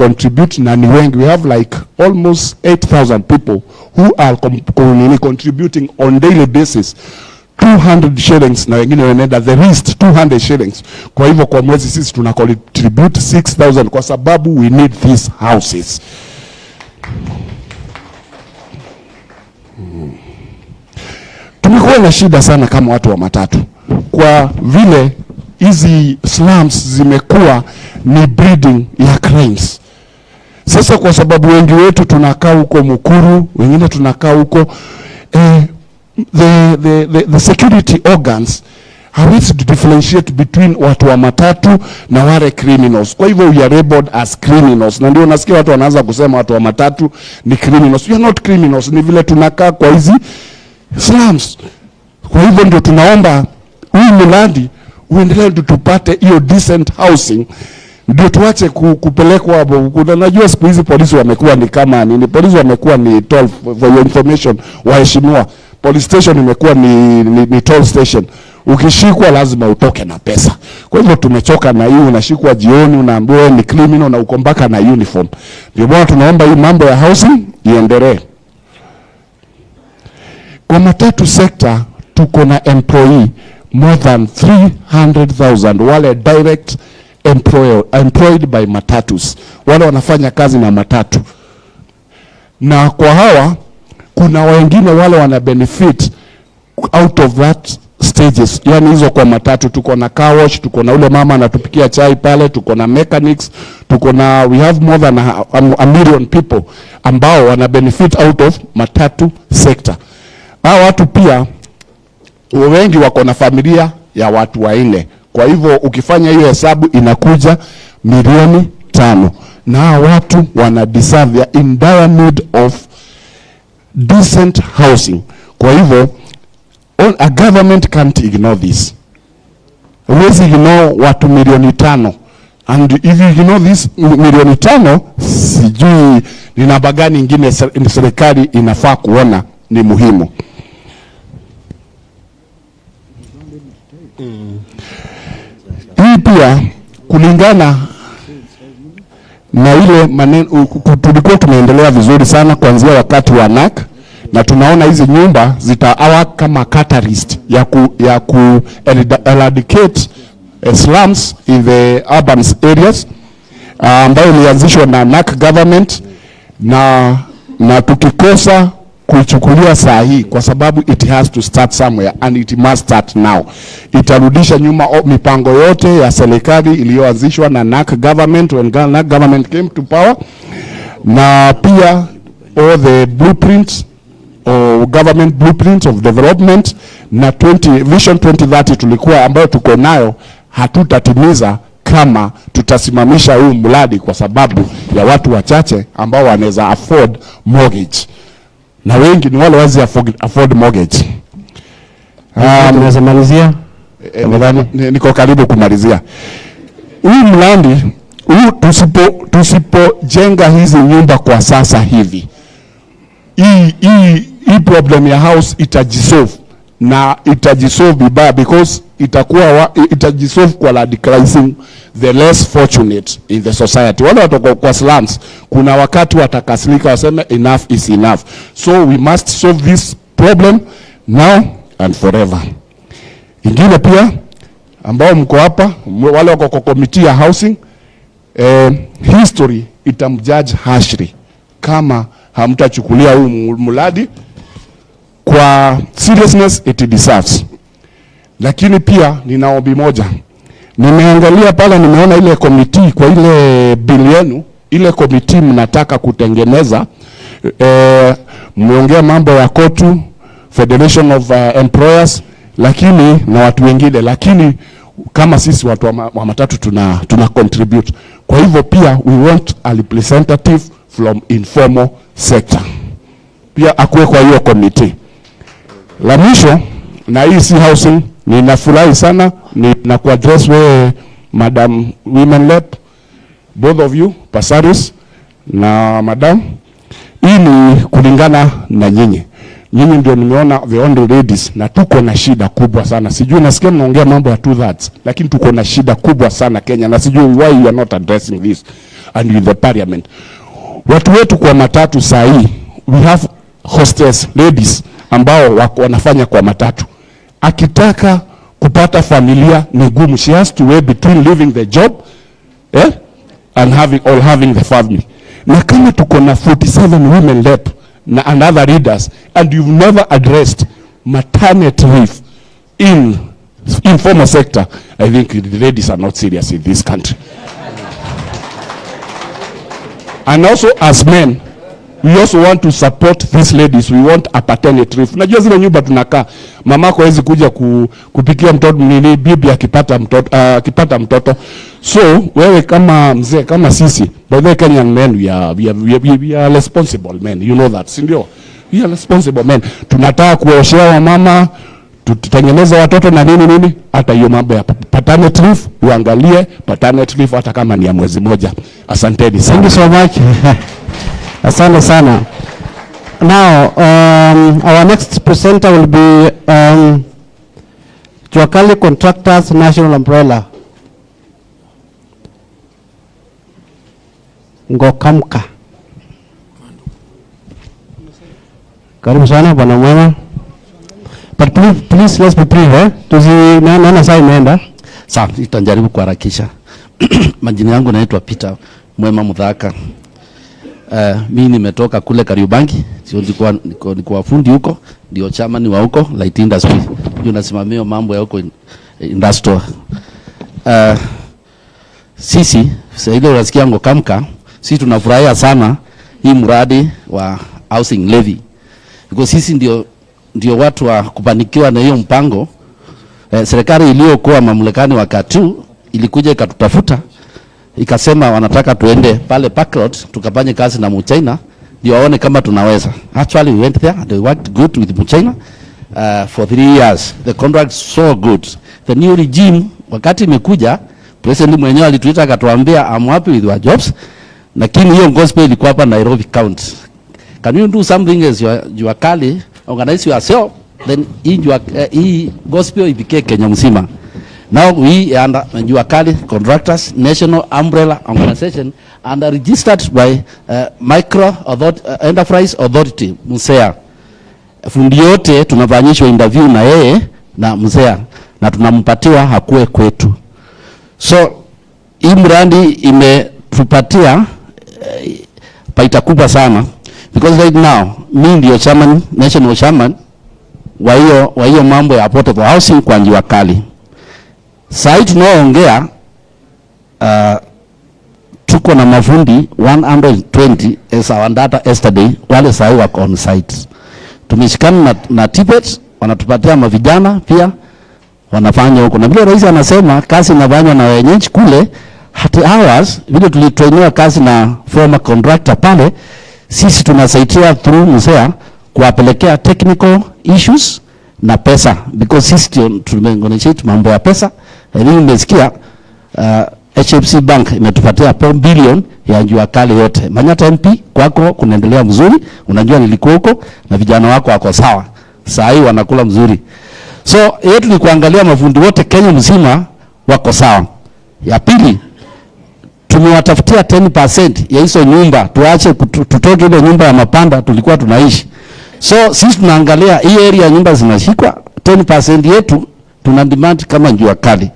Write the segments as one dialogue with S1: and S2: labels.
S1: contribute na ni wengi. We have like almost 8,000 people who are contributing on daily basis 200 shillings na wengine wanaenda the rest 200 shillings. Kwa hivyo kwa mwezi sisi tuna contribute 6,000 kwa sababu we need these houses. Tumekuwa na shida sana kama watu wa matatu, kwa vile hizi slums zimekuwa ni breeding ya crimes. Sasa kwa sababu wengi wetu tunakaa huko Mukuru, wengine tunakaa huko the security organs hawezi to differentiate between watu wa matatu na wale criminals. Kwa hivyo we are labeled as criminals, na ndio unasikia watu wanaanza kusema watu wa matatu ni criminals. We are not criminals, ni vile tunakaa kwa hizi slums. Kwa hivyo ndio tunaomba huu mradi uendelee tupate hiyo decent housing, ndio tuache kupelekwa hapo. Unajua siku hizi polisi wamekuwa ni kama nini, polisi wamekuwa ni toll, for your information waheshimiwa, police station imekuwa ni toll station. Ukishikwa lazima utoke na pesa. Kwa hivyo tumechoka na hii, unashikwa jioni unaambiwa ni criminal na uko mpaka na uniform. Ndio bwana tunaomba hii mambo ya housing iendelee. Kwa matatu sector tuko na employee more than 300,000 wale direct employed by matatus, wale wanafanya kazi na matatu. Na kwa hawa kuna wengine wale wana benefit out of that stages. Yani hizo kwa matatu tuko na car wash, tuko na ule mama anatupikia chai pale, tuko na mechanics, tuko na we have more than a million people ambao wana benefit out of matatu sector. Hao watu pia wengi wako na familia ya watu 4. Kwa hivyo ukifanya hiyo hesabu inakuja milioni 5. Na watu wana deserve ya in dire need of decent housing. Kwa hivyo a government can't ignore this. Huwezi ignore watu milioni 5. And if you ignore this milioni 5, sijui ni namba gani nyingine serikali inafaa kuona ni muhimu. Hii pia kulingana na ile maneno tulikuwa tumeendelea vizuri sana kuanzia wakati wa NAC, na tunaona hizi nyumba zitaawa kama catalyst ya ku eradicate slums in the urban areas ambayo ilianzishwa na NAC government, na tukikosa kuichukulia saa hii, kwa sababu it has to start somewhere and it must start now. Itarudisha nyuma mipango yote ya serikali iliyoanzishwa na NAC government when NAC government came to power, na pia all the blueprints or government blueprints of development na Vision 2030 tulikuwa ambayo tuko nayo hatutatimiza kama tutasimamisha huu mradi, kwa sababu ya watu wachache ambao wanaweza afford mortgage, na wengi ni wale wazi afford mortgage.
S2: Tunaweza malizia?
S1: Niko karibu kumalizia. Huu mradi huu tusipojenga hizi nyumba kwa sasa hivi, hii problem ya house itajisolve, na itajisolve vibaya, because itajisolve kwa radicalizing the less fortunate in the society. Wale watu kwa slums kuna wakati watakasirika waseme enough is enough. So we must solve this problem now and forever. Ingine pia ambao mko hapa wale wako kwa committee ya housing, history itamjudge harshly kama hamtachukulia huu mradi kwa seriousness it deserves. Lakini pia nina ombi moja. Nimeangalia pala, nimeona ile committee kwa ile bilioni, ile committee mnataka kutengeneza, mmeongea mambo ya KOTU, Federation of Employers, lakini na watu wengine, lakini kama sisi watu wa matatu tuna contribute. Kwa hivyo pia we want a representative from informal sector pia akuwe kwa hiyo committee. La mwisho, na hii si housing, ninafurahi sana na kuaddress wewe Madam Women Rep, both of you, Pasaris na Madam. Hii ni kulingana na nyinyi. nyinyi ndio nimeona the only ladies, na tuko na shida kubwa sana. Sijui nasikia mnaongea mambo ya 2/3, lakini tuko na shida kubwa sana Kenya, na sijui why you are not addressing this and with the parliament. Watu wetu kwa matatu saa hii, we have hostess ladies ambao wanafanya kwa matatu. Akitaka kupata familia ni gumu. She has to weigh between leaving the job and having the family. Na kama tuko na 47 women rep na another leaders, and you've never addressed maternity leave in informal sector, I think the ladies are not serious in this country. And also as men, we also want to support these ladies. We want a paternity leave. Unajua zile nyumba tunakaa, mamako hawezi kuja kupikia mtoto nini, bibi akipata mtoto. So wewe kama mzee, kama sisi, by the Kenyan men, we are responsible men, you know that, si ndio? We are responsible men. Tunataka kuoshea wamama, tutengeneza watoto na nini. Hata hiyo mambo ya paternity leave, uangalie paternity leave hata kama ni ya mwezi moja. Asanteni sana.
S2: Thank you so much. Asante sana. Now, our next presenter will be Juakali Contractors National Umbrella. Ngokamka. Karibu sana bwana mwema. But please let's be brief, naona saa imeenda.
S3: Sawa, nitajaribu kuharakisha. Majina yangu naitwa Peter Mwema Mudhaka. Mimi nimetoka kule Kariobangi, sio nilikuwa fundi huko, ndio chama ni wa huko light industry. Ndio nasimamia mambo ya huko industrial. Sisi sasa ile unasikia Ngokamka, sisi tunafurahia sana hii mradi wa housing levy. Because sisi ndio watu wa kupanikiwa na hiyo mpango. Serikali iliyokuwa mamlakani wakati huu ilikuja ikatutafuta, ikasema wanataka tuende pale Parkrod tukafanye kazi na Mchina ndio waone kama tunaweza. Actually we went there and we worked good with Mchina for 3 years. The contract so good. The new regime wakati imekuja, president mwenyewe alituita akatuambia I'm happy with your jobs, lakini hiyo gospel ilikuwa hapa Nairobi county. Can you do something as Juakali, organize yourself, then hii gospel ibike Kenya mzima. Now we are Juakali Contractors National Umbrella Organization and are registered by Micro Enterprise Authority Musea. Fundi yote tunafanyishwa interview na yeye na Musea na tunampatiwa hakue kwetu. So hii mradi imetupatia paita kubwa sana, because right now mimi ndio chairman, national chairman wa hiyo mambo ya affordable housing kwa Juakali. Sasa tunaoongea tuko na mafundi 120 as our data yesterday, wale sasa wako on site. Tumeshikana na Tibet, wanatupatia mavijana pia wanafanya huko. Na vile rais anasema kazi inafanywa na wenyeji kule, hata hours vile tulitrainiwa kazi na former contractor pale, sisi tunasaidia through Musea kuwapelekea technical issues na pesa, because sisi tumenegotiate mambo ya pesa. Hivi nimesikia HFC Bank imetupatia 4 billion ya Juakali yote. Manyata MP kwako kunaendelea mzuri, unajua nilikuwa huko na vijana wako wako sawa. Saa hii wanakula mzuri. So yetu ni kuangalia mafundi wote Kenya mzima wako sawa. Ya pili, tumewatafutia 10% ya hizo nyumba, tuache tutoke ile nyumba ya mapanda tulikuwa tunaishi. So sisi tunaangalia hii area nyumba zinashikwa, 10% yetu tuna demand kama Juakali.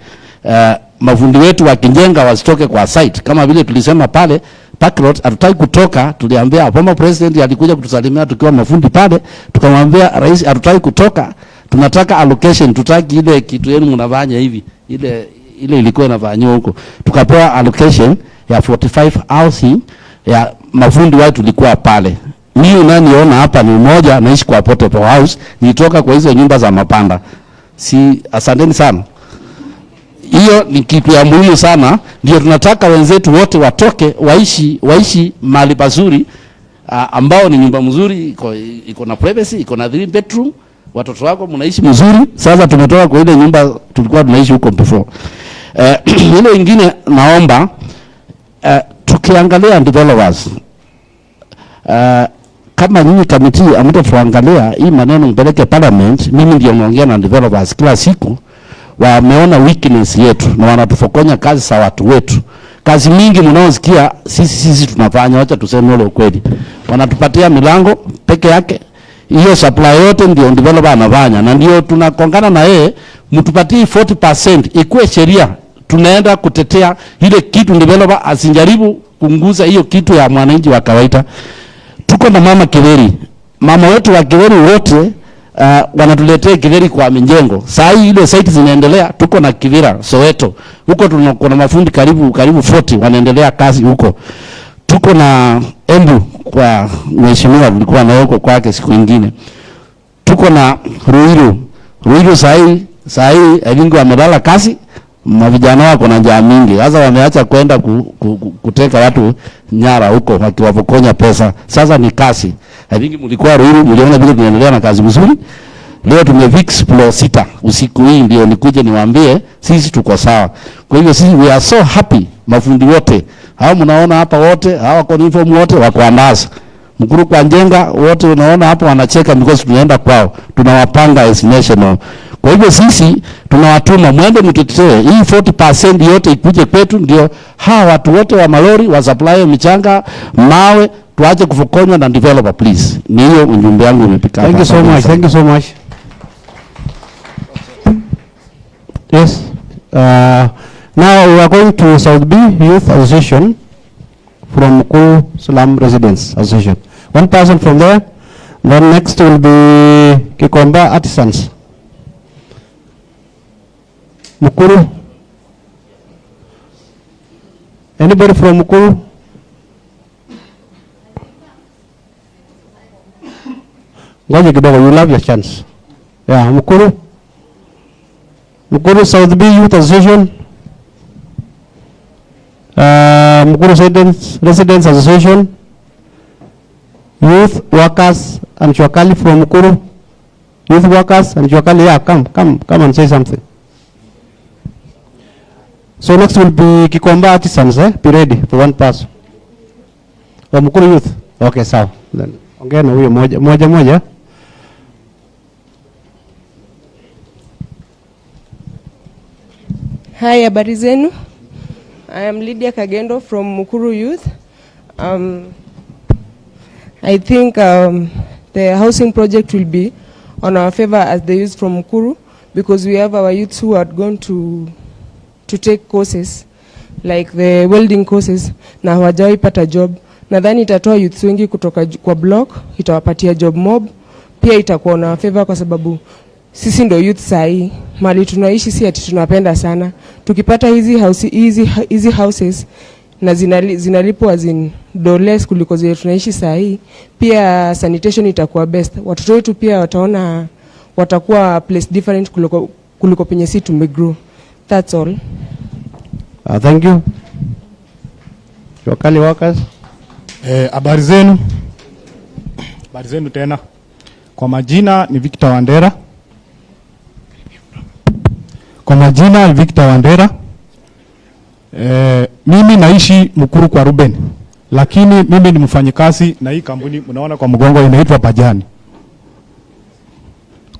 S3: Mafundi wetu wakijenga wasitoke kwa site, kama vile tulisema pale Parkrod hatutaki kutoka. Tuliambia former president alikuja kutusalimia tukiwa mafundi pale, tukamwambia rais hatutaki kutoka, tunataka allocation, tutaki ile kitu yenu mnafanya hivi, ile ilikuwa inafanywa huko. Tukapewa allocation ya 45 housing ya mafundi wao tulikuwa pale. Mimi unaniona hapa ni mmoja naishi kwa portable house, nilitoka kwa hizo nyumba za mapanda. Asanteni sana. Hiyo ni kitu ya muhimu sana, ndio tunataka wenzetu wote watoke waishi mahali pazuri, ambao ni nyumba mzuri, iko na privacy, iko na 3 bedroom, watoto wako mnaishi mzuri. Sasa tumetoka kwa ile nyumba tulikuwa tunaishi huko before. Ile nyingine naomba tukiangalia developers, kama nyinyi committee amtatuangalia hii maneno mpeleke parliament, mimi ndio naongea na developers kila siku, wameona weakness yetu na wanatufokonya kazi za watu wetu. Kazi mingi mnaosikia sisi tunafanya, acha tuseme ile ukweli. Wanatupatia milango peke yake. Hiyo supply yote ndio developer anafanya, na ndio tunakongana na yeye, mtupatie 40% ikuwe sheria. Tunaenda kutetea ile kitu developer asinjaribu kunguza hiyo kitu ya mwananchi wa kawaida. Tuko na mama Kiveri. Mama wetu wa Kiveri wote wanatuletea Kiveri kwa mijengo. Saa hii ile site zinaendelea, tuko na Kivira, Soweto. Huko kuna mafundi karibu 40 wanaendelea kazi huko. Tuko na Embu kwa mheshimiwa tulikuwa na huko kwake siku nyingine. Tuko na Ruiru saa hii Adinga wamelala kazi, mavijana wako na njaa mingi. Sasa wameacha kwenda kuteka watu nyara huko wakiwapokonya pesa. Sasa ni kazi. Adinga mlikuwa Ruiru, mliona vile tunaendelea na kazi mzuri. Leo tumefix floor 6 usiku hii, ndio nikuje niwaambie sisi tuko sawa. Kwa hivyo sisi we are so happy, mafundi wote hao mnaona hapa wote, hawa kwa uniform wote wako andaza. Mkuru kwa Njenga wote unaona hapo wanacheka because tunaenda kwao. Tunawapanga as national. Kwa hivyo sisi tunawatuma mwende mtutetee. Hii 40% yote ikuje kwetu, ndio hawa watu wote wa malori wa supply michanga, mawe, tuache kufukonywa na developer please. Ni hiyo ujumbe wangu umepika.
S2: Thank you so much. Thank you so much. Yes. Now we are going to South B Youth Association from Mukuru Slum Residents Association. One person from there. Then next will be Kikomba Artisans. Mukuru. Anybody from Mukuru? Ngoja kidogo, you have your chance. Yeah, Mukuru. Mukuru South B Youth Association. Mukuru Residents Association. Youth Workers and Chwakali from Mukuru. Youth Workers and Chwakali, yeah, come and say something. So next will be Kikomba Artisans, be ready for one person. Mukuru Youth. Okay, sawa. Then ongea na huyo moja.
S4: Hi, habari zenu. I am Lydia Kagendo from Mukuru Youth. I think the housing project will be on our favor as the youth from Mukuru, because we have our youths who are going to take courses like the welding courses na hawajawahi pata job. Nadhani itatoa youths wengi kutoka kwa block, itawapatia job mob. Pia itakuwa na favor kwa sababu sisi ndo youth sahi, mali tunaishi si ati tunapenda sana. Tukipata hizi houses na zinalipwa less kuliko zile tunaishi sahi, pia sanitation itakuwa best. Watoto wetu pia watakuwa place different kuliko penye si tumegrow. That's all.
S2: Thank you. Locally workers.
S5: Habari zenu. Habari zenu tena. Kwa majina ni Victor Wandera. Mimi naishi Mukuru kwa Ruben. Lakini mimi ni mfanyikazi na hii kampuni mnaona kwa mgongo inaitwa Pajani.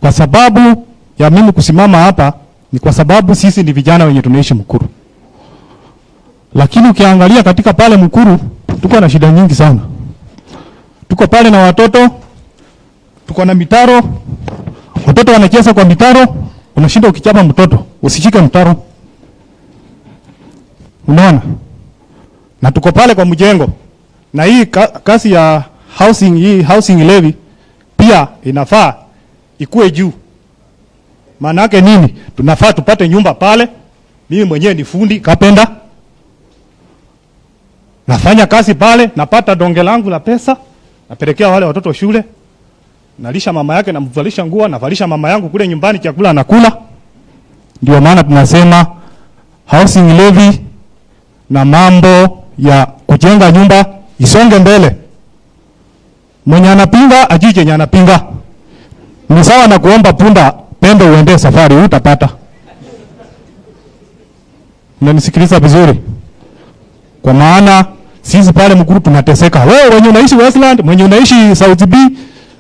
S5: Kwa sababu ya mimi kusimama hapa ni kwa sababu sisi ni vijana wenye tunaishi Mukuru. Lakini ukiangalia katika pale Mukuru tuko na shida nyingi sana. Tuko pale na watoto, tuko na mitaro. Watoto wanacheza kwa mitaro, unashinda ukichapa mtoto, usishike mtaro. Unaona? Na tuko pale kwa mjengo. Na hii kasi ya housing levy pia inafaa ikue juu. Maana yake nini? Tunafaa tupate nyumba pale. Mimi mwenyewe ni fundi kapenda. Nafanya kazi pale, napata donge langu la pesa, napelekea wale watoto shule. Nalisha mama yake, namvalisha nguo, navalisha mama yangu kule nyumbani chakula anakula. Ndio maana tunasema housing levy na mambo ya kujenga nyumba isonge mbele. Mwenye anapinga ajije nye anapinga. Ni sawa na kuomba punda pendo uende safari, utapata. Mnanisikiliza vizuri? Kwa maana Sisi pale Mkuru tunateseka. Wewe wenye unaishi Westland, mwenye unaishi South B,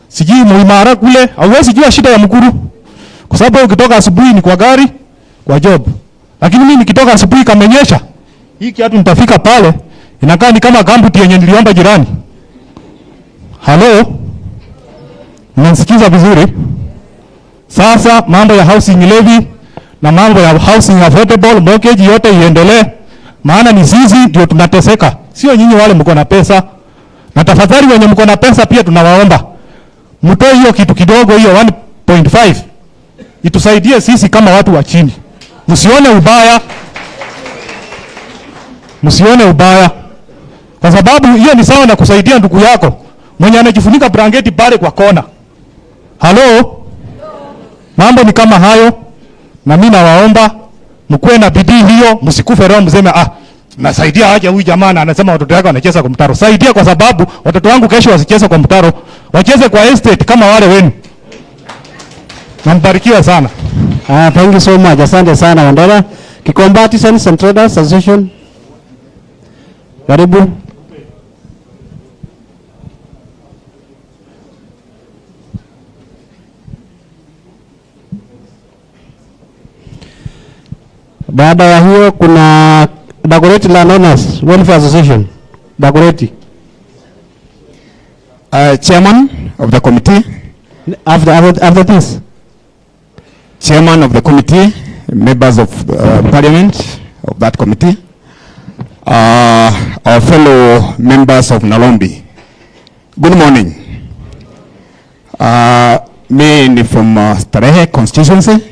S5: sijui Muimara kule, hauwezi jua shida ya Mkuru. Kwa sababu ukitoka asubuhi ni kwa gari, kwa job. Lakini mimi nikitoka asubuhi kamenyesha, hii kiatu nitafika pale, inakaa ni kama gambuti yenye niliomba jirani. Halo? Mnasikiza vizuri? Sasa mambo ya housing levy na mambo ya housing affordable mortgage yote iendelee. Maana ni sisi ndio tunateseka. Sio nyinyi wale mko na pesa. Na tafadhali wenye mko na pesa pia tunawaomba. Mtoe hiyo kitu kidogo hiyo 1.5. Itusaidie sisi kama watu wa chini. Msione ubaya. Msione ubaya. Kwa sababu hiyo ni sawa na kusaidia ndugu yako mwenye anajifunika blanketi pale kwa kona. Halo? Mambo ni kama hayo. Na mimi nawaomba mkuwe na bidii hiyo, msikufe roho mseme nasaidia aje huyu jamaa anasema watoto wake wanacheza kwa mtaro. Saidia kwa sababu watoto wangu kesho wasicheze kwa mtaro, wacheze kwa estate kama wale wenu. Nambarikiwa sana.
S2: Thank you so much. Asante sana Wandera. Kikomba Artisans and Traders Association. Karibu. Baada ya hiyo kuna Dagoretti Land Owners Welfare Association. Dagoretti.
S6: Chairman of the committee.
S2: After this.
S6: Chairman of the committee, members of parliament of that committee, our fellow members of Nalombi. Good morning. Me from Starehe constituency,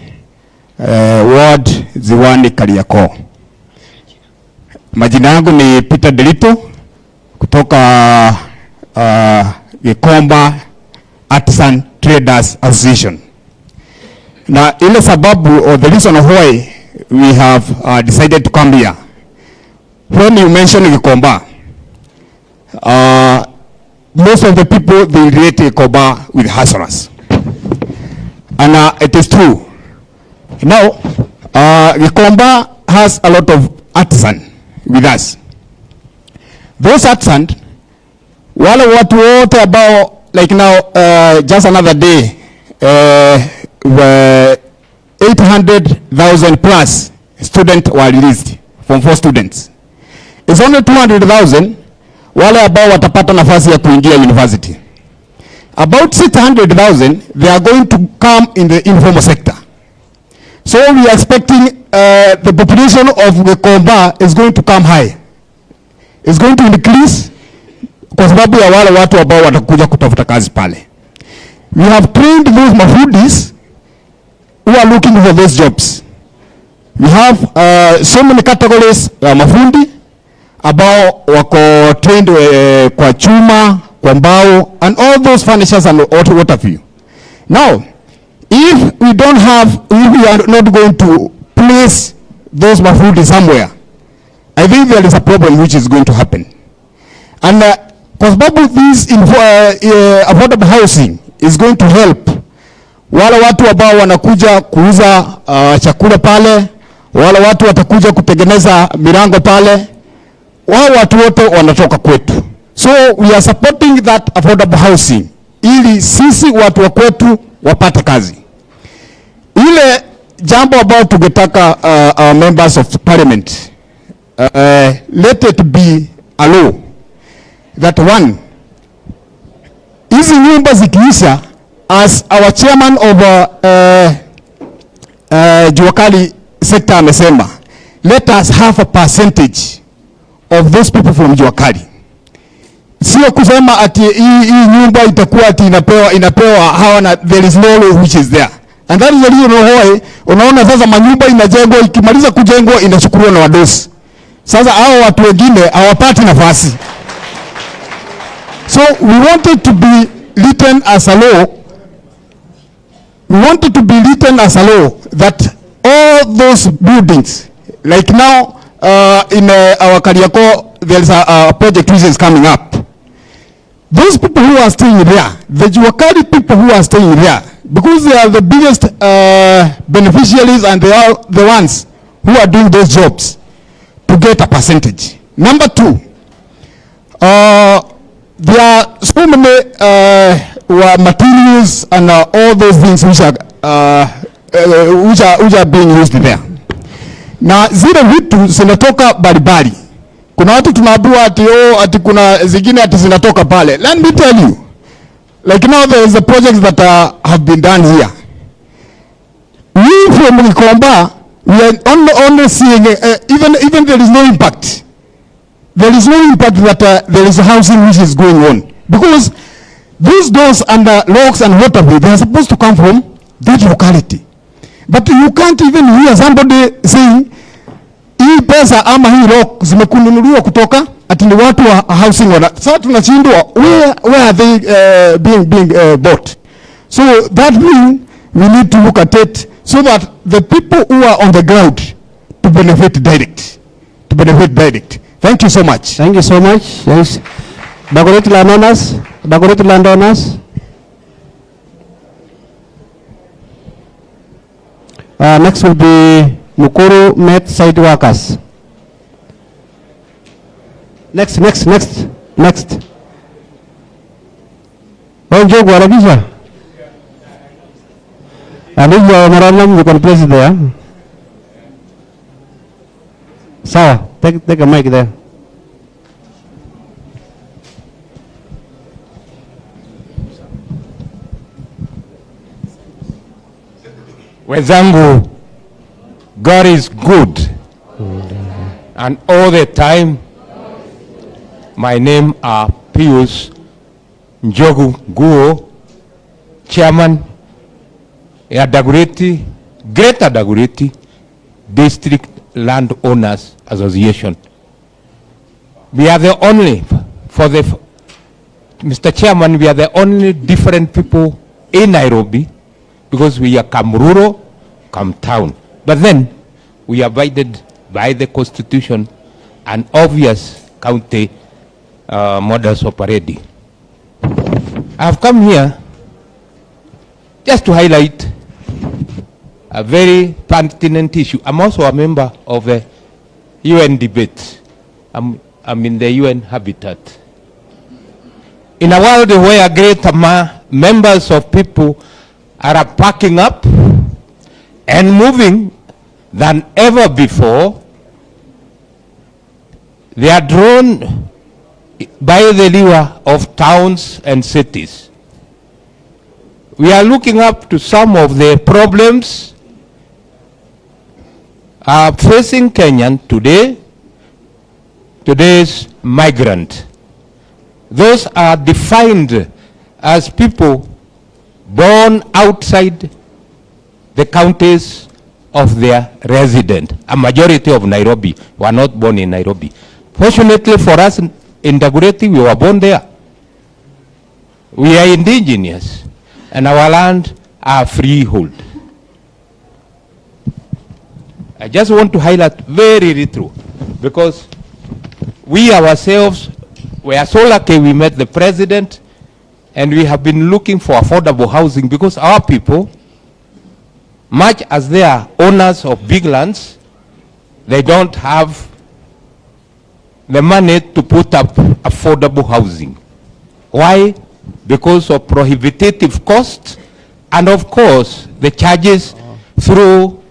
S6: ward Ziwani Kariako. Majina yangu ni Peter Delito kutoka Gikomba Artisan Traders Association. Na ile sababu or the reason why we have decided to come here. When you mention Gikomba, most of the people they relate Gikomba with hustlers. And it is true. Now, Gikomba has a lot of artisans with us. Those artisans, wale watu wote ambao like now just another day were 800,000 plus students were released from 4 students. It's only 200,000 wale ambao watapata nafasi ya kuingia university. About 600,000 they are going to come in the informal sector. So we are expecting the population of Gikomba is going to come high. It's going to increase kwa sababu ya wale watu ambao watakuja kutafuta kazi pale. We have trained those mafundis who are looking for those jobs. We have so many categories mafundi ambao wako trained kwa chuma, kwa mbao and all those furnitures and what have you. Now, if we are not going to place those mafundi somewhere, I think there is a problem which is going to happen. And kwa sababu this affordable housing is going to help wale watu ambao wanakuja kuuza chakula pale, wale watu watakuja kutengeneza milango pale, wao watu wote wanatoka kwetu. So we are supporting that affordable housing ili sisi watu wa kwetu wapate kazi. Ile jambo ambao tungetaka our members of parliament let it be a law that one, hizi nyumba zikiisha, as our chairman of Juakali sector amesema, let us have a percentage of those people from Juakali. Sio kusema ati hii nyumba itakuwa ati inapewa hawa na there is no law which is there. And that is the reason why unaona sasa manyumba inajengwa, ikimaliza kujengwa inachukuliwa na wadosi. Sasa hao watu wengine hawapati nafasi. So we wanted to be written as a law. We wanted to be written as a law that all those buildings, like now in our Kariako, there is a project which is coming up. Those people who are staying there, the Juakali people who are staying there, because they are the biggest beneficiaries and they are the ones who are doing those jobs, to get a percentage. Number two, There are so many materials and all those things which are being used there. Na zile vitu zinatoka baribari. Kuna watu tunaambiwa ati kuna zingine ati zinatoka pale. Let me tell you, like now there is a project that have been done here. We from Gikomba, we are only seeing even there is no impact. There is no impact that there is a housing which is going on, because these doors and locks and whatever, they are supposed to come from that locality. But you can't even hear somebody saying hii pesa ama hii lock zimekununuliwa kutoka ati ni watu wa housing wana. Sasa tunashindwa where are they being bought. So that means we need to look at it so that the people who are on the ground to benefit direct. Thank you so much.
S2: Thank you so much. Yes. Decorated landowners. Next will be Mukuru Met site workers. Next. Joe Guarabisa. And if you are memorandum, you can place it there. Sawa, take a mic there.
S7: Wenzangu, God is good and all the time. My name are Pius Njogu Guo, Chairman Adagureti, Greater Adagureti District Landowners Association. We are the only, Mr. Chairman, we are the only different people in Nairobi, because we are Kamruro, Kam town. But then we abided by the Constitution and obvious county models operandi. I have come here just to highlight a very pertinent issue. I'm also a member of the UN debate. I'm in the UN habitat. In a world where great members of people are packing up and moving than ever before, they are drawn by the lure of towns and cities. We are looking up to some of the problems facing Kenyan today, today's migrant. Those are defined as people born outside the counties of their resident. A majority of Nairobi were not born in Nairobi. Fortunately for us in Dagoretti, we were born there. We are indigenous and our land are freehold. I just want to highlight very little, because we ourselves were so lucky we met the president, and we have been looking for affordable housing, because our people, much as they are owners of big lands, they don't have the money to put up affordable housing. Why? Because of prohibitive costs and of course the charges through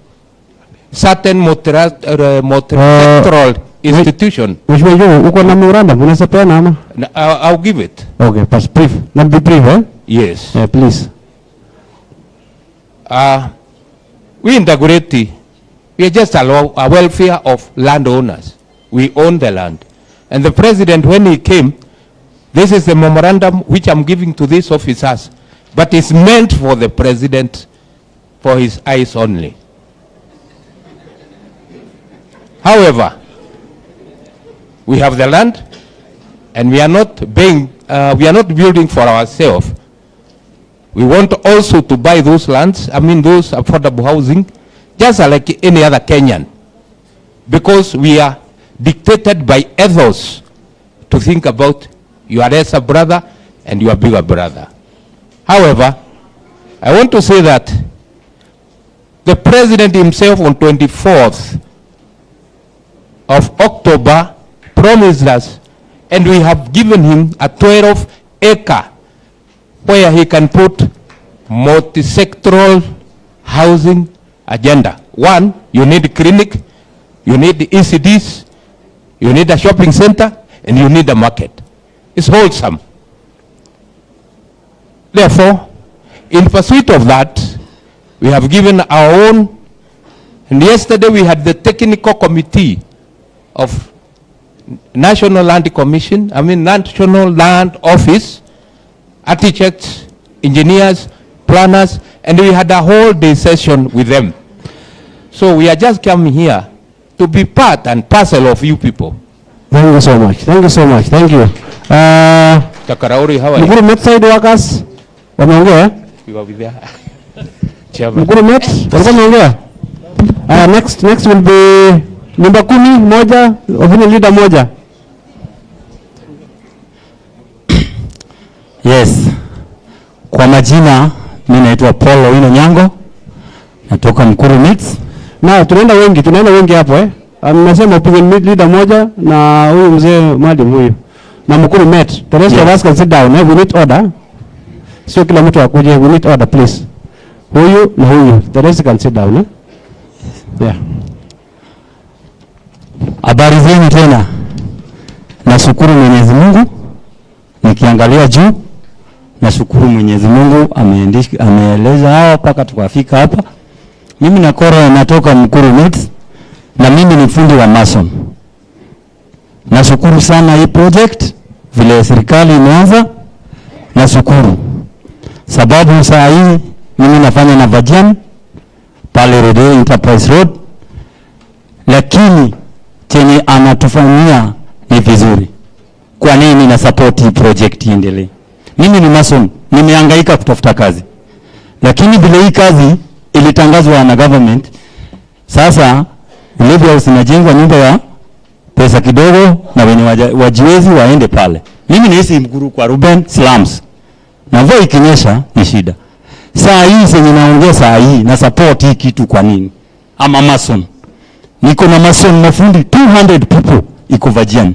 S7: certain sectoral institution.
S2: Which way you uko na memorandum unaweza peana ama?
S7: I'll give it.
S2: Okay, pass brief. Not be brief, eh?
S7: Yes.
S2: Please.
S7: We in Dagoretti, we are just a welfare of landowners. We own the land. And the president, when he came, this is the memorandum which I'm giving to these officers, but it's meant for the president, for his eyes only. However, we have the land, and we are not building for ourselves. We want also to buy those lands, those affordable housing, just like any other Kenyan, because we are dictated by ethos to think about your lesser brother and your bigger brother. However, I want to say that the president himself on 24th of October promised us And we have given him a 12-acre where he can put multi-sectoral housing agenda. One, you need a clinic, you need the ECDs, you need a shopping center, and you need a market. It's wholesome. Therefore, in pursuit of that, we have given our own, and yesterday we had the technical committee of National Land Office, architects, engineers, planners, and we had a whole day session with them. So we are just coming here to be part and parcel of you people.
S2: Thank you so much. Thank you so much. Thank you.
S7: Takarauri, how are you?
S2: Mkuru Met side workers, wameongea?
S7: You are with there. Chairman.
S2: Mkuru Met, walikuwa wameongea? Next will be number 10 moja, opinion leader moja.
S8: Yes. Kwa majina, mimi naitwa Paul Owino Nyango. Natoka Mkuru Mix.
S2: Na tunaenda wengi hapo Nasema opinion leader moja na huyu mzee madam huyu. Na Mkuru Met. The rest of us can sit down. We need order. Sio kila mtu akuje. We need order, please. Huyu na huyu. The rest can sit down. Yeah.
S8: Habari zenu tena. Nashukuru Mwenyezi Mungu. Nikiangalia juu, nashukuru Mwenyezi Mungu ameeleza hao mpaka tukafika hapa. Mimi natoka Mkuru Mix na mimi ni fundi wa mason. Nashukuru sana hii project vile serikali imeanza. Nashukuru. Sababu saa hii mimi nafanya na Vajian pale Rodeo Enterprise Road. Lakini chenye anatufanyia ni vizuri. Kwa nini na support hii project iendelee? Mimi ni mason, nimehangaika kutafuta kazi. Lakini bila hii kazi ilitangazwa na government. Sasa Levy house inajengwa nyumba ya pesa kidogo na wenye wajiwezi waende pale. Mimi naishi Mkuru kwa Ruben slums. Na mvua ikinyesha ni shida. Saa hii senye naongea saa hii na support hii kitu kwa nini? Ama mason. Niko na mason mafundi 200 people iko Vajian.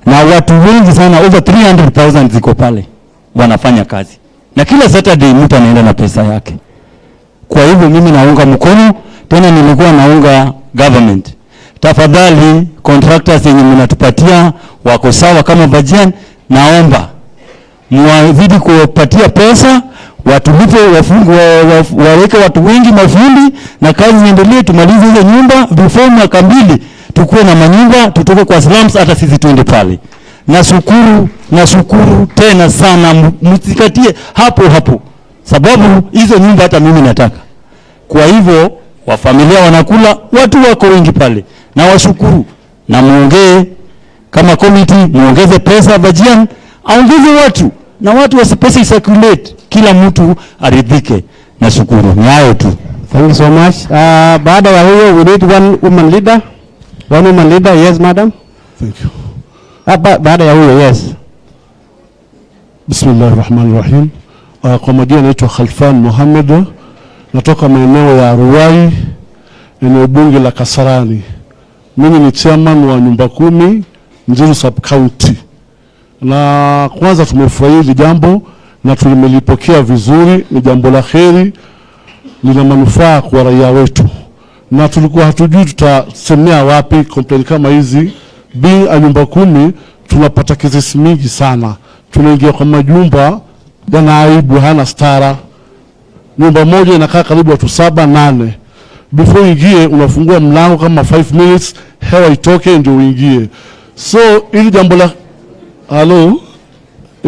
S8: Na watu wengi sana over 300,000 ziko pale wanafanya kazi. Na kila Saturday mtu anaenda na pesa yake. Kwa hivyo mimi naunga mkono, tena nilikuwa naunga government. Tafadhali contractors yenye mnatupatia wako sawa kama Vajian, naomba muazidi kupatia pesa, watulipe waweke watu wengi mafundi na kazi iendelee, tumalize ile nyumba before mwaka 2 tukue na manyumba, tutoke kwa slums hata sisi tuende pale. Nashukuru tena sana, msikatie hapo. Sababu hizo nyumba hata mimi nataka. Kwa hivyo wa familia wanakula, watu wako wengi pale. Na washukuru na muongee kama committee, muongeze pesa Vajian, aongeze watu na watu wasipesi circulate, kila mtu aridhike. Nashukuru. Ni hayo tu.
S2: Thank you so much. Baada ya huyo we need one woman leader. One woman leader, yes madam.
S1: Thank you.
S2: Baada ya huyo, yes.
S1: Bismillahirrahmanirrahim. Kwa majina naitwa Khalfan Mohamed, natoka maeneo ya Ruai, eneo bunge la Kasarani. Mimi ni chairman wa nyumba 10 Njiru sub county. Na kwanza tumefurahia hili jambo na tulimelipokea vizuri, ni jambo la kheri, lina manufaa kwa raia wetu. Na tulikuwa hatujui tutasemea wapi complaint kama hizi. Being a nyumba 10 tunapata kesi mingi sana. Tunaingia kwa majumba yana aibu, hana stara. Nyumba moja inakaa karibu watu 7-8. Before uingie unafungua mlango kama 5 minutes hewa itoke ndio uingie. So ili jambo la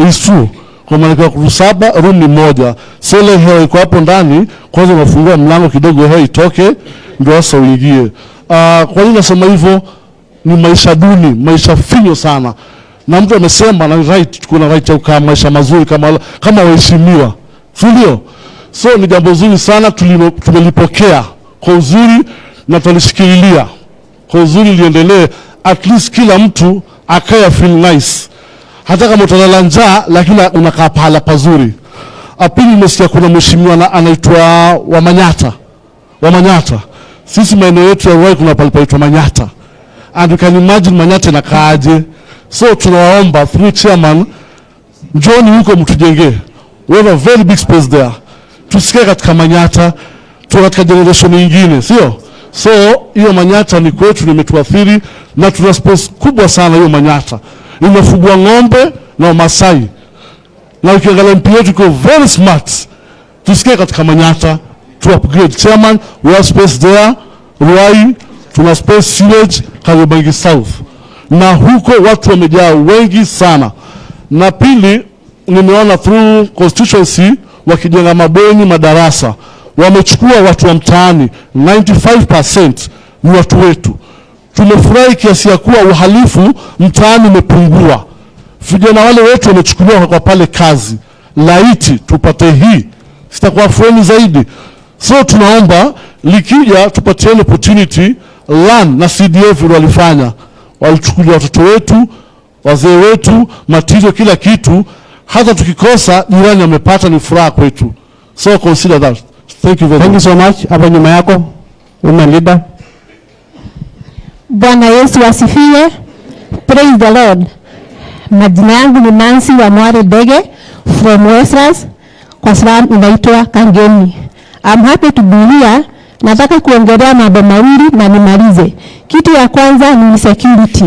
S1: is true. Kwa maana kwa 7 room ni moja. So ile hewa iko hapo ndani, kwanza unafungua mlango kidogo hewa itoke ndio sasa uingie. Kwa nini nasema hivyo? Ni maisha duni, maisha finyo sana. Na mtu amesema na right, tuko na right ya kukaa maisha mazuri kama waheshimiwa. Ndio. So ni jambo zuri sana, tumelipokea kwa uzuri na tulishikilia kwa uzuri liendelee, at least kila mtu akaya feel nice. Hata kama utalala njaa lakini unakaa pahala pazuri. Apili nimesikia kuna mheshimiwa anaitwa Wamanyata. Sisi maeneo yetu ya Ruai kuna pale paitwa Manyata. and you can imagine Manyata na kaaje. So tunawaomba through chairman, njoni huko mtujenge. We have a very big space there. Tusike katika Manyata, tuwa katika generation nyingine, sio? So hiyo Manyata ni kwetu, nimetuathiri, na tuna space kubwa sana hiyo Manyata. Imefugwa ng'ombe na Masai. Na ukiangalia MP yetu iko very smart. Tusike katika Manyata, to upgrade. Chairman, we have space there. Ruai, tuna space sewage, Kariobangi South. Na huko watu wamejaa wengi sana. Na pili, nimeona through constituency, wakijenga mabweni, madarasa. Wamechukua watu wa mtaani, 95% ni watu wetu. Tumefurahi kiasi ya kuwa uhalifu mtaani umepungua. Vijana wale wetu wamechukuliwa kwa pale kazi. Laiti tupate hii, sitakuwa fueni zaidi. So tunaomba likija tupatiane opportunity. LAN na CDF walifanya, walichukulia watoto wetu, wazee wetu, material, kila kitu. Hata tukikosa jirani amepata, ni furaha kwetu. So consider that. Thank you very much.
S2: Thank you so much. Hapa nyuma yako, women leader.
S9: Bwana Yesu asifiwe. Praise the Lord. Majina yangu ni Nancy wa Mware Dege from Westlands, kwa sababu inaitwa Kangemi. I'm happy to be here. Nataka kuongelea mambo mawili na nimalize. Kitu ya kwanza ni security.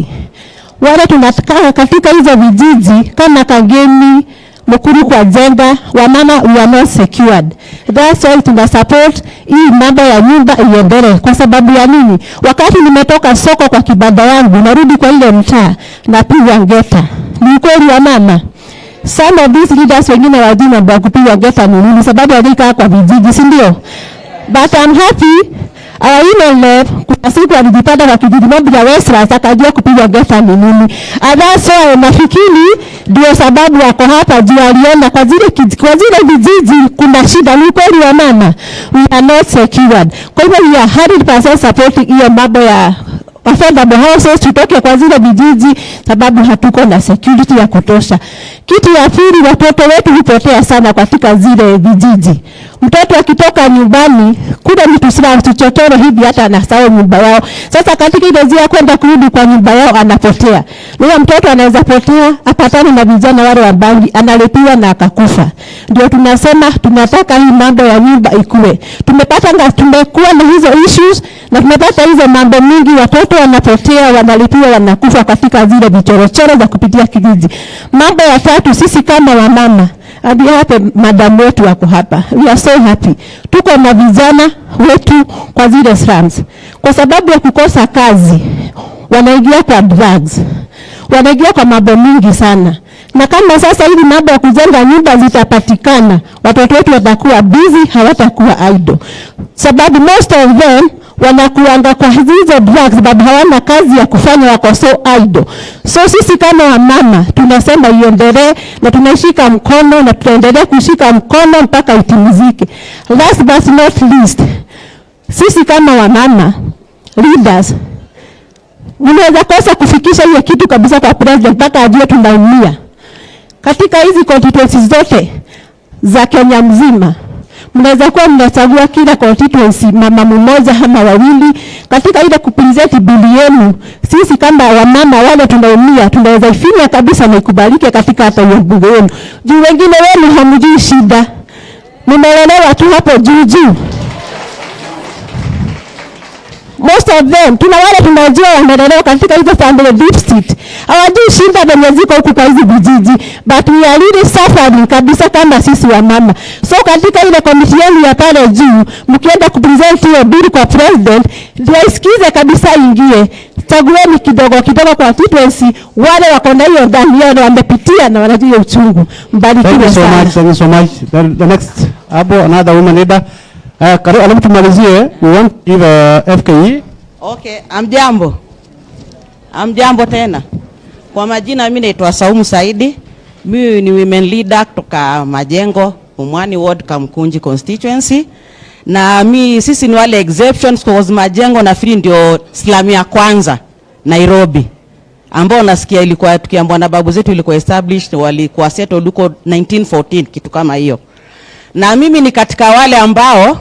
S9: Wale tunataka katika hizo vijiji kama Kangemi, Mukuru kwa Jenga, wamama we are not secured. That's why tuna support hii mambo ya nyumba iendelee. Kwa sababu ya nini? Wakati nimetoka soko kwa kibanda yangu, narudi kwa ile mtaa, napigwa ngeta. Ni kweli wa mama? Some of these leaders wengine wajui mambo ya kupigwa ngeta ni nini, sababu walikaa kwa vijiji, si ndio? But I'm happy our email kuna siku alijipata kwa kijiji moja ya Westlands akajua kupigwa ngeta ni nini. Adhaso nafikiri ndio sababu wako hapa, juu aliona kwa zile vijiji kuna shida. Ni kweli wa mama, we are not secured. Kwa hivyo we are 100% supporting hiyo mambo ya affordable houses, tutoke kwa zile vijiji sababu hatuko na security ya kutosha. Kitu ya pili, watoto wetu hupotea sana katika zile vijiji. Mtoto akitoka nyumbani, kuna mtu sila tuchotoro hivi hata anasahau nyumba yao. Sasa katika ile njia kwenda kurudi kwa nyumba yao anapotea. Leo mtoto anaweza potea, apatane na vijana wale wa bangi, analipiwa na akakufa. Ndio tunasema tunataka hii mambo ya nyumba ikue. Tumekuwa na hizo issues na tumepata hizo mambo mingi, watoto wanapotea, wanalipiwa, wanakufa katika zile vichorochoro za kupitia kijiji. Mambo ya tatu, sisi kama wamama, hadi hapa madam wetu wako hapa. We are so happy. Tuko na vijana wetu kwa zile slums. Kwa sababu ya kukosa kazi, wanaingia kwa drugs. Wanaingia kwa mambo mingi sana. Na kama sasa hivi mambo ya kujenga nyumba zitapatikana, watoto wetu watakuwa busy, hawatakuwa idle. Sababu most of them wanakuanga kwa hizo drugs, sababu hawana kazi ya kufanya, wako so idle. So sisi kama wamama tunasema iendelee, na tunashika mkono na tutaendelea kushika mkono mpaka itimizike. Last but not least, sisi kama wamama leaders, unaweza kosa kufikisha hiyo kitu kabisa kwa president mpaka ajue tunaumia. Katika hizi constituencies zote za Kenya mzima, mnaweza kuwa mnachagua kila constituency mama mmoja ama wawili. Katika ile kupresent bili yenu, sisi kama wamama wale tunaumia, tunaweza ifinya kabisa na ikubalike katika hata hiyo bunge yenu. Juu wengine wenu hamjui shida, mmelelewa tu hapo juu. Most of them, tuna wale tunajua wamelelewa katika hizo family deep state. Hawajui shida zenye ziko huku kwa hizi vijiji, but we are really suffering kabisa kama sisi wa mama. So katika ile komiti yenu ya pale juu, mkienda kupresent hiyo bill kwa president, ndio isikize kabisa ingie. Chagueni kidogo kidogo kwa constituency, wale wako na hiyo ndani yao wamepitia na wanajua uchungu. Mbarikiwe sana.
S2: Thank you so much. The next, another woman leader. Karibu tumalizie. We want to give FKE.
S10: Okay, amjambo tena. Kwa majina mimi naitwa Saumu Saidi. Mimi ni women leader kutoka Majengo, Umwani Ward, Kamkunji constituency. Na sisi ni wale exceptions kwa Majengo, nafikiri ndio slum ya kwanza Nairobi, ambao nasikia ilikuwa tukiambiwa na babu zetu ilikuwa established, walikuwa settled huko 1914 kitu kama hiyo. Na mimi ni katika wale ambao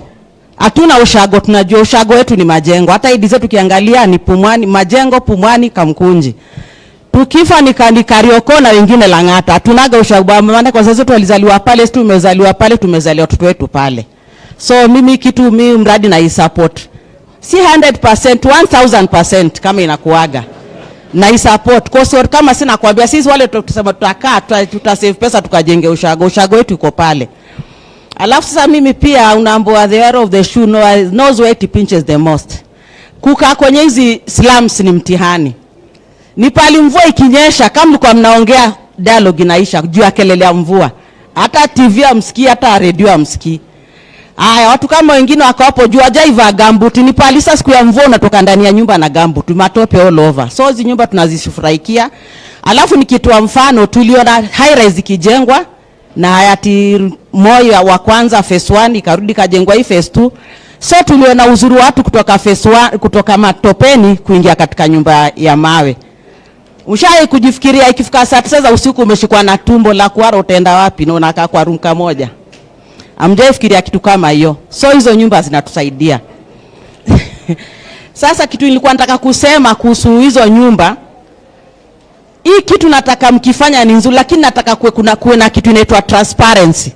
S10: Hatuna ushago, tunajua ushago wetu ni majengo. Hata ID zetu kiangalia ni Pumwani, majengo Pumwani, Kamkunji. Tukifa ni Karioko na wengine Lang'ata. Hatunaga ushago, maana kwa sasa walizaliwa pale, sisi tumezaliwa pale, tumezaliwa watoto wetu pale. So mimi mradi na support. Si 100%, 1000% kama inakuaga. Na support. Kwa sababu kama sina kuambia sisi wale tutasema tutakaa, tutasave pesa tukajenge ushago. Ushago wetu uko pale. Alafu sasa mimi pia unaambiwa the wearer of the shoe knows where it pinches the most. Kukaa kwenye hizi slums ni mtihani. Ni pali mvua ikinyesha, kama mlikuwa mnaongea dialogue inaisha juu ya kelele ya mvua. Hata TV amsikii, hata radio amsikii. Haya, watu kama wengine wako hapo juu hajaiva gambut. Ni pali sasa siku ya mvua unatoka ndani ya nyumba na gambut, matope all over. So hizi nyumba tunazifurahikia. Alafu nikitoa mfano tuliona high rise ikijengwa na hayati Moi wa kwanza phase 1 ikarudi kajengwa hii phase 2. So tuliona uzuri watu kutoka phase 1 kutoka matopeni kuingia katika nyumba ya mawe. Ushai kujifikiria ikifika saa 9 za usiku umeshikwa na tumbo la kuara utaenda wapi na unakaa kwa room moja? Amjaifikiria kitu kama hiyo. So hizo nyumba zinatusaidia. Sasa kitu nilikuwa nataka kusema kuhusu hizo nyumba. Hii kitu nataka mkifanya ni nzuri, lakini nataka kuwe na kitu inaitwa transparency.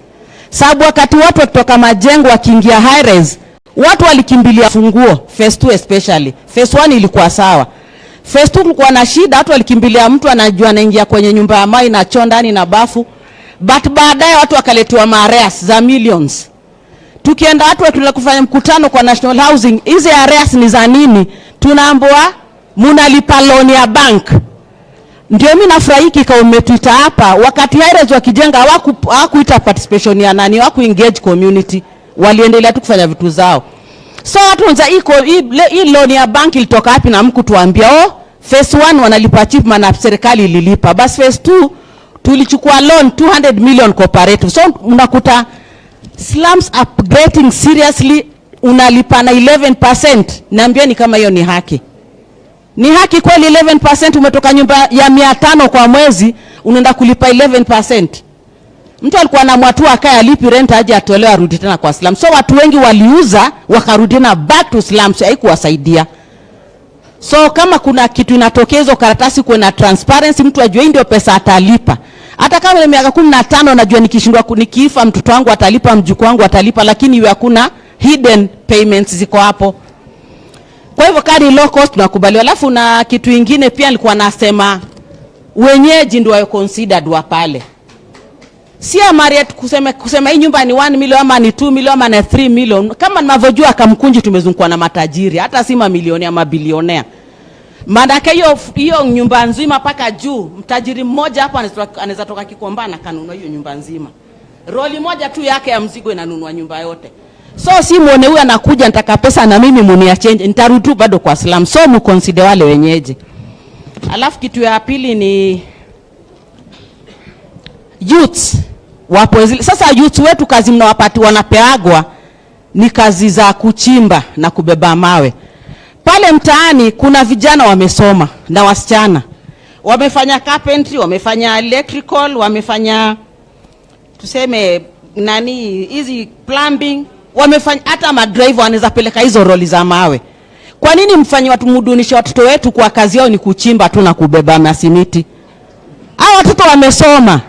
S10: Sababu wakati watu kutoka majengo wakiingia high rise, watu walikimbilia funguo, phase 2 especially. Phase 1 ilikuwa sawa. Phase 2 kulikuwa na shida, watu walikimbilia mtu anajua anaingia kwenye nyumba ya mai na choo ndani na bafu. But baadaye watu wakaletewa mareas za millions. Tukienda watu wakitaka kufanya mkutano kwa National Housing, hizi areas ni za nini? Tunaambiwa mnalipa loan ya bank. Ndio mimi nafurahiki kwa umetuita hapa, wakati hairezo wakijenga hawakuita participation ya nani, hawakuengage community, waliendelea tu kufanya vitu zao. So watu wanza hii loan ya bank ilitoka wapi na mkutuambia phase 1 wanalipa cheap na serikali ililipa. Basi phase 2 tulichukua loan 200 million cooperative. So unakuta slums upgrading seriously unalipa na 11%. Naambia ni kama hiyo ni haki. Ni haki kweli 11%? Umetoka nyumba ya 500 kwa mwezi unaenda kulipa 11%. Mtu alikuwa na mwatu akaya alipi rent aje atolewa arudi tena kwa slum. So watu wengi waliuza wakarudi na back to slums, haikuwasaidia. So kama kuna kitu inatokezo karatasi kuwe na transparency, mtu ajue ndio pesa atalipa. Hata kama ni miaka 15 najua nikishindwa nikifa mtoto wangu atalipa, mjukuu wangu atalipa, lakini iwe hakuna hidden payments ziko hapo. Kwa hivyo kadi low cost tunakubaliwa. Alafu na kitu kingine pia nilikuwa nasema wenyeji ndio wao considered wa pale. Si Mariet kusema hii nyumba ni 1 million ama ni 2 million ama ni 3 million. Kama ninavyojua Kamkunji tumezungukwa na matajiri, hata si mamilioni ama bilionea. Maana hiyo nyumba nzima paka juu, mtajiri mmoja hapa anaweza toka Kikomba na kanunua hiyo nyumba nzima. Roli moja tu yake ya mzigo inanunua nyumba yote. So si muone huyu anakuja nataka pesa na mimi munia change, nitarudu bado kwa slum. So mconsider wale wenyeji. Alafu kitu ya pili ni youths wapo zile. Sasa youth wetu kazi mnawapati wanapeagwa ni kazi za kuchimba na kubeba mawe. Pale mtaani kuna vijana wamesoma na wasichana. Wamefanya carpentry, wamefanya electrical, wamefanya tuseme nani hizi plumbing, wamefanya hata madriver wanaweza peleka hizo roli za mawe. Kwa nini mfanye watu mudunisha watoto wetu kwa kazi yao ni kuchimba tu na kubeba masimiti? Hao watoto wamesoma.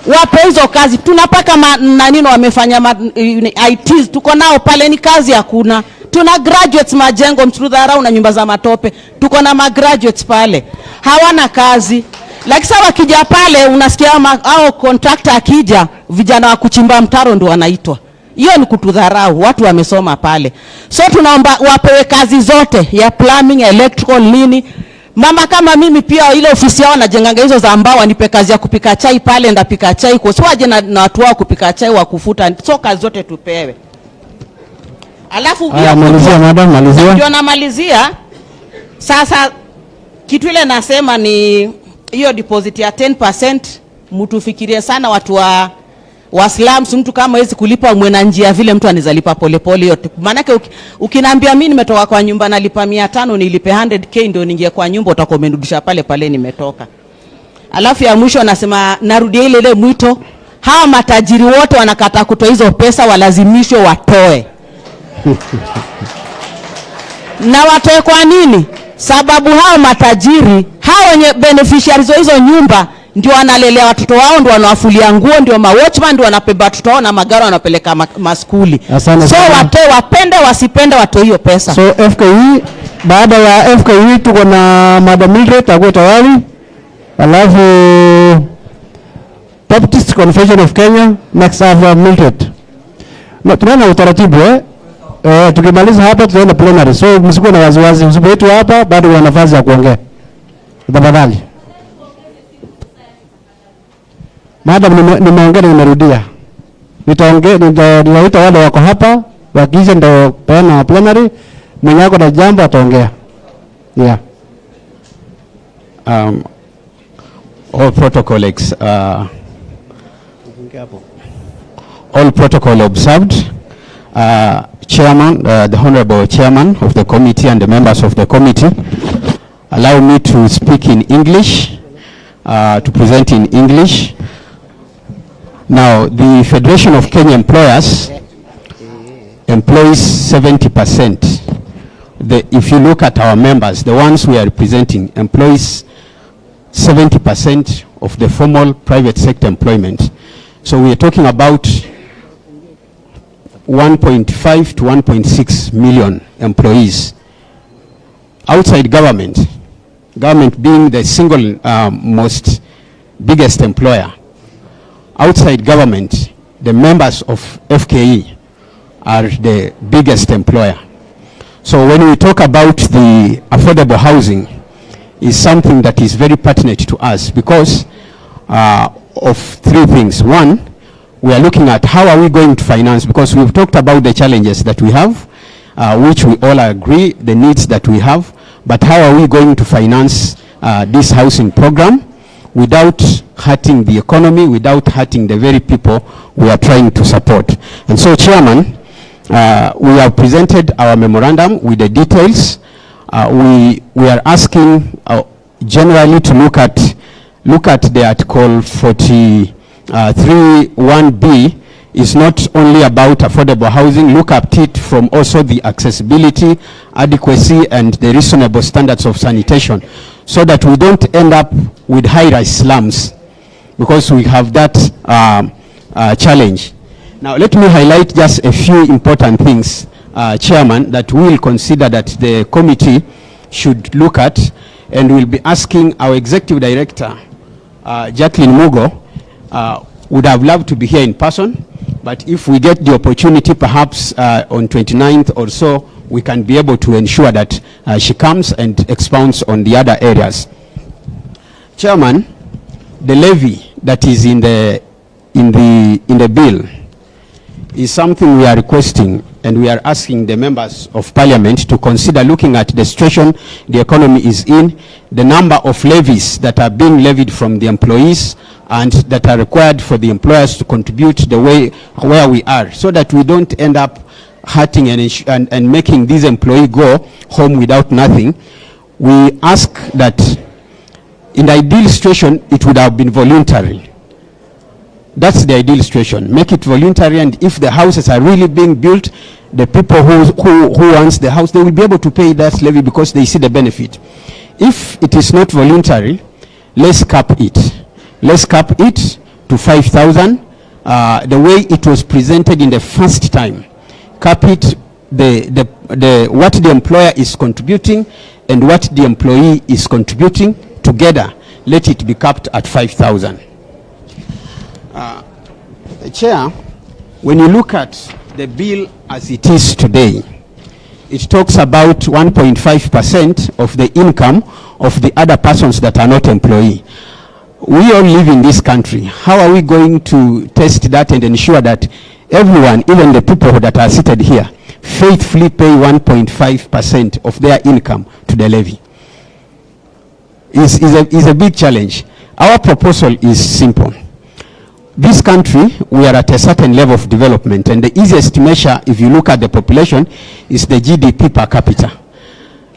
S10: Wape hizo kazi. Tunapaka nanino wamefanya ITs tuko nao pale ni kazi hakuna. Tuna graduates majengo mtrudharau na nyumba za matope. Tuko na graduates pale. Hawana kazi. Lakini sawa kija pale unasikia au contractor akija vijana wa kuchimba mtaro ndio wanaitwa. Hiyo ni kutudharau, watu wamesoma pale. So tunaomba wapewe kazi zote ya plumbing, electrical, nini. Mama kama mimi pia ile ofisi yao najenganga hizo za ambao wanipe kazi ya kupika chai pale ndapika chai kwa sababu aje na watu wao kupika chai wa kufuta. So kazi zote tupewe. Alafu
S2: malizia madam, malizia.
S10: Ndio namalizia. Sasa kitu ile nasema ni hiyo deposit ya 10%, mtu fikirie sana watu wa slums. Mtu kama hawezi kulipa mwe na njia vile mtu anaweza polepole yote. Maana yake ukiniambia mimi nimetoka kwa nyumba nalipa 500 nilipe 100k ndio ningie kwa nyumba utakomenudisha pale pale nimetoka. Alafu ya mwisho nasema narudia ile mwito, hawa matajiri wote wanakata kutoa hizo pesa walazimishwe watoe. Na watoe kwa nini? Sababu hao matajiri, hao wenye beneficiaries hizo nyumba ndio wanalelea watoto wao, ndio wanawafulia nguo, ndio watchman, ndio wanapeba watoto wao na magari wanapeleka maskuli. So watoe, wapende wasipende, watoe hiyo pesa.
S2: So FKE, baada ya FKE tuko na Madam Mildred akuwe tayari. Alafu Baptist Confession of Kenya, next have Mildred. Na tunaona utaratibu tukimaliza hapa tutaenda plenary. So msikuwe na waziwazi, msipoitwa hapa bado una nafasi ya kuongea. Tafadhali. Madam, nimeongea na nimerudia. Nitawaita wale wako hapa, wakija ndio peana plenary, mwenye yako na jambo ataongea. Yeah.
S11: All protocol observed. Chairman, the Honorable Chairman of the committee and the members of the committee, allow me to speak in English, to present in English. Now, the Federation of Kenya Employers employs 70%. If you look at our members, the ones we are representing, employs 70% of the formal private sector employment. So we are talking about 1.5 to 1.6 million employees. Outside government being the single most biggest employer, outside government, the members of FKE are the biggest employer. So when we talk about the affordable housing, is something that is very pertinent to us because of three things. One, we are looking at how are we going to finance, because we've talked about the challenges that we have, which we all agree, the needs that we have, but how are we going to finance this housing program without hurting the economy, without hurting the very people we are trying to support. And so, Chairman, we have presented our memorandum with the details. We are asking generally to look at the Article 43(1)(b) is not only about affordable housing. Look at it from also the accessibility, adequacy, and the reasonable standards of sanitation, so that we don't end up with high-rise slums, because we have that challenge. Now, let me highlight just a few important things, Chairman, that we will consider that the committee should look at, and we'll be asking our Executive Director, Jacqueline Mugo, would have loved to be here in person, but if we get the opportunity, perhaps on 29th or so, we can be able to ensure that she comes and expounds on the other areas. Chairman, the levy that is in the bill is something we are requesting, and we are asking the members of parliament to consider looking at the situation the economy is in, the number of levies that are being levied from the employees and that are required for the employers to contribute the way where we are, so that we don't end up hurting and making these employees go home without nothing. We ask that in the ideal situation, it would have been voluntary. That's the ideal situation. Make it voluntary, and if the houses are really being built, the people who wants the house, they will be able to pay that levy because they see the benefit. If it is not voluntary, let's cap it. Let's cap it to 5,000. The way it was presented in the first time. Cap it what the employer is contributing and what the employee is contributing together. Let it be capped at 5,000. Chair, when you look at the bill as it is today, it talks about 1.5% of the income of the other persons that are not employee. We all live in this country. How are we going to test that and ensure that everyone, even the people that are seated here, faithfully pay 1.5% of their income to the levy? Is a big challenge. Our proposal is simple. This country, we are at a certain level of development, and the easiest measure, if you look at the population, is the GDP per capita.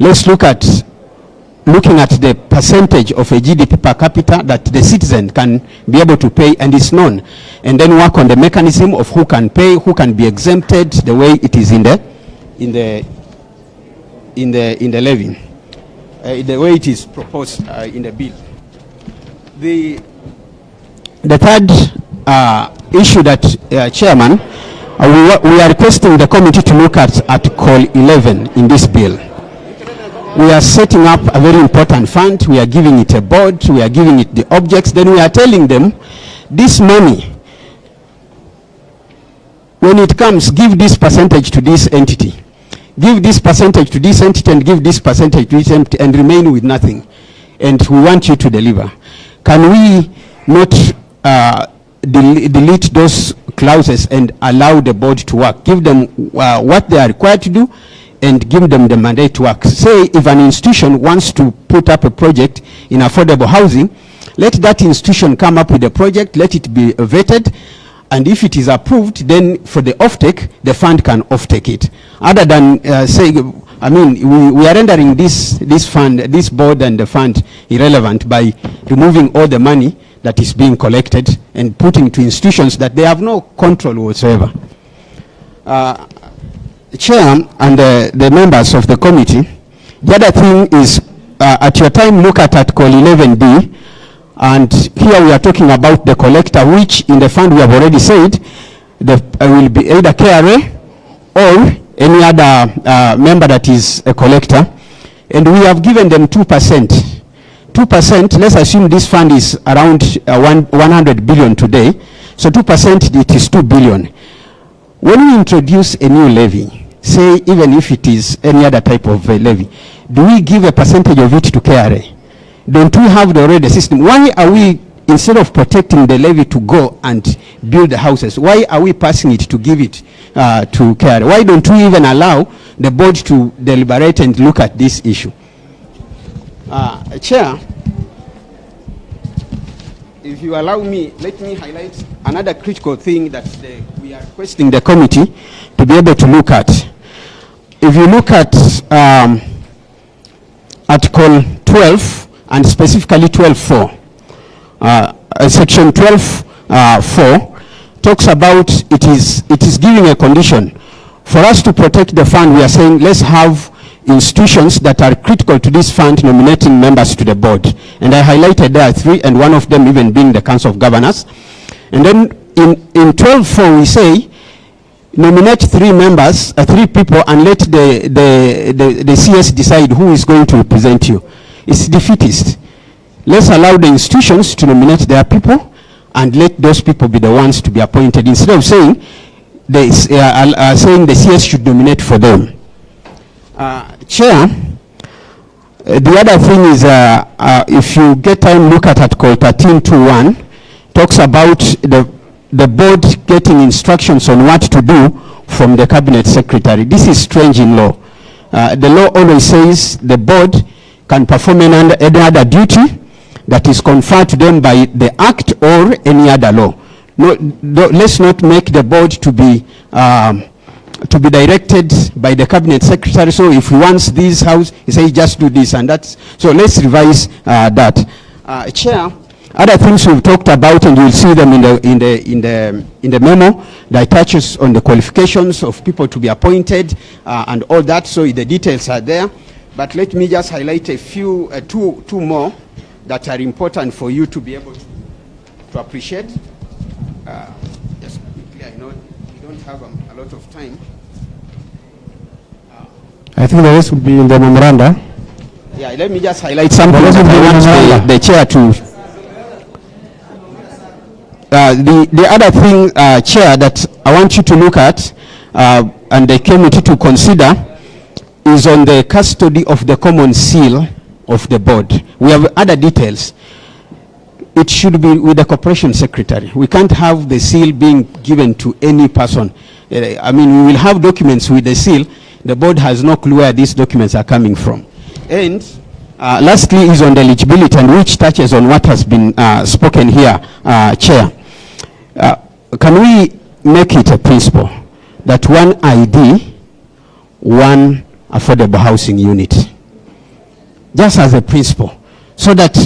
S11: Let's looking at the percentage of a GDP per capita that the citizen can be able to pay and is known, and then work on the mechanism of who can pay, who can be exempted, the way it is in the in the levy, the way it is proposed in the bill. The third issue that, Chairman, we are requesting the committee to look at Article 11 in this bill. We are setting up a very important fund. We are giving it a board. We are giving it the objects. Then we are telling them, this money, when it comes, give this percentage to this entity. Give this percentage to this entity and give this percentage to this entity and remain with nothing. And we want you to deliver. Can we not delete those clauses and allow the board to work? Give them what they are required to do and give them the mandate to work. Say if an institution wants to put up a project in affordable housing, let that institution come up with a project, let it be vetted, and if it is approved, then for the offtake, the fund can offtake it. Other than saying, I mean, we are rendering this fund, this board and the fund irrelevant by removing all the money that is being collected and putting to institutions that they have no control whatsoever. Chair and the members of the committee, the other thing is, at your time, look at Article 11D, and here we are talking about the collector, which in the fund we have already said will be either KRA or any other member that is a collector, and we have given them 2%. 2%, let's assume this fund is around 100 billion today, so 2% it is 2 billion. When we introduce a new levy, say even if it is any other type of levy, do we give a percentage of it to KRA? Don't we have the already system? Why are we, instead of protecting the levy to go and build the houses, why are we passing it to give it to KRA? Why don't we even allow the board to deliberate and look at this issue? Chair, if you allow me, let me highlight another critical thing that we are requesting the committee to be able to look at. If you look at Article 12 and specifically 12.4, Section 12.4 talks about it is giving a condition for us to protect the fund. We are saying let's have institutions that are critical to this fund nominating members to the board, and I highlighted there are 3, and one of them even being the Council of Governors. And then in 12.4 we say nominate 3 members, 3 people, and let the CS decide who is going to represent you. It's defeatist. Let's allow the institutions to nominate their people and let those people be the ones to be appointed, instead of saying the CS should nominate for them. Chair, the other thing is, if you get time, look at Article 13.2.1, talks about the board getting instructions on what to do from the cabinet secretary. This is strange in law. The law always says the board can perform any other duty that is conferred to them by the act or any other law. No, let's not make the board to be directed by the cabinet secretary. So if he wants this house, he says just do this and that. So let's revise that. Chair, other things we've talked about, and you'll see them in the memo that touches on the qualifications of people to be appointed and all that. So the details are there. But let me just highlight a few, two more that are important for you to be able to appreciate. Just quickly, I know we don't have a lot of time.
S2: I think the rest will be in the memoranda.
S11: Yeah, let me just highlight something that I want the chair to. The other thing, Chair, that I want you to look at and the committee to consider is on the custody of the common seal of the board. We have other details. It should be with the corporation secretary. We can't have the seal being given to any person. I mean, we will have documents with the seal. The board has no clue where these documents are coming from. And lastly is on the eligibility, and which touches on what has been spoken here, Chair. Can we make it a principle that one ID, one affordable housing unit, just as a principle, so that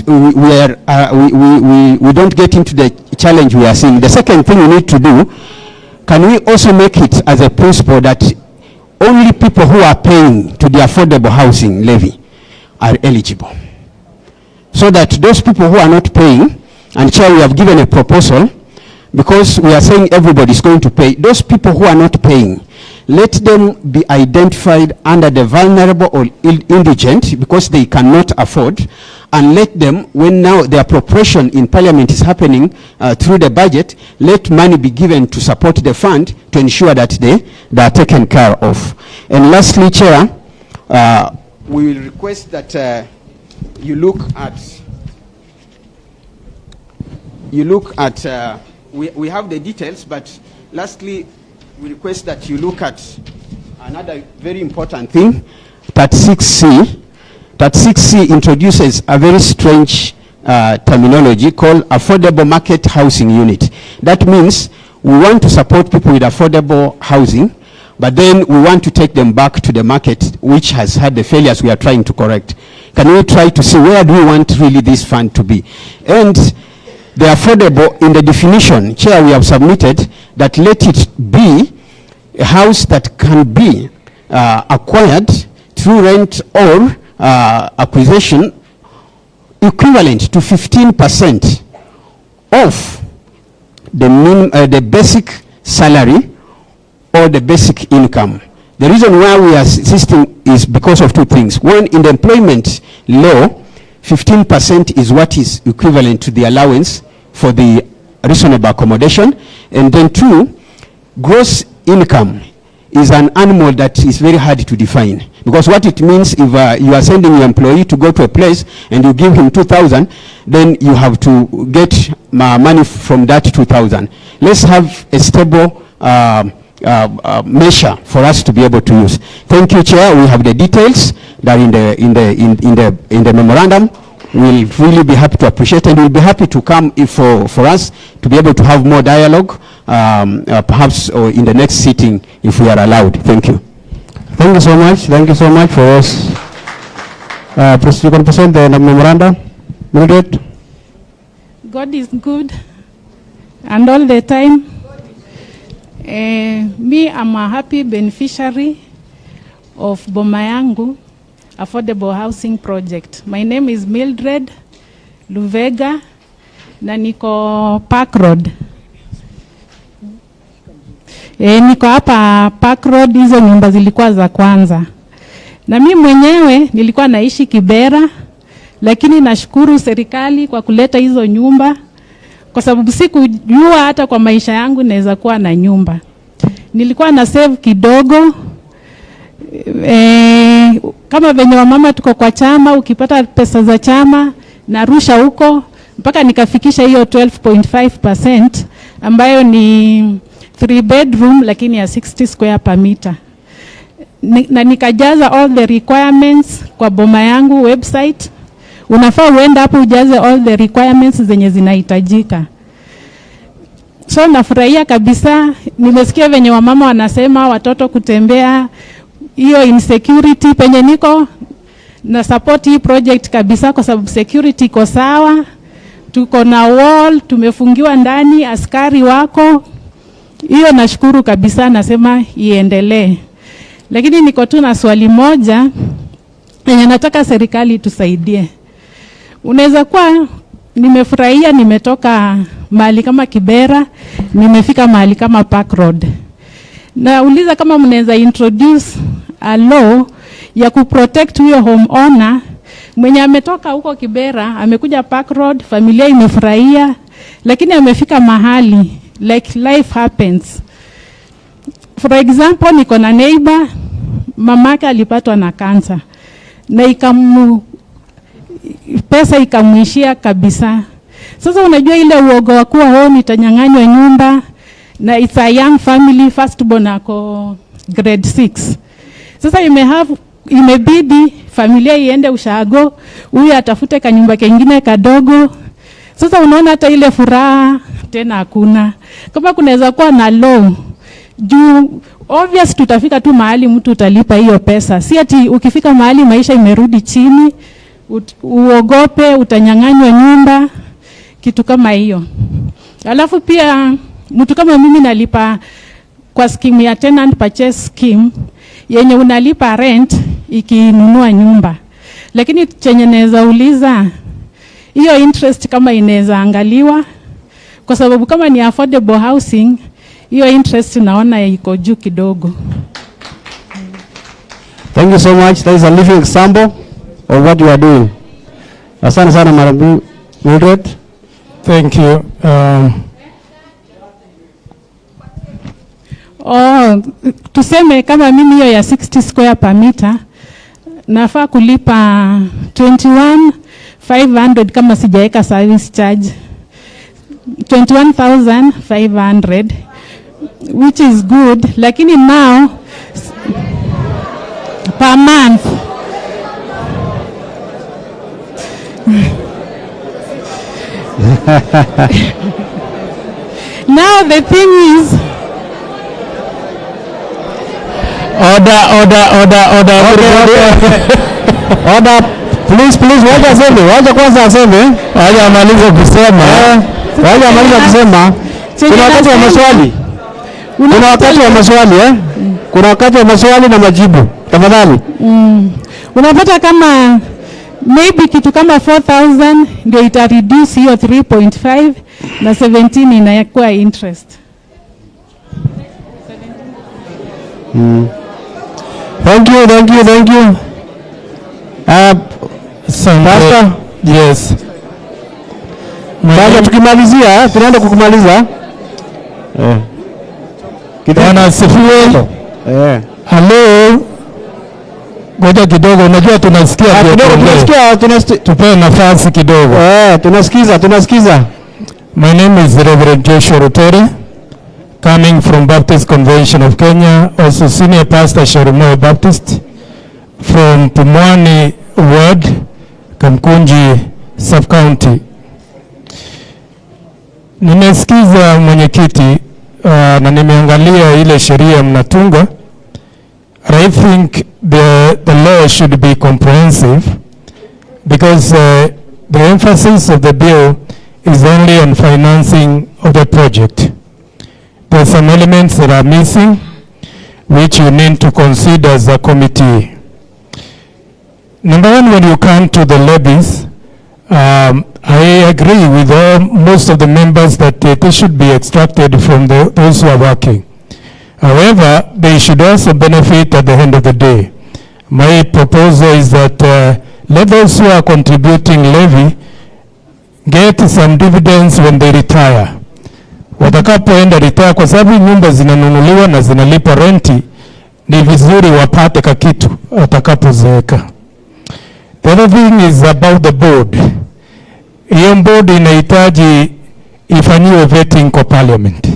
S11: we don't get into the challenge we are seeing. The second thing we need to do, can we also make it as a principle that only people who are paying to the affordable housing levy are eligible. So that those people who are not paying, and Chair, we have given a proposal, because we are saying everybody is going to pay. Those people who are not paying, let them be identified under the vulnerable or indigent because they cannot afford, and let them, when now the appropriation in Parliament is happening through the budget, let money be given to support the fund to ensure that they are taken care of. And lastly, Chair, we will request that you look at, we have the details, but lastly, we request that you look at another very important thing, 36C. 36C introduces a very strange terminology called affordable market housing unit. That means we want to support people with affordable housing, but then we want to take them back to the market, which has had the failures we are trying to correct. Can we try to see where do we want really this fund to be? And the affordable, in the definition, Chair, we have submitted that let it be a house that can be acquired through rent or acquisition equivalent to 15% of the basic salary or the basic income. The reason why we are insisting is because of two things. One, in the employment law, 15% is what is equivalent to the allowance for the reasonable accommodation. And then two, gross income is an animal that is very hard to define. Because what it means, if you are sending your employee to go to a place and you give him 2,000, then you have to get money from that 2,000. Let's have a stable measure for us to be able to use. Thank you, Chair. We have the details that in the memorandum. We'll really be happy to appreciate, and we'll be happy to come for us to be able to have more dialogue, perhaps in the next sitting if we are allowed. Thank you.
S2: Thank you so much. Thank you so much for us. You can present the memorandum. Mildred.
S12: God is good, and all the time. Me, I'm a happy beneficiary of Boma Yangu Affordable Housing Project. My name is Mildred Luvega na niko Park Road. Niko hapa Park Road, hizo nyumba zilikuwa za kwanza. Na mimi mwenyewe nilikuwa naishi Kibera, lakini nashukuru serikali kwa kuleta hizo nyumba, kwa sababu sikujua hata kwa maisha yangu naweza kuwa na nyumba. Nilikuwa na save kidogo. Kama venye wa mama tuko kwa chama, ukipata pesa za chama narusha huko mpaka nikafikisha hiyo 12.5% ambayo ni 3 bedroom lakini ya 60 square per meter. Na nikajaza all the requirements kwa Boma Yangu website. Unafaa uende hapo ujaze all the requirements zenye zinahitajika. So nafurahia kabisa. Nimesikia venye wa mama wanasema watoto kutembea, hiyo insecurity penye niko na support hii project kabisa, kwa sababu security iko sawa. Tuko na wall, tumefungiwa ndani, askari wako. Hiyo nashukuru kabisa, nasema iendelee. Lakini niko tu na swali moja yenye nataka serikali tusaidie. Unaweza kuwa nimefurahia, nimetoka mahali kama Kibera, nimefika mahali kama Park Road. Nauliza kama mnaweza introduce a law ya kuprotect huyo homeowner mwenye ametoka huko Kibera, amekuja Park Road, familia imefurahia, lakini amefika mahali like life happens. For example, niko na neighbor, mamake alipatwa na cancer na pesa ikamuishia kabisa. Sasa unajua ile uoga wa kuwa nitanyang'anywa nyumba, na it's a young family, first born ako grade 6. Sasa imebidi familia iende ushago, huyu atafute kanyumba kengine kadogo. Sasa unaona hata ile furaha tena hakuna. Kama kunaweza kuwa na law juu, obvious tutafika tu mahali mtu utalipa hiyo pesa. Si ati ukifika mahali maisha imerudi chini, uogope utanyang'anywa nyumba, kitu kama hiyo. Alafu pia mtu kama mimi nalipa kwa scheme ya tenant purchase scheme yenye unalipa rent ikinunua nyumba. Lakini chenye naweza uliza, hiyo interest kama inaweza angaliwa, kwa sababu kama ni affordable housing, hiyo interest naona iko juu kidogo.
S2: Thank you so much. That is a living example of what you are doing. Asante sana Madam Mildred.
S13: Thank you.
S12: Tuseme kama mimi hiyo ya 60 square per meter nafaa kulipa 21,500 kama sijaeka service charge. 21,500 which is good, lakini now per month now the thing is
S13: Order.
S2: Please, wacha kwanza aseme.
S13: Wacha amalize kusema.
S2: Kuna wakati wa maswali. Kuna wakati wa maswali na majibu. Tafadhali.
S12: Unapata kama maybe kitu kama 4,000 ndio ita reduce hiyo 3.5 na 17 inakuwa interest.
S2: Thank you. Pastor?
S13: Yes.
S2: Sasa tukimalizia, tunaenda kukumaliza.
S13: Bwana asifiwe. Hello. Ngoja kidogo, unajua tunasikia tupewe nafasi kidogo.
S2: Tunasikiza.
S13: My name is Reverend Joshua Ruto, coming from Baptist Convention of Kenya, also senior pastor Sharumoyo Baptist from Pumwani Ward, Kamkunji Sub-County. Nimesikiza mwenyekiti na nimeangalia ile sheria mnatunga. I think the law should be comprehensive because the emphasis of the bill is only on financing of the project. There are some elements that are missing which you need to consider as a committee. Number one, when you come to the levies, I agree with most of the members that they should be extracted from those who are working. However, they should also benefit at the end of the day. My proposal is that let those who are contributing levy get some dividends when they retire. Watakapoenda retire, kwa sababu nyumba zinanunuliwa na zinalipa renti, ni vizuri wapate kakitu watakapozeeka. The other thing is about the board. Hiyo board inahitaji ifanyiwe vetting kwa parliament.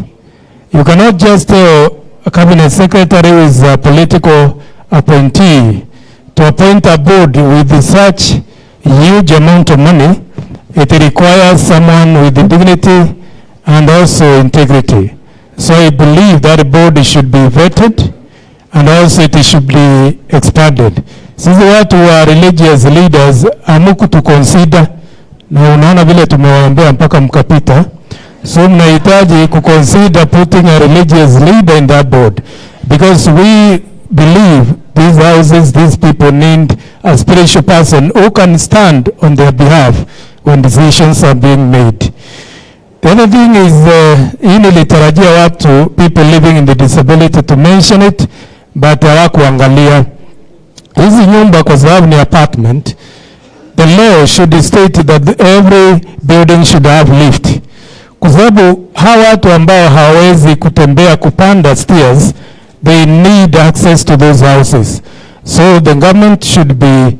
S13: You cannot just tell a cabinet secretary who is a political appointee to appoint a board with such huge amount of money. It requires someone with dignity and also integrity. So I believe that board should be vetted and also it should be expanded. Sisi watu wa religious leaders amuku to consider, na unaona vile tumewaambia mpaka mkapita. So mnahitaji consider putting a religious leader in that board, because we believe these houses, these people need a spiritual person who can stand on their behalf when decisions are being made. The other thing is, hii nilitarajia watu, people living in the disability to mention it, but hawakuangalia hizi nyumba kwa sababu ni apartment. The law should state that every building should have lift, kwa sababu hawa watu ambao hawezi kutembea kupanda stairs, they need access to those houses. So the government should be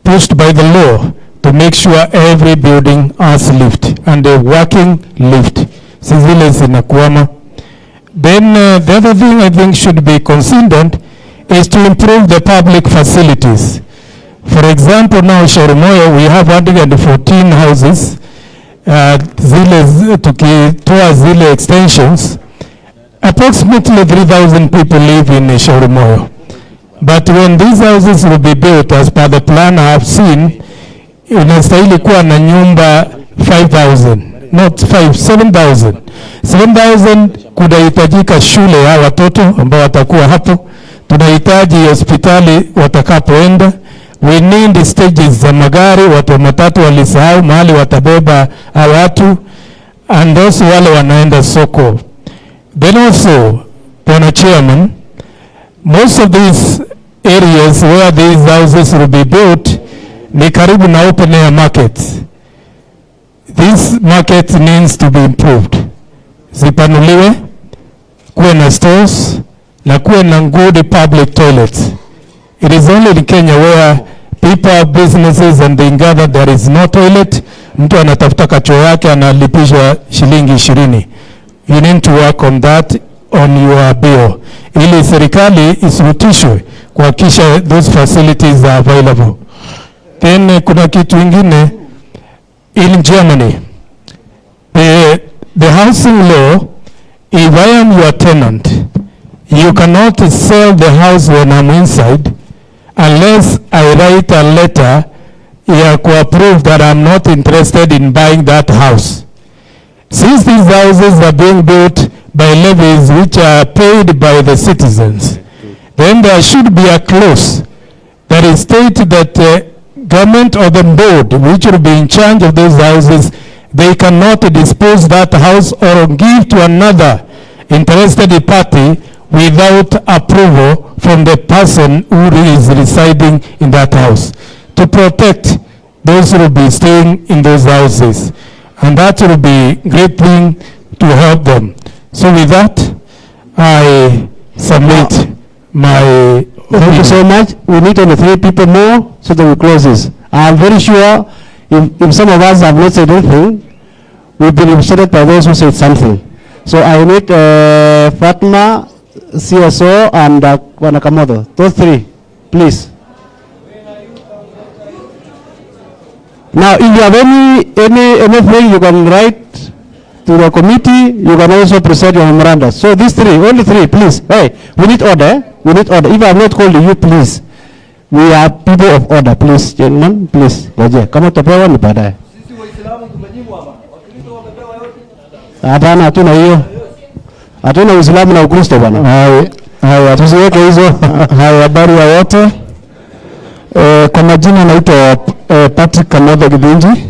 S13: pushed by the law to make sure every building has lift and a working lift. Zile zinakwama. Then the other thing I think should be considered is to improve the public facilities. For example, now Sharumoyo, we have 114 houses. Zile tukitoa zile extensions, approximately 3,000 people live in Sharumoyo. But when these houses will be built, as per the plan I have seen, inastahili kuwa na nyumba 5,000, not 7,000. 7,000 kunahitajika shule ya watoto ambao watakuwa hapo, tunahitaji hospitali watakapoenda. We need stages za magari, watu wa matatu walisahau mahali watabeba watu, and also wale wanaenda soko. Then also, Bwana Chairman, most of these areas where these houses will be built ni karibu na open air markets. This market needs to be improved. Zipanuliwe, kuwe na stores, na kuwe na good public toilets. It is only in Kenya where people have businesses and they gather there is no toilet. Mtu anatafuta kachoo yake analipishwa shilingi 20. You need to work on that on your bill. Ili serikali isirutishwe kuhakikisha those facilities are available. Then kuna kitu ingine in Germany. The housing law, if I am your tenant, you cannot sell the house when I'm inside unless I write a letter to prove that I'm not interested in buying that house. Since these houses are being built by levies which are paid by the citizens, then there should be a clause that is stated that government or the board which will be in charge of those houses, they cannot dispose that house or give to another interested party without approval from the person who is residing in that house, to protect those who will be staying in those houses. And that will be a great thing to help them. So with that, I submit my...
S2: Thank you so much. We need only 3 people more so that we close this. I'm very sure if some of us have not said anything, we've been illustrated by those who said something. So I need Fatma, CSO, and Wanakamoto. Those 3, please. Now, if you have anything you can write to the committee, you can also present your memoranda. So these 3, only 3, please. Hey, we need order. We need order. If I have not called you, please. We are people of order, please, gentlemen, please. Ngoje, kama tutapewa ni baadaye. Sisi Waislamu tumejibu hapa. Wakristo wamepewa yote. Hapana, hatuna hiyo. Hatuna Uislamu na Ukristo bwana.
S1: Haya, tusiweke hizo. Haya, habari ya wote. Kwa majina naitwa Patrick Kamotho Githinji,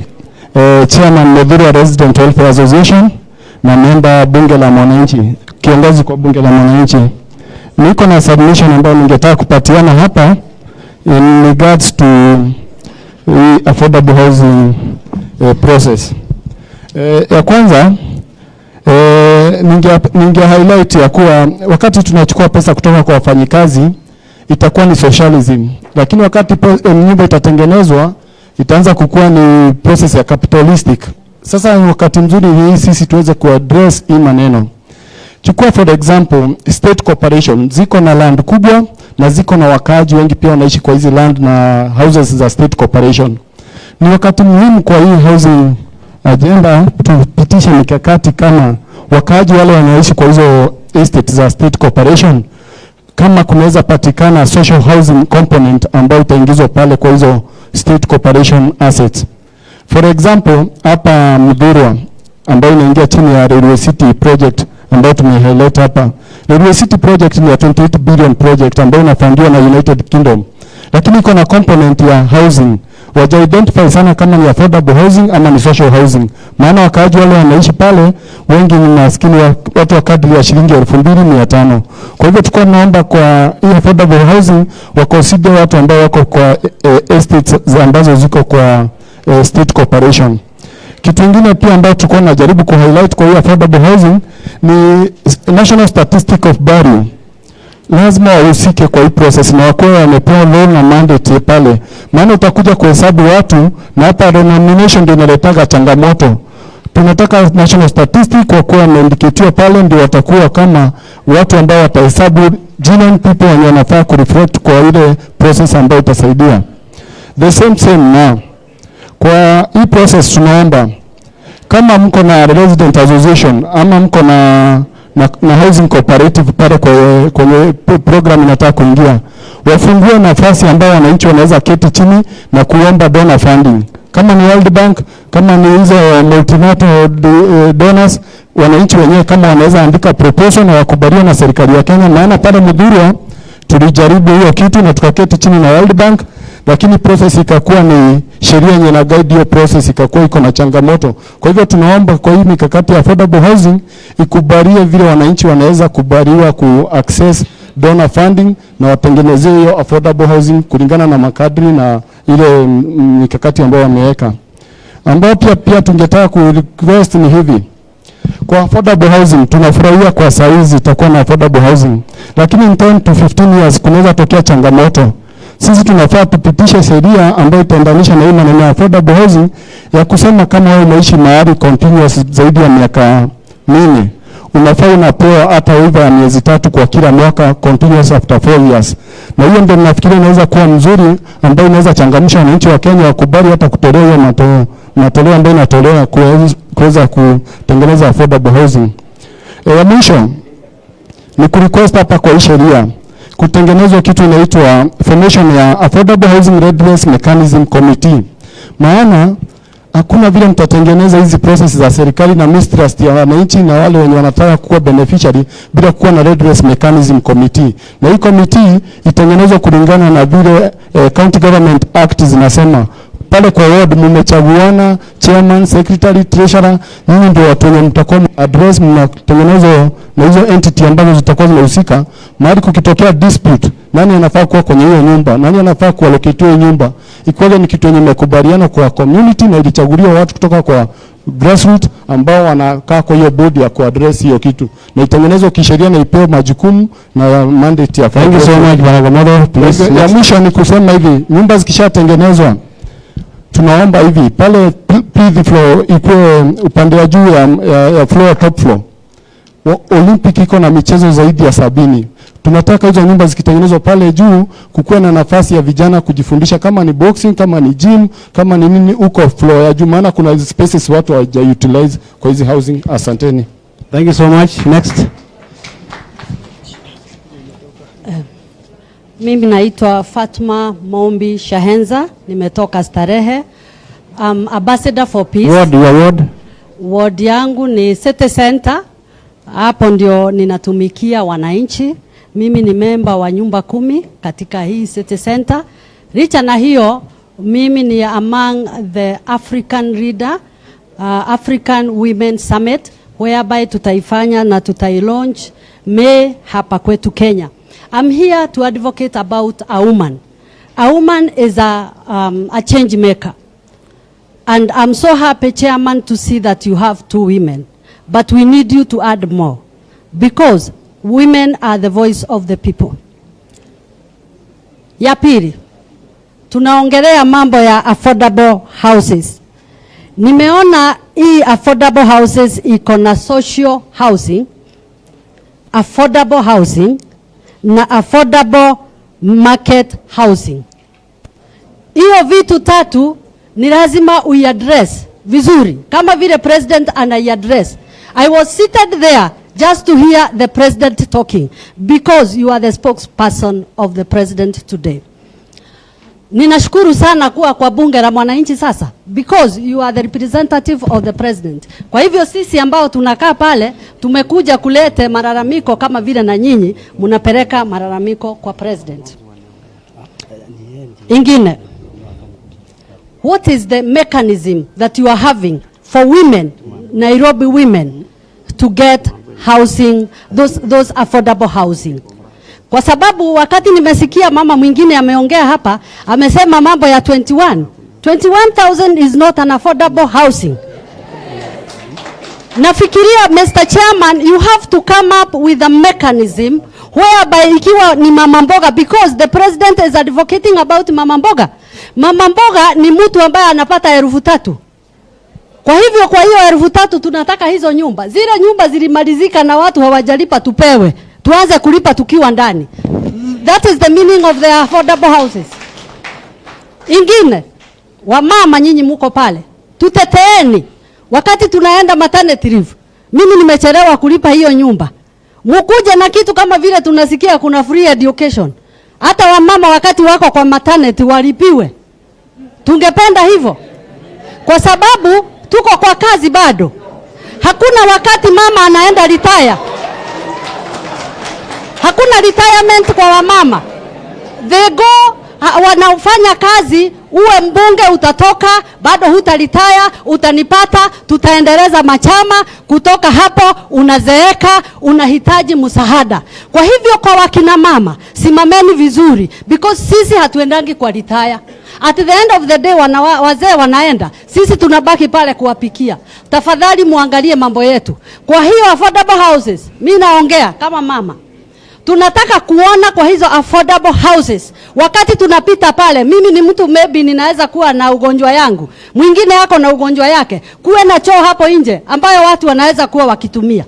S1: Chairman Medhura Resident Welfare Association na member bunge la mwananchi, kiongozi kwa bunge la mwananchi. Niko na submission ambayo ningetaka kupatiana hapa in regards to affordable housing process. Ya kwanza ninge highlight ya kuwa wakati tunachukua pesa kutoka kwa wafanyikazi itakuwa ni socialism, lakini wakati nyumba itatengenezwa itaanza kukua ni process ya capitalistic. Sasa wakati mzuri hii sisi tuweze kuaddress hii maneno. Chukua for example state corporation, ziko na land kubwa na ziko na wakaaji wengi pia wanaishi kwa hizi land na houses za state corporation. Ni wakati muhimu kwa hii housing agenda tupitishe mikakati kama wakaaji wale wanaishi kwa hizo estate za state corporation, kama kunaweza patikana social housing component ambayo itaingizwa pale kwa hizo state corporation assets. For example, hapa Mudhurwa ambayo inaingia chini ya Railway City project ambayo tumehighlight hapa. Railway City project ni ya 28 billion project ambayo inafundiwa na United Kingdom. Lakini iko na component ya housing. Waja identify sana kama ni affordable housing ama ni social housing. Maana wakaaji wale wanaishi pale wengi ni maskini, watu wa kadri ya shilingi 2,500. Kwa hivyo tuko naomba kwa hii affordable housing waconsider watu ambao wako kwa estates ambazo ziko kwa state corporation. Kitu kingine pia ambao tuko najaribu ku highlight kwa hii affordable housing ni National Statistic of Value. Lazima wahusike kwa hii process na wakuwe wamepewa loan na mandate pale. Maana utakuja kuhesabu watu na hapa denomination ndio inaletaga changamoto. Tunataka National Statistic wakuwe wameindiketiwa pale ndio watakuwa kama watu ambao watahesabu genuine people wenye wanafaa kureflect kwa ile process ambayo itasaidia. The same now. Kwa hii process tunaomba kama mko na resident association ama mko na housing cooperative pale kwenye program inataka kuingia, wafungue nafasi ambayo wananchi wanaweza keti chini na kuomba donor funding. Kama ni World Bank, kama ni hizo multinational donors, wananchi wenyewe kama wanaweza andika proposal na wakubaliwe na serikali ya Kenya. Maana pale Mudhurwa tulijaribu hiyo kitu na tukaketi chini na World Bank, lakini process ikakuwa ni sheria yenye na guide hiyo process ikakuwa iko na changamoto. Kwa hivyo tunaomba kwa hii mikakati ya affordable housing ikubalie vile wananchi wanaweza kubaliwa ku access donor funding na watengenezee hiyo affordable housing kulingana na makadri na ile mikakati ambayo wameweka. Ambao pia tungetaka ku request ni hivi. Kwa affordable housing tunafurahia kwa saizi itakuwa na affordable housing, lakini in 10 to 15 years kunaweza tokea changamoto. Sisi tunafaa tupitishe sheria ambayo itaendanisha na hii maneno ya affordable housing ya kusema kama wewe unaishi mahali continuous zaidi ya miaka 4 unafaa unapewa hata waiver ya miezi 3 kwa kila mwaka continuous after 4 years. Na hiyo ndio nafikiri inaweza kuwa mzuri ambayo inaweza changamsha wananchi wa Kenya wakubali hata kutolewa hiyo matoleo ambayo inatolewa kuweza kutengeneza affordable housing. Ya mwisho ni kurequest hapa kwa hii sheria kutengenezwa kitu inaitwa formation ya Affordable Housing Redress Mechanism Committee. Maana hakuna vile mtatengeneza hizi process za serikali na mistrust ya wananchi na wale wenye wanataka kuwa beneficiary bila kuwa na Redress Mechanism Committee. Na hii committee itengenezwa kulingana na vile County Government Act zinasema. Pale kwa ward mmechaguana chairman, secretary, treasurer, nyinyi ndio watu wenye mtakuwa address, mnatengenezwa na hizo entity ambazo zitakuwa zinahusika. Mahali kukitokea dispute, nani anafaa kuwa kwenye hiyo nyumba, nani anafaa kuallocate hiyo nyumba. Ikoje ni kitu yenye mmekubaliana kwa community na ilichaguliwa watu kutoka kwa grassroots ambao wanakaa kwa hiyo board ya kuaddress hiyo kitu. Na itengenezwe kisheria na ipewe majukumu na mandate ya.
S2: Thank you so much Bwana Gamodo. Please.
S1: Ya mwisho ni kusema hivi, nyumba zikishatengenezwa tunaomba hivi pale the floor ikuwe upande wa juu ya floor, top floor. Olympic iko na michezo zaidi ya 70. Tunataka hizo nyumba zikitengenezwa pale juu kukuwe na nafasi ya vijana kujifundisha, kama ni boxing, kama ni gym, kama ni nini uko floor ya juu, maana kuna spaces watu hawaja utilize kwa hizi housing. Asanteni.
S2: Thank you so much. Next.
S14: Mimi naitwa Fatma Mombi Shahenza, nimetoka Starehe. Ambassador for Peace.
S2: Ward, your ward?
S14: Ward yangu ni City Center. Hapo ndio ninatumikia wananchi. Mimi ni member wa nyumba 10 katika hii City Center. Licha na hiyo, mimi ni among the African leader, African Women Summit, whereby tutaifanya na tutailaunch May hapa kwetu Kenya. I'm here to advocate about a woman. A woman is a change maker. And I'm so happy, Chairman, to see that you have 2 women. But we need you to add more. Because women are the voice of the people. Ya pili, tunaongelea mambo ya affordable houses. Nimeona hii affordable houses iko na social housing, affordable housing, na affordable market housing. Hiyo vitu 3 ni lazima uiaddress vizuri kama vile president anaiaddress. I was seated there just to hear the president talking because you are the spokesperson of the president today. Ninashukuru sana kuwa kwa bunge la mwananchi sasa because you are the representative of the president. Kwa hivyo sisi ambao tunakaa pale tumekuja kulete malalamiko kama vile na nyinyi mnapeleka malalamiko kwa president. Ingine, what is the mechanism that you are having for women, Nairobi women, to get housing, those affordable housing? Kwa sababu wakati nimesikia mama mwingine ameongea hapa, amesema mambo ya 21,000 is not an affordable housing. Nafikiria Mr. Chairman, you have to come up with a mechanism whereby ikiwa ni mama mboga, because the president is advocating about mama mboga. Mama mboga ni mtu ambaye anapata 3,000. Kwa hivyo kwa hiyo 3,000 tunataka hizo nyumba. Zile nyumba zilimalizika na watu hawajalipa tupewe. Tuanze kulipa tukiwa ndani. That is the meaning of the affordable houses. Ingine, wamama nyinyi muko pale, tuteteeni. Wakati tunaenda maternity leave, mimi nimechelewa kulipa hiyo nyumba. Mukuje na kitu kama vile tunasikia kuna free education. Hata wamama wakati wako kwa maternity walipiwe. Tungependa hivyo. Kwa sababu tuko kwa kazi bado. Hakuna wakati mama anaenda retire. Hakuna retirement kwa wamama. They go, wanafanya kazi, uwe mbunge utatoka, bado hutaretire, utanipata, tutaendeleza machama, kutoka hapo unazeeka, unahitaji msaada. Kwa hivyo kwa wakina mama, simameni vizuri, because sisi hatuendangi kwa retire. At the end of the day wazee wanaenda, sisi tunabaki pale kuwapikia. Tafadhali muangalie mambo yetu. Kwa hiyo affordable houses, mimi naongea kama mama. Tunataka kuona kwa hizo affordable houses. Wakati tunapita pale, mimi ni mtu maybe ninaweza kuwa na ugonjwa yangu, mwingine yako na ugonjwa yake, kuwe na choo hapo nje ambayo watu wanaweza kuwa wakitumia.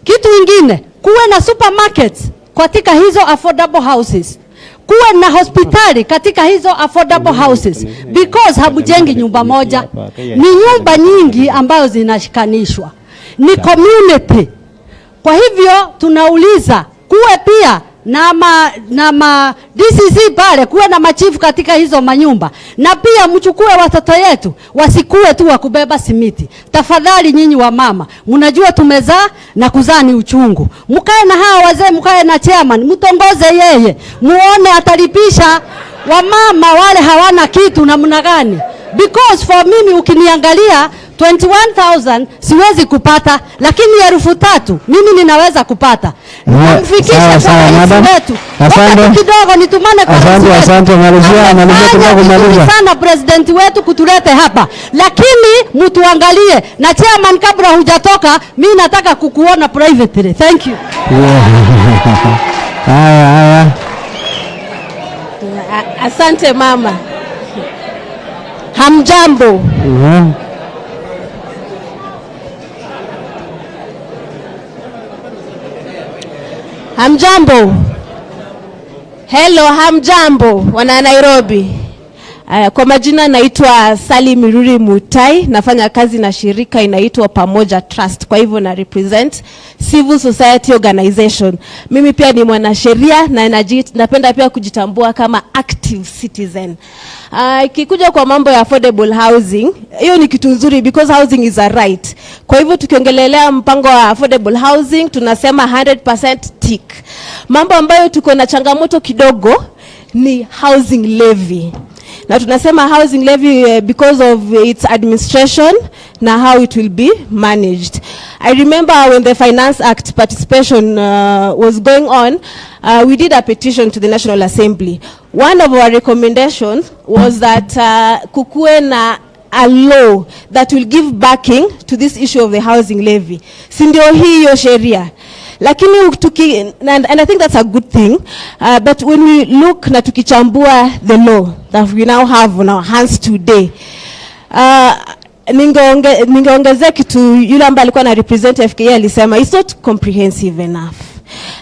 S14: Kitu ingine, kuwe na supermarkets katika hizo affordable houses. Kuwe na hospitali katika hizo affordable houses, because habujengi nyumba moja, ni nyumba nyingi ambazo zinashikanishwa, ni community. Kwa hivyo tunauliza kuwe pia na DCC pale, kuwe na machifu katika hizo manyumba, na pia mchukue watoto yetu wasikue tu wa kubeba simiti. Tafadhali nyinyi wa mama, mnajua tumezaa na kuzaa ni uchungu. Mkae na hawa wazee, mkae na chairman, mtongoze yeye, muone atalipisha wamama wale hawana kitu namna gani. Because for mimi ukiniangalia 21,000 siwezi kupata, lakini 3,000 mimi ninaweza kupata. Mfikisha kwa wetu. Asante kidogo nitumane kwa wetu.
S2: Asante malizia kumaliza.
S14: Sana president wetu kutulete hapa. Lakini mtuangalie na chairman, kabla hujatoka mimi nataka kukuona privately. Thank you.
S2: Haya.
S15: Asante mama. Hamjambo. Hamjambo. Hello, hamjambo wana Nairobi. Kwa majina naitwa Sally Miruri Mutai, nafanya kazi na shirika inaitwa Pamoja Trust. Kwa hivyo na represent civil society organization. Mimi pia ni mwanasheria na napenda pia kujitambua kama active citizen. Ikikuja kwa mambo ya affordable housing, hiyo ni kitu nzuri because housing is a right. Kwa hivyo tukiongelelea mpango wa affordable housing tunasema 100% tick. Mambo ambayo tuko na changamoto kidogo ni housing levy. Na tunasema housing levy because of its administration na how it will be managed. I remember when the Finance Act participation was going on, we did a petition to the National Assembly. One of our recommendations was that kukuwe na a law that will give backing to this issue of the housing levy. Si ndio hiyo sheria. Lakini and I think that's a good thing, but when we look na tukichambua the law that we now have on our hands today, ningeongezea kitu yule ambaye alikuwa na represent FKA alisema it's not comprehensive enough.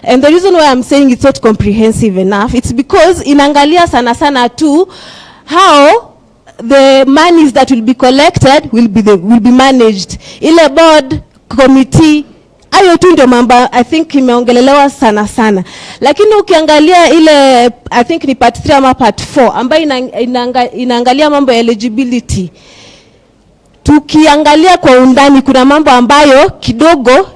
S15: And the reason why I'm saying it's not comprehensive enough, it's because inaangalia sana tu how the monies that will be collected will be managed. Ile board committee, ayo tu ndio mambo I think imeongelelewa sana. Lakini ukiangalia ile I think ni part 3 ama part 4 ambayo inaangalia mambo ya eligibility, tukiangalia kwa undani kuna mambo ambayo kidogo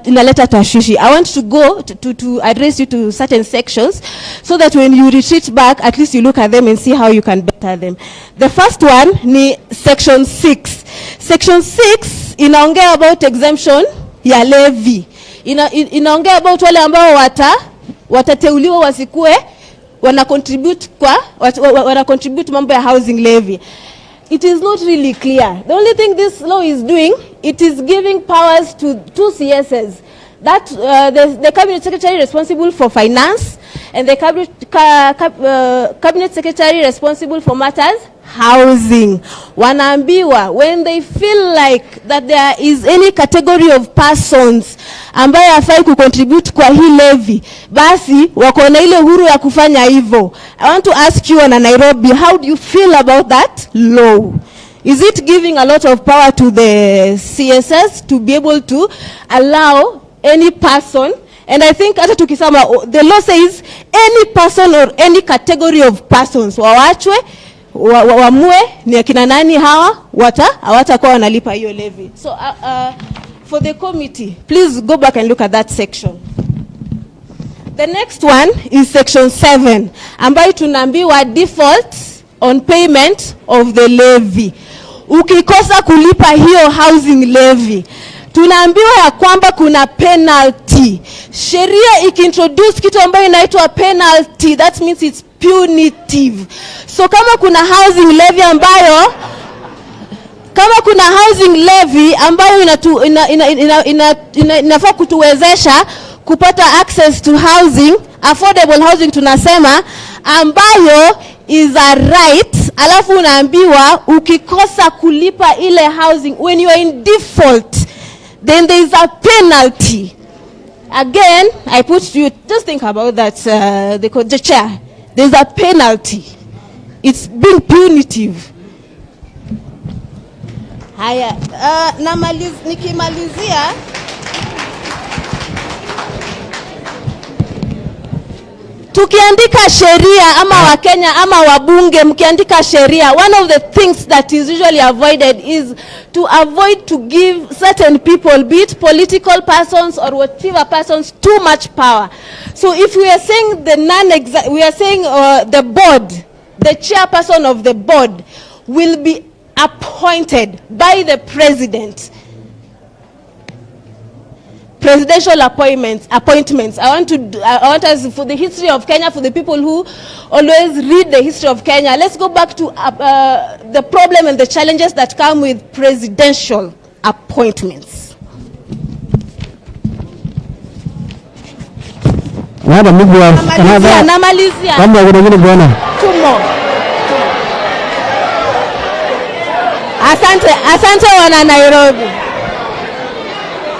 S15: inaleta tashwishi. I want to go to address you to certain sections so that when you retreat back at least you look at them and see how you can better them. The first one ni section 6. Section 6 inaongea about exemption ya levy. Inaongea about wale ambao watateuliwa wasikue wana contribute mambo ya housing levy. It is not really clear. The only thing this law is doing, it is giving powers to 2 CSs. That the cabinet secretary responsible for finance and the cabinet secretary responsible for matters housing. Wanaambiwa when they feel like that there is any category of persons ambaye hafai kucontribute kwa hii levy, basi wako na ile huru ya kufanya hivyo. I want to ask you on Nairobi, how do you feel about that law? Is it giving a lot of power to the CSS to be able to allow any person? And I think hata tukisema the law says any person or any category of persons wawachwe wamue ni akina nani hawa hawatakuwa wanalipa hiyo levy. So for the committee, please go back and look at that section. The next one is section 7, ambayo tunaambiwa default on payment of the levy. Ukikosa kulipa hiyo housing levy, tunaambiwa ya kwamba kuna penalty. Sheria ikintroduce kitu ambayo inaitwa penalty, that means it's punitive. So kama kuna housing levy ambayo inafaa kutuwezesha kupata access to housing, affordable housing tunasema, ambayo is a right, alafu unaambiwa ukikosa kulipa ile housing, when you are in default, then there is a penalty. Again, I put you, just think about that, the chair. There's a penalty. It's being punitive. Haya, nikimalizia, tukiandika sheria ama Wakenya ama wabunge mkiandika sheria, one of the things that is usually avoided is to avoid to give certain people, be it political persons or whatever persons, too much power. So if we are saying the board, the chairperson of the board will be appointed by the president. Presidential appointments. I want us, for the history of Kenya, for the people who always read the history of Kenya, let's go back to the problem and the challenges that come with presidential appointments. Namalizia. Two more. Asante wana Nairobi.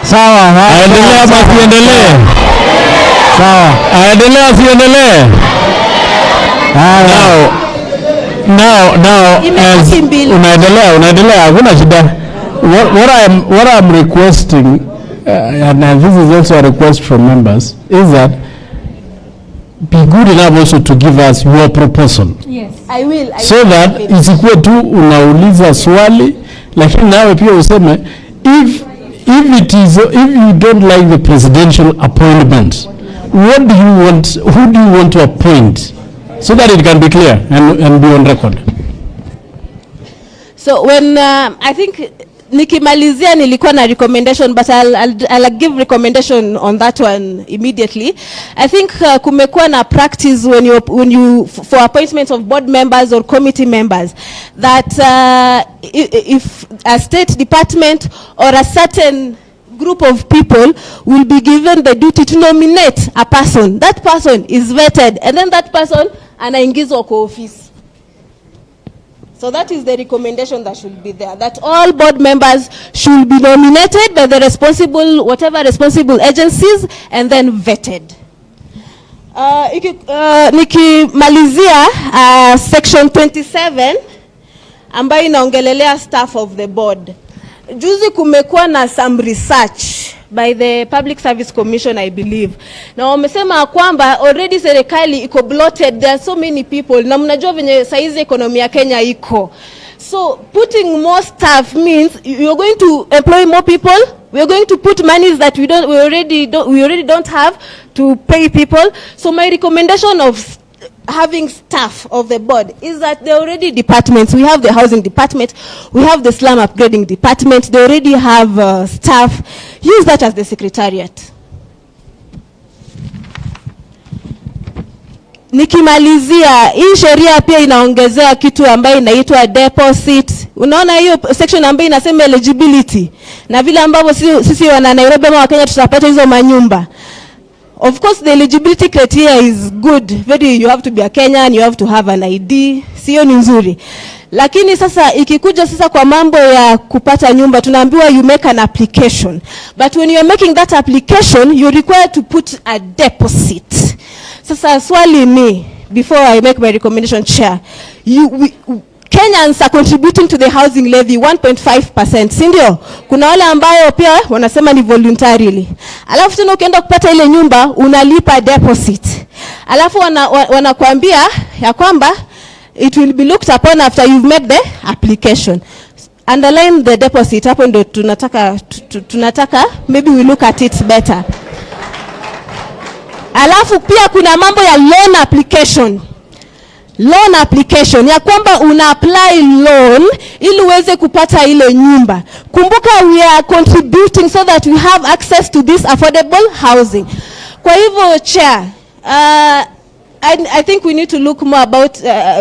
S8: Sawa, aendelea basi endelee. Sawa, aendelea siendelee. Now as unaendelea hakuna shida. What I'm requesting, and this is also a request from members, is that be good enough also to give us your proposal.
S15: Yes, I will.
S8: So that isikuwe tu unauliza swali lakini nawe pia useme if you don't like the presidential appointment, who do you want to appoint, so that it can be clear and be on record.
S15: So when I think nikimalizia nilikuwa na recommendation, but I'll give recommendation on that one immediately. I think kumekuwa na practice when you for appointments of board members or committee members, that if a state department or a certain group of people will be given the duty to nominate a person, that person is vetted, and then that person anaingizwa kwa office. So that is the recommendation that should be there, that all board members should be nominated by the whatever responsible agencies and then vetted. Nikimalizia section 27 ambayo inaongelelea staff of the board. Juzi kumekuwa na some research by the Public Service Commission, I believe. Na wamesema kwamba already serikali iko bloated, there are so many people, na mnajua venye saizi ekonomi ya Kenya iko. So putting more staff means you're going to employ more people. We're going to put monies that we already don't have to pay people. So my recommendation of having staff of the board is that there are already departments. We have the housing department, we have the slum upgrading department, they already have staff. Use that as the secretariat. Nikimalizia, hii sheria pia inaongezea kitu ambayo inaitwa deposit. Unaona hiyo section ambayo inasema eligibility, na vile ambavyo sisi wana Nairobi ama Kenya tutapata hizo manyumba. Of course, the eligibility criteria is good. You have to be a Kenyan, you have to have an ID. Sio ni nzuri. Lakini sasa ikikuja sasa kwa mambo ya kupata nyumba, tunaambiwa you make an application. But when you are making that application, you're required to put a deposit. Sasa swali ni, before I make my recommendation, Chair, Kenyans are contributing to the housing levy 1.5%, si ndio? Kuna wale ambayo pia wanasema ni voluntarily. Alafu tena ukienda kupata ile nyumba unalipa deposit. Alafu wanakuambia ya kwamba it will be looked upon after you've made the application. Underline the deposit, hapo ndo tunataka maybe we look at it better. Alafu pia kuna mambo ya loan application. Loan application ya kwamba una apply loan ili uweze kupata ile nyumba. Kumbuka we are contributing so that we have access to this affordable housing. Kwa hivyo chair, I think we need to look more about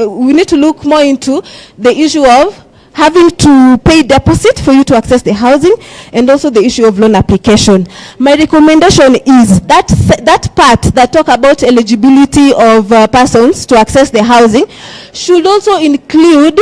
S15: we need to look more into the issue of having to pay deposit for you to access the housing, and also the issue of loan application. My recommendation is that part that talk about eligibility of persons to access the housing should also include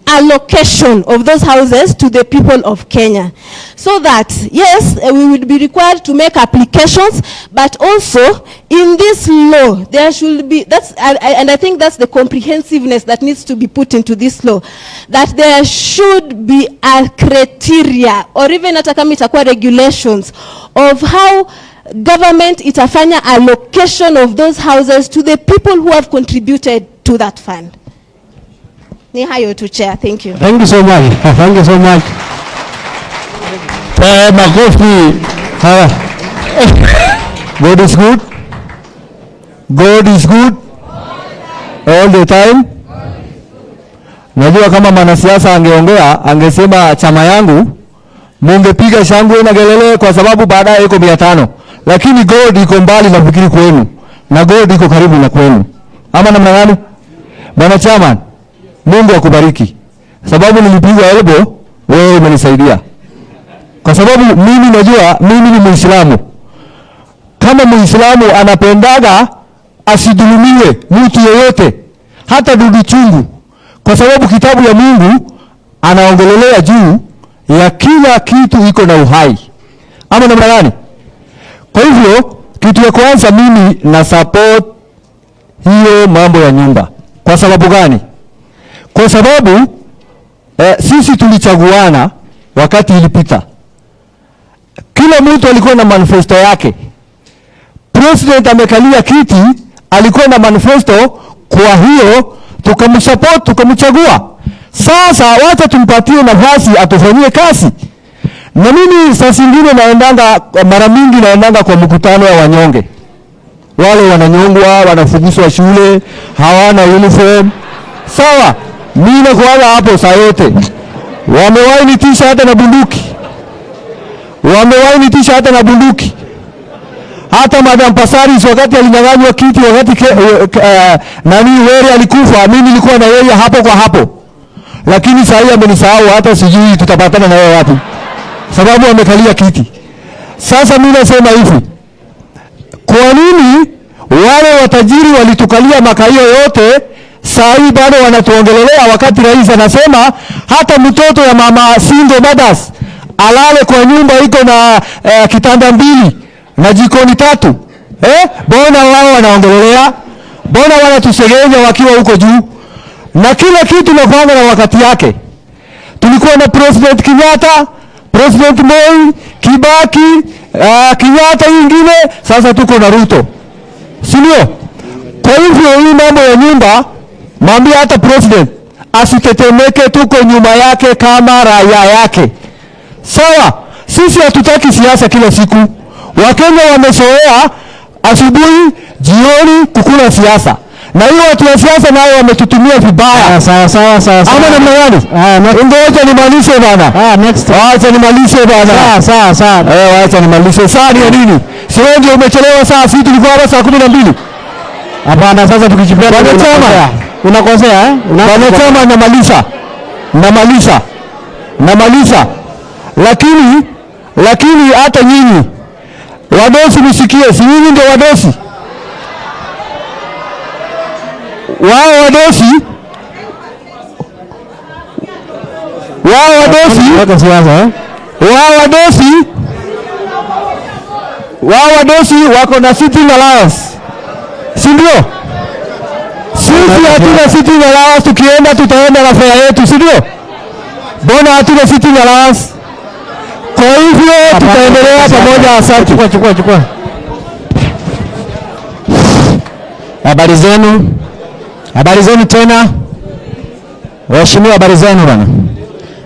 S15: allocation of those houses to the people of Kenya, so that yes, we would be required to make applications, but also in this law there should be, and I think that's the comprehensiveness that needs to be put into this law, that there should be a criteria or even hata kama itakuwa regulations of how government itafanya allocation of those houses to the people who have contributed to that fund. Ni hayo tu chair, thank you.
S2: Thank you so much. Thank you so much. Makofi. God is good. God is good. All the time. Najua kama mwanasiasa angeongea, angesema chama yangu mungepiga shangwe na gelele kwa sababu baadaye iko 500. Lakini God iko mbali na fikiri kwenu. Na God iko karibu na kwenu. Ama namna gani? Bwana chairman, Mungu akubariki. Sababu nilipigwa elbow, wewe umenisaidia. Kwa sababu mimi najua mimi ni Muislamu. Kama Muislamu anapendaga asidhulumiwe mtu yeyote, hata dudu chungu. Kwa sababu kitabu ya Mungu anaongelelea juu ya kila kitu iko na uhai. Ama namna gani? Kwa hivyo kitu ya kwanza mimi na support hiyo mambo ya nyumba. Kwa sababu gani? Kwa sababu sisi tulichaguana wakati ilipita. Kila mtu alikuwa na manifesto yake. President amekalia kiti, alikuwa na manifesto, kwa hiyo tukamsupport, tukamchagua. Sasa wacha tumpatie nafasi atufanyie kazi. Na mimi saa zingine naendanga, mara mingi naendanga kwa mkutano wa wanyonge. Wale wananyongwa, wanafukuzwa shule, hawana uniform. Sawa, mimi nakuaga hapo saa yote. Wamewahi nitisha hata na bunduki. Wamewahi nitisha hata na bunduki. Hata Madam Pasaris wakati alinyang'anywa kiti, wakati nani Were alikufa, mimi nilikuwa na yeye hapo kwa hapo. Lakini saa hii amenisahau, hata sijui tutapatana na yeye wapi. Sababu amekalia kiti. Sasa mimi nasema hivi. Kwa nini wale watajiri walitukalia makaio yote, saa hii bado wanatuongelelea wakati rais anasema hata mtoto ya mama single mothers alale kwa nyumba iko na kitanda 2 na jikoni 3. Bona wao wanaongelelea, bona wanatusegenya wakiwa huko juu. Na kila kitu nafanya na wakati yake. Tulikuwa na President Kenyatta, President Moi, Kibaki, Kenyatta ingine, sasa tuko na Ruto. Sindio? Kwa hivyo hii mambo ya nyumba, mwambie hata President asitetemeke, tuko nyuma yake kama raia yake. Sawa, sisi hatutaki siasa kila siku. Wakenya wamezoea asubuhi, jioni kukula siasa. Na hiyo watu wa siasa nao wametutumia vibaya. Sawa. Ama namna gani? Ngoja nimalize bana. Next. Acha nimalize bana. Sawa. Acha nimalize. Saa ni nini? Si wewe ndio umechelewa saa, sisi tulikuwa hapa saa 12. Hapana, sasa tukijipea chama. Unakosea Bwana chama, namaliza. Lakini hata nyinyi wadosi msikie, si nyinyi ndio wadosi. Wao wadosi wako na sitting allowance. Si ndio? Sisi hatuna sitting allowance, tukienda tutaenda na fare yetu, si ndio? Bona hatuna sitting allowance. Kwa hivyo tutaendelea pamoja. Asante. Chukua. Habari zenu tena.
S16: Waheshimiwa, habari zenu bwana.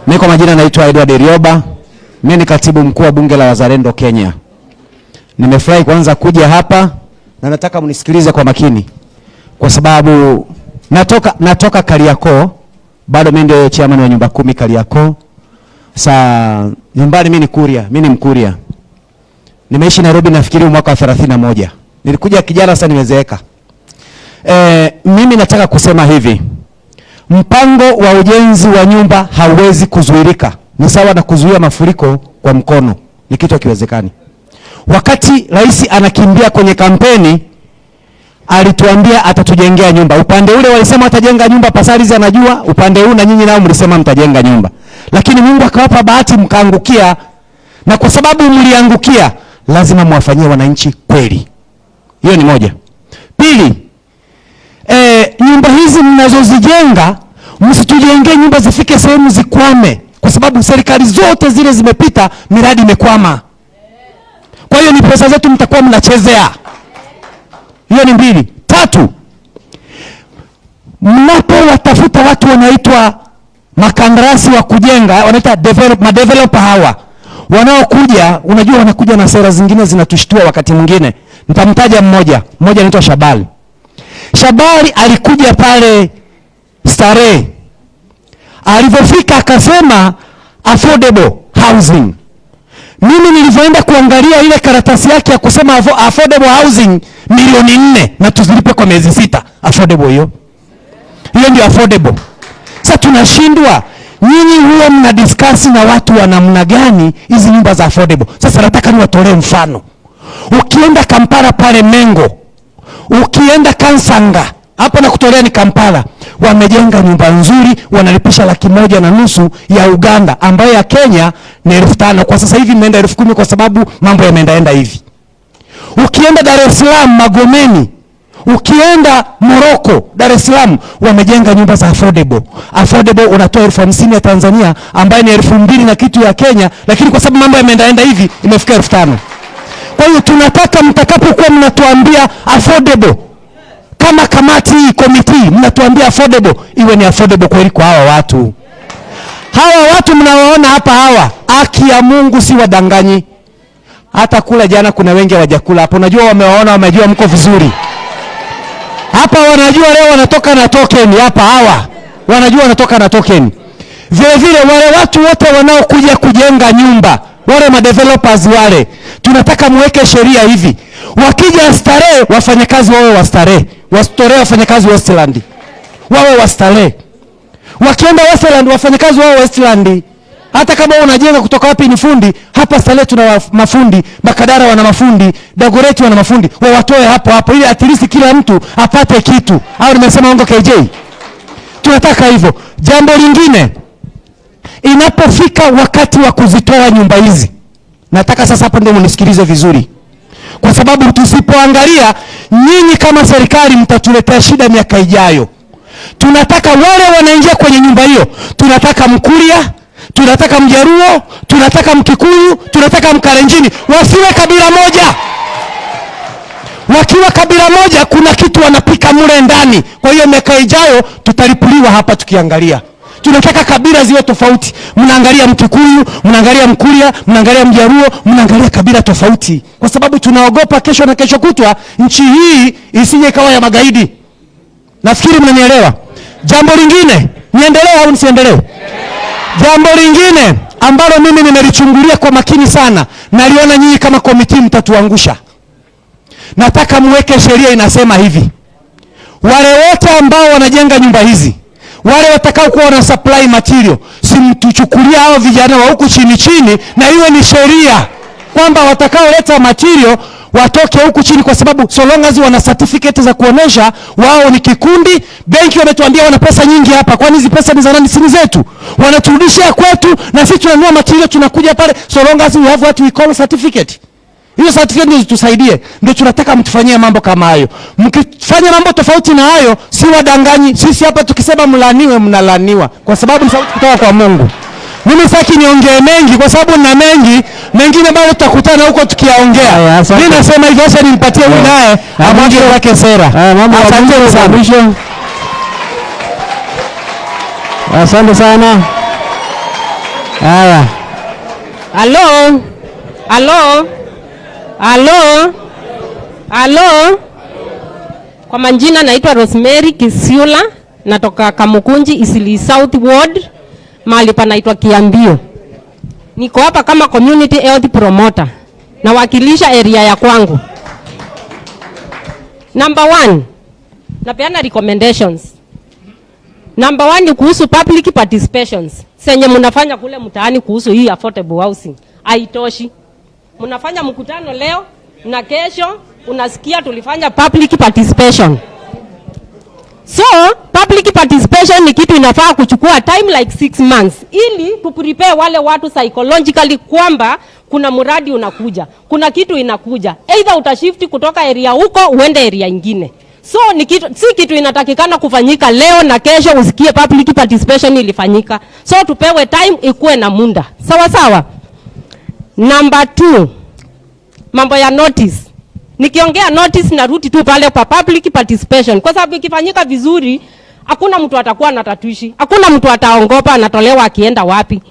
S16: Mimi kwa majina naitwa Edward Rioba. Mimi ni katibu mkuu wa bunge la wazalendo Kenya. Nimefurahi kwanza kuja hapa na nataka mnisikilize kwa makini. Kwa sababu natoka Kariakoo, bado mimi ndio chairman wa nyumba 10 Kariakoo. Nyumbani mimi ni Kuria, mimi ni Mkuria. Nimeishi Nairobi nafikiri mwaka wa 31. Nilikuja kijana, sasa nimezeeka. Mimi nataka kusema hivi. Mpango wa ujenzi wa nyumba hauwezi kuzuilika. Ni sawa na kuzuia mafuriko kwa mkono. Ni kitu hakiwezekani. Wakati rais anakimbia kwenye kampeni, alituambia atatujengea nyumba. Upande ule walisema atajenga nyumba, Pasarizi anajua. Upande huu na nyinyi nao mlisema mtajenga nyumba. Lakini Mungu akawapa bahati, mkaangukia. Na kwa sababu mliangukia, lazima muwafanyie wananchi kweli. Hiyo ni moja. Pili, nyumba hizi mnazozijenga, msitujengee nyumba zifike sehemu zikwame. Kwa sababu serikali zote zile zimepita, miradi imekwama. Kwa hiyo ni pesa zetu mtakuwa mnachezea. Hiyo ni 2. 3, mnapo watafuta watu wanaitwa makandarasi wa kujenga, wanaita developer hawa. Wanaokuja, unajua wanakuja na sera zingine zinatushtua wakati mwingine. Nitamtaja mmoja anaitwa Shabali. Shabali alikuja pale Starehe. Alipofika akasema affordable housing. Mimi nilivyoenda kuangalia ile karatasi yake ya kusema affordable housing, milioni 4 na tuzilipe kwa miezi 6. Affordable hiyo. Hiyo ndio affordable. Sasa tunashindwa. Nyinyi huwa mna discuss na watu wa namna gani hizi nyumba za affordable. Sasa nataka niwatolee mfano. Ukienda Kampala pale Mengo, ukienda Kansanga, hapo na kutolea ni Kampala, wamejenga nyumba nzuri, wanalipisha 1,500,000 ya Uganda, ambayo ya Kenya ni 5,000. Kwa sasa hivi imeenda 10,000 kwa sababu mambo yameenda hivi. Ukienda Dar es Salaam Magomeni, ukienda Morocco, Dar es Salaam, wamejenga nyumba za affordable. Affordable unatoa 50,000 ya Tanzania, ambayo ni 2,000 na kitu ya Kenya, lakini kwa sababu mambo yameenda hivi imefika 5,000. Kwa hiyo tunataka mtakapokuwa mnatuambia affordable, kama kamati hii committee mnatuambia affordable, iwe ni affordable kweli kwa hawa watu. Hawa watu mnawaona hapa hawa, haki ya Mungu si wadanganyi. Hata kula jana kuna wengi hawajakula hapo. Unajua wamewaona, wamejua mko vizuri. Hapa wanajua leo wanatoka na token hapa hawa. Wanajua wanatoka na token. Vile vile wale watu wote wanaokuja kujenga nyumba, wale madevelopers wale, tunataka muweke sheria hivi. Wakija Starehe, wafanyakazi wawe wa Starehe. Wasitolee wafanyakazi wa Westland. Wawe wa Starehe. Wakienda Westland, wafanyakazi wawe Westland. Hata kama unajenga kutoka wapi ni fundi, hapa Starehe tuna mafundi, Makadara wana mafundi, Dagoretti wana mafundi. Wawatoe hapo ili at least kila mtu apate kitu. Au nimesema ongo KJ? Tunataka hivyo. Jambo lingine, inapofika wakati wa kuzitoa nyumba hizi, nataka sasa hapa ndio mnisikilize vizuri. Kwa sababu tusipoangalia, nyinyi kama serikali mtatuletea shida miaka ijayo. Tunataka wale wanaingia kwenye nyumba hiyo, tunataka Mkuria, tunataka Mjaruo, tunataka Mkikuyu, tunataka Mkalenjini, wasiwe kabila moja. Wakiwa kabila moja, kuna kitu wanapika mule ndani. Kwa hiyo miaka ijayo tutalipuliwa hapa tukiangalia. Tunataka kabila ziwe tofauti. Mnaangalia Mkikuyu, mnaangalia Mkuria, mnaangalia Mjaruo, mnaangalia kabila tofauti. Kwa sababu tunaogopa kesho na kesho kutwa nchi hii isije ikawa ya magaidi. Nafikiri mnanielewa. Jambo lingine, niendelee au nisiendelee? Jambo lingine ambalo mimi nimelichungulia kwa makini sana, naliona nyinyi kama komiti mtatuangusha. Nataka muweke sheria inasema hivi. Wale wote ambao wanajenga nyumba hizi, wale watakao kuwa na supply material, simtuchukulia hao vijana wa huku chini, na iwe ni sheria kwamba watakao leta material watoke huku chini, kwa sababu so long as wana certificate za kuonesha wao ni kikundi. Benki wametuambia wana pesa nyingi hapa. Kwani hizi pesa ni za nani? Si zetu. Wanaturudishia kwetu na sisi tunanunua material, tunakuja pale, so long as we have what we call certificate. Hiyo certificate ndio tusaidie. Ndio tunataka mtufanyie mambo kama hayo. Mkifanya mambo tofauti na hayo, si wadanganyi. Sisi hapa tukisema mlaniwe, mnalaniwa, kwa sababu ni sauti kutoka kwa Mungu. Mimi sitaki niongee mengi kwa sababu na mengine bado tutakutana huko tukiyaongea. Mimi nasema hivyo, sasa nimpatie huyu naye amwage wake sera. Asante sana.
S2: Asante sana. Haya.
S17: Halo. Halo. Halo. Halo. Kwa majina naitwa Rosemary Kisiula, natoka Kamukunji Isili South Ward, mahali panaitwa Kiambio. Niko hapa kama community health promoter. Nawakilisha area ya kwangu. Number 1. Napeana recommendations. Number 1 ni kuhusu public participations. Senye mnafanya kule mtaani kuhusu hii affordable housing. Haitoshi. Mnafanya mkutano leo na kesho unasikia tulifanya public participation. So, public participation ni kitu inafaa kuchukua time like 6 months. Ili tuprepare wale watu psychologically kwamba kuna muradi unakuja. Kuna kitu inakuja. Either utashifti kutoka area huko uende area ingine. So, si kitu inatakikana kufanyika leo na kesho usikie public participation ilifanyika. So, tupewe time ikuwe na muda. Sawa sawa. Number 2. Mambo ya notice. Nikiongea notice na ruti tu pale pa public participation. Kwa sababu ikifanyika vizuri, hakuna mtu atakuwa na tatuishi. Hakuna mtu ataongopa anatolewa akienda wapi.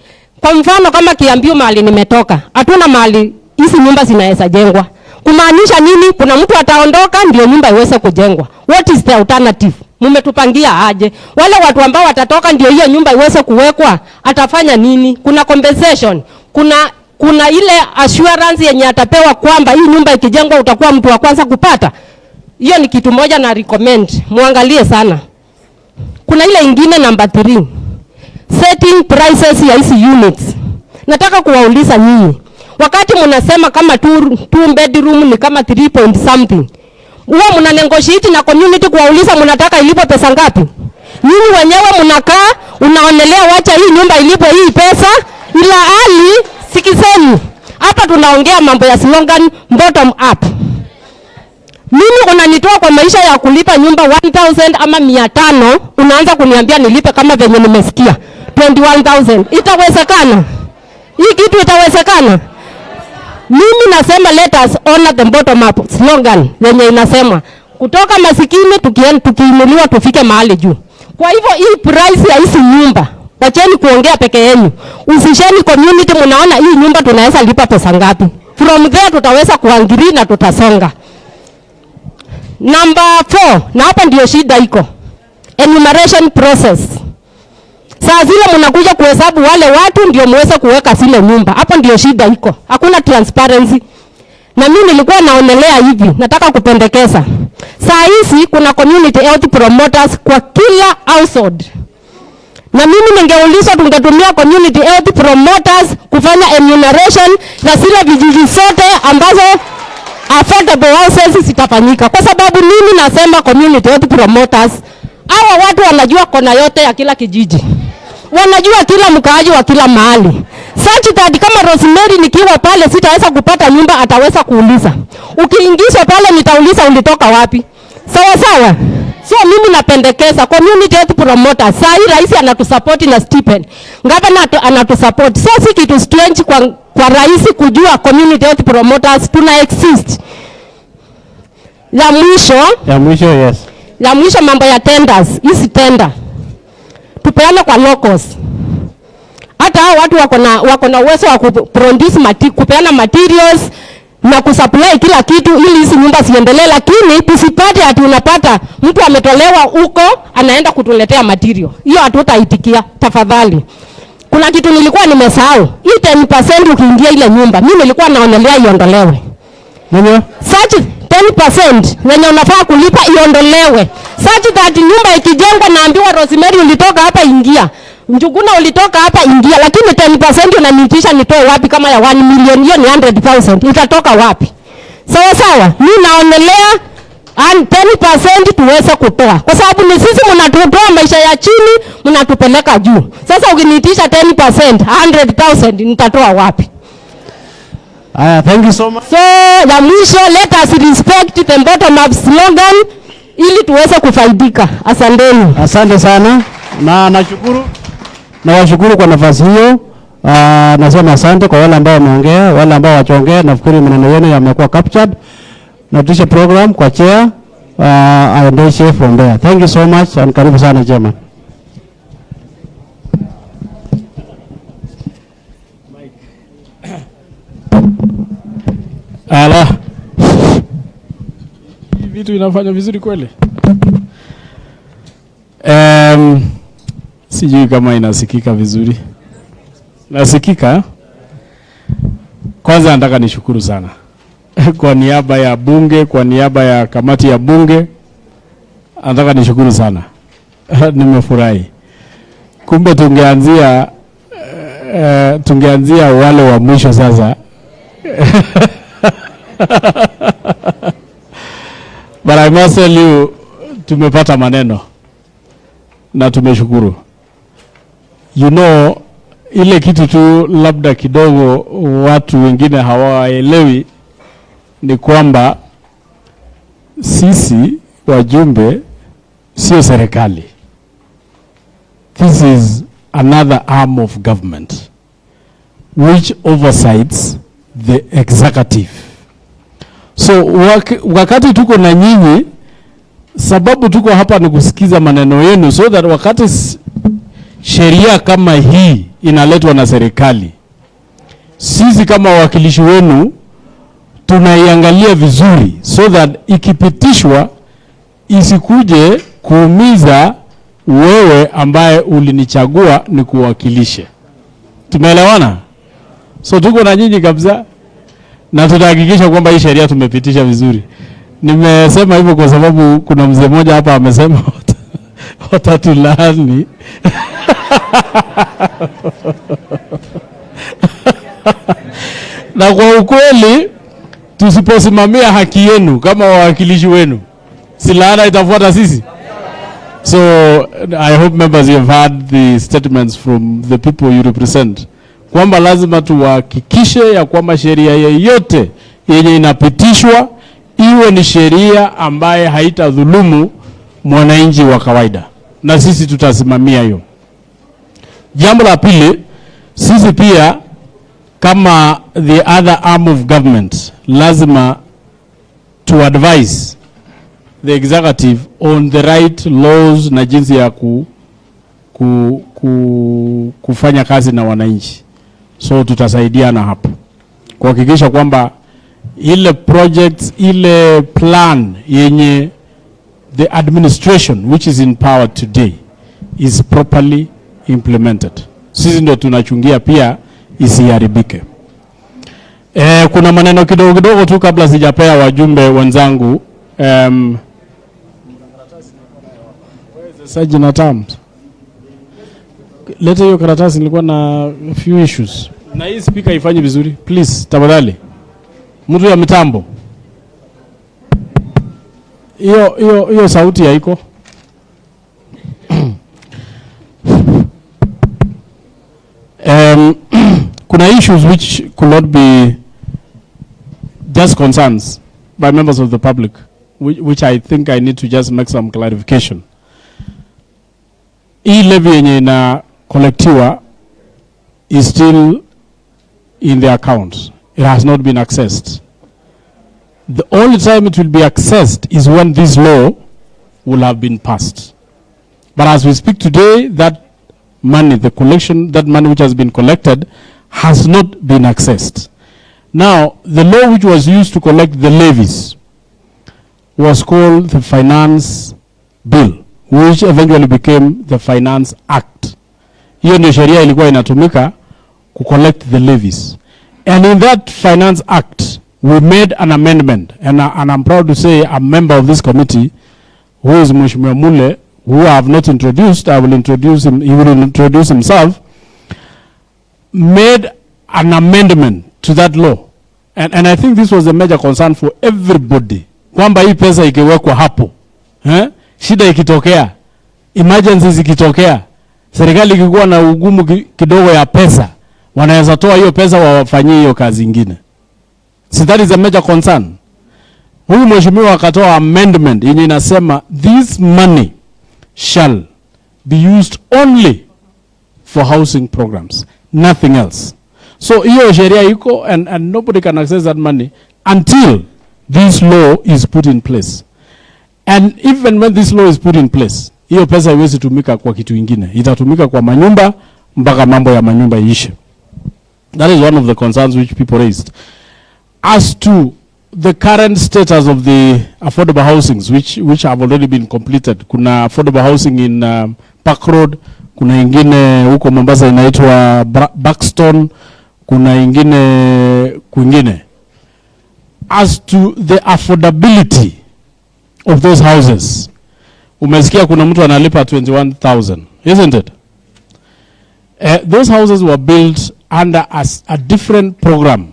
S17: Kwa mfano kama Kiambio mahali nimetoka, hatuna mahali hizi nyumba zinaweza jengwa. Kumaanisha nini? Kuna mtu ataondoka ndio nyumba iweze kujengwa. What is the alternative? Mumetupangia aje? Wale watu ambao watatoka ndio hiyo nyumba iweze kuwekwa, atafanya nini? Kuna compensation. Kuna ile assurance yenye atapewa kwamba hii nyumba ikijengwa utakuwa mtu wa kwanza kupata. Hiyo ni kitu moja na recommend. Muangalie sana. Kuna ile ingine number 3. Setting prices ya hizi units. Nataka kuwauliza nyinyi. Wakati mnasema kama 2 bedroom ni kama 3 point something. Huwa mna negotiate na community kuwauliza mnataka ilipo pesa ngapi? Nyinyi wenyewe mnakaa unaonelea wacha hii nyumba ilipo hii pesa, ila hali sikizeni. Hapa tunaongea mambo ya slogan bottom up. Mimi unanitoa kwa maisha ya kulipa nyumba 1000 ama 500, unaanza kuniambia nilipe kama venye nimesikia 21000. Itawezekana? Hii kitu itawezekana? Mimi nasema let us honor the bottom up slogan yenye inasema kutoka masikini tukiinuliwa tufike mahali juu. Kwa hivyo hii price ya hizi nyumba, wacheni kuongea peke yenu. Usisheni community mnaona hii nyumba tunaweza lipa pesa ngapi. From there tutaweza kuangiri na tutasonga. Number 4, na hapa ndio shida iko. Enumeration process. Saa zile mnakuja kuhesabu wale watu ndio muweze kuweka zile nyumba. Hapo ndio shida iko. Hakuna transparency. Na mimi nilikuwa naonelea hivi, nataka kupendekeza. Saa hizi kuna community health promoters kwa kila household. Na mimi ningeulizwa tungetumia community health promoters kufanya enumeration na zile vijiji zote ambazo affordable houses zitafanyika. Kwa sababu mimi nasema community health promoters, hawa watu wanajua kona yote ya kila kijiji. Wanajua kila mkaaji wa kila mahali. Such that kama Rosemary nikiwa pale sitaweza kupata nyumba, ataweza kuuliza. Ukiingizwa pale nitauliza ulitoka wapi. Sawa sawa. So mimi napendekeza community health promoters. Saa hii rais anatusupport na stipend. Gavana anatusupport. So si kitu strange kwa rais kujua community health promoters tuna exist. Ya mwisho
S2: yes.
S17: Ya mwisho mambo ya tenders. Hizi tender tupeane kwa locals. Hata hao watu wako na uwezo wa kuproduce kupeana materials na kusupply kila kitu ili hizi nyumba ziendelee, lakini tusipate ati unapata mtu ametolewa huko anaenda kutuletea material. Hiyo hatutaitikia tafadhali. Kuna kitu nilikuwa nimesahau. Hii 10% ukiingia ile nyumba, mimi nilikuwa naonelea iondolewe.
S2: Nini?
S17: Such 10% wenye unafaa kulipa iondolewe. Such that nyumba ikijengwa naambiwa Rosemary ulitoka hapa ingia. Njuguna ulitoka hapa ingia, lakini 10% unaniitisha nitoe wapi kama ya 1 million? Hiyo ni 100,000. Itatoka wapi? Sawa sawa. Mimi naonelea 10% tuweze kutoa. Kwa sababu ni sisi mnatutoa maisha ya chini, mnatupeleka juu. Sasa ukiniitisha 10%, 100,000 nitatoa wapi?
S2: Thank you so much.
S17: So, ya mwisho, let us respect the bottom up slogan ili tuweze kufaidika. Asanteni.
S2: Asante sana. Na nawashukuru kwa nafasi hiyo. Nasema asante kwa wale ambao wameongea, wale ambao wachaongea, nafikiri maneno yenu yamekuwa captured. Natisha program kwa chair, aendeshe from there. Thank you so much and karibu sana chairman.
S18: Ala. Hii vitu inafanya vizuri kweli. Sijui kama inasikika vizuri. Nasikika? Kwanza nataka nishukuru sana. Kwa niaba ya bunge, kwa niaba ya kamati ya bunge, nataka nishukuru sana. Nimefurahi. Kumbe tungeanzia wale wa mwisho sasa. But I must tell you, tumepata maneno na tumeshukuru. You know, ile kitu tu labda kidogo watu wengine hawaelewi ni kwamba sisi wajumbe sio serikali. This is another arm of government which oversees the executive. So wakati tuko na nyinyi, sababu tuko hapa ni kusikiza maneno yenu, so that wakati sheria kama hii inaletwa na serikali, sisi kama wakilishi wenu tunaiangalia vizuri, so that ikipitishwa isikuje kuumiza wewe ambaye ulinichagua ni kuwakilishe. Tumeelewana? So tuko na nyinyi kabisa, na tutahakikisha kwamba hii sheria tumepitisha vizuri. Nimesema hivyo kwa sababu kuna mzee mmoja hapa amesema watatulani. Na kwa ukweli tusiposimamia haki yenu kama wawakilishi wenu, si laana itafuata sisi. So I hope members you have heard the statements from the people you represent, kwamba lazima tuhakikishe ya kwamba sheria yoyote yenye inapitishwa iwe ni sheria ambaye haitadhulumu mwananchi wa kawaida, na sisi tutasimamia hiyo. Jambo la pili, sisi pia kama the other arm of government lazima to advise the executive on the right laws na jinsi ya kufanya kazi na wananchi. So tutasaidiana hapo kuhakikisha kwamba ile projects, ile plan yenye the administration which is in power today is properly implemented. Sisi ndio tunachungia pia isiharibike. Kuna maneno kidogo kidogo tu kabla sijapea wajumbe wenzangu. Sajina terms. Leta hiyo karatasi, nilikuwa na few issues. Na hii speaker ifanye vizuri. Please, tafadhali. Mtu ya mitambo. Hiyo sauti haiko. Kuna issues which could not be just concerns by members of the public, which I think I need to just make some clarification. Hii levy yenye ina collectiwa is still in the account. It has not been accessed. The only time it will be accessed is when this law will have been passed. But as we speak today, that money, the collection, that money which has been collected has not been accessed. Now, the law which was used to collect the levies was called the Finance Bill, which eventually became the Finance Act. Hiyo ndio sheria ilikuwa inatumika to collect the levies. And in that Finance Act, we made an amendment, and I'm proud to say a member of this committee, who is Mheshimiwa Mule, who I have not introduced, I will introduce him, he will introduce himself, made an amendment to that law. And I think this was a major concern for everybody. Kwamba hii pesa ikiwekwa hapo, shida ikitokea, emergencies ikitokea, serikali ikikuwa na ugumu kidogo ya pesa, wanaweza toa hiyo pesa wawafanyie hiyo kazi ingine. So that is a major concern. Huyu mheshimiwa akatoa amendment yenye inasema this money shall be used only for housing programs, nothing else. So hiyo sheria iko, and nobody can access that money until this law is put in place. And even when this law is put in place, hiyo pesa haiwezi tumika kwa kitu ingine. Itatumika kwa manyumba mpaka mambo ya manyumba iishe. That is one of the concerns which people raised. As to the current status of the affordable housings which have already been completed. Kuna affordable housing in Park Road, kuna ingine huko Mombasa inaitwa Buxton, kuna ingine kwingine. As to the affordability of those houses, umesikia kuna mtu analipa 21,000, isn't it? Those houses were built under a different program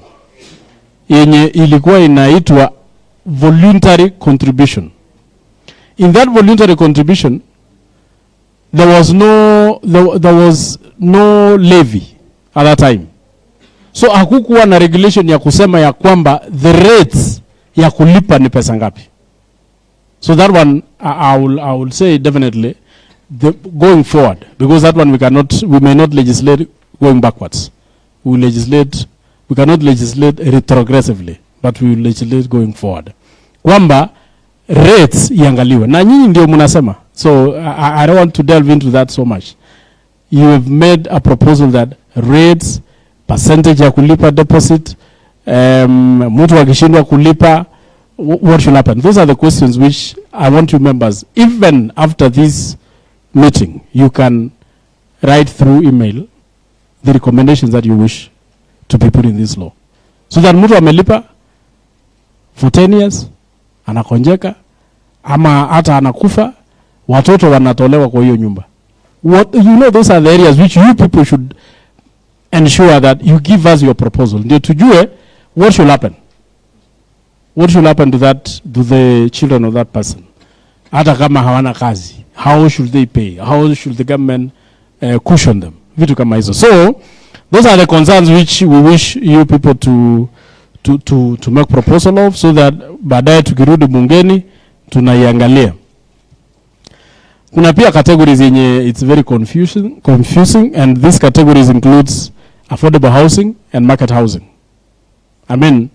S18: yenye ilikuwa inaitwa voluntary contribution. In that voluntary contribution, there was no levy at that time. So hakukuwa na regulation ya kusema ya kwamba the rates ya kulipa ni pesa ngapi. So that one I will say definitely going forward, because that one we may not legislate going backwards. We cannot legislate retrogressively, but we will legislate going forward. Kwamba rates iangaliwe. Na nyinyi ndio mnasema. So I don't want to delve into that so much. You have made a proposal that rates, percentage ya kulipa deposit, mtu akishindwa kulipa, what should happen? Those are the questions which I want you members, even after this meeting, you can write through email the recommendations that you wish to be put in this law. So that mtu amelipa for 10 years, anakonjeka, ama hata anakufa, watoto wanatolewa kwa hiyo nyumba. Those are the areas which you people should ensure that you give us your proposal. Ndio tujue what should happen. What should happen to the children of that person? Hata kama hawana kazi, how should they pay? How should the government cushion them? Vitu kama hizo. So those are the concerns which we wish you people to make proposal of, so that baadaye tukirudi bungeni tunaiangalia. Kuna pia categories yenye it's very confusing, and these categories includes affordable housing and market housing. I mean,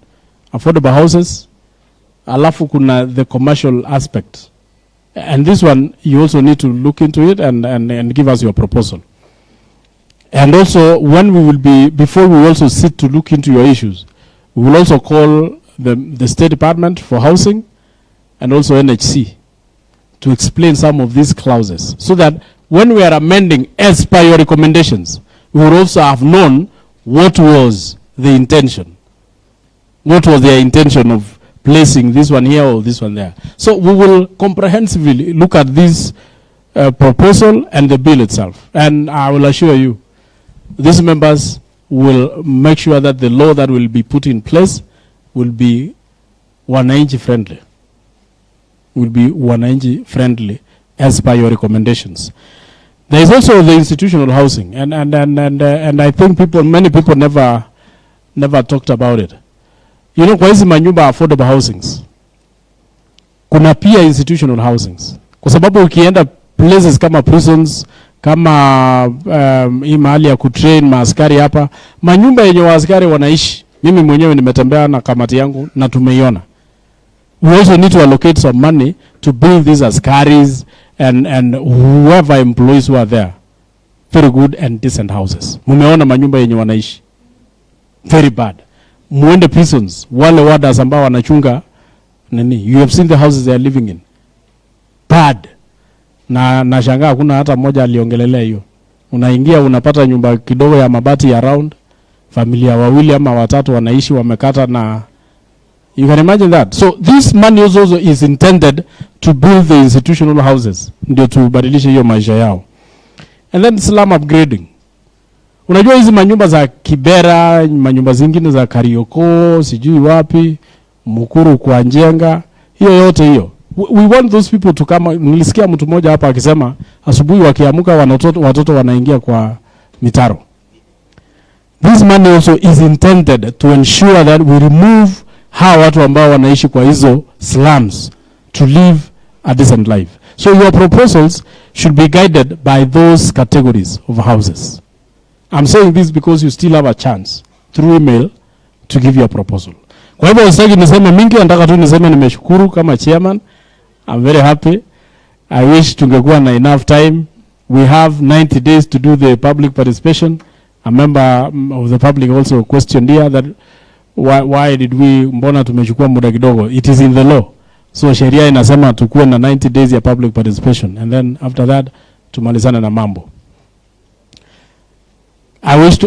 S18: affordable houses, alafu kuna the commercial aspect. And this one, you also need to look into it and give us your proposal. And also, when we will be, before we also sit to look into your issues, we will also call the State Department for Housing and also NHC to explain some of these clauses, so that when we are amending as per your recommendations, we will also have known what was the intention. What was their intention of placing this one here or this one there. So we will comprehensively look at this proposal and the bill itself. And I will assure you, these members will make sure that the law that will be put in place will be wananchi friendly. Will be wananchi friendly as per your recommendations. There is also the institutional housing, and I think many people never talked about it. You know, kwa hizi manyumba affordable housings, kuna pia institutional housings. Kwa sababu ukienda places kama prisons, kama hii mahali ya kutrain maaskari hapa, manyumba yenye waaskari wanaishi, mimi mwenyewe nimetembea na kamati yangu na tumeiona. We also need to allocate some money to build these askaris and whoever employees who are there. Very good and decent houses. Mumeona manyumba yenye wanaishi. Very bad. Muende prisons, wale warders ambao wanachunga nini. You have seen the houses they are living in. Bad. Na shangaa hakuna hata mmoja aliongelelea hiyo. Unaingia unapata nyumba kidogo ya mabati around, familia wawili ama watatu wanaishi wamekata na you can imagine that. So this money also is intended to build the institutional houses, ndio tubadilishe hiyo maisha yao. And then slum upgrading. Unajua hizi manyumba za Kibera, manyumba zingine za Karioko, sijui wapi, Mukuru kwa Njenga, hiyo yote hiyo. We want those people to come. Nilisikia mtu mmoja hapa akisema asubuhi wakiamuka watoto wanaingia kwa mitaro. This money also is intended to ensure that we remove hawa watu ambao wanaishi kwa hizo slums to live a decent life. So your proposals should be guided by those categories of houses. I'm saying this because you still have a chance through email to give your proposal. Kwa hivyo usitaki niseme mingi, nataka tu niseme nimeshukuru kama chairman. I'm very happy. I wish tungekuwa na enough time. We have 90 days to do the public participation. A member of the public also questioned here that why did we, mbona tumechukua muda kidogo? It is in the law. So sheria inasema tukuwe na 90 days ya public participation, and then after that tumalizane na mambo. I wish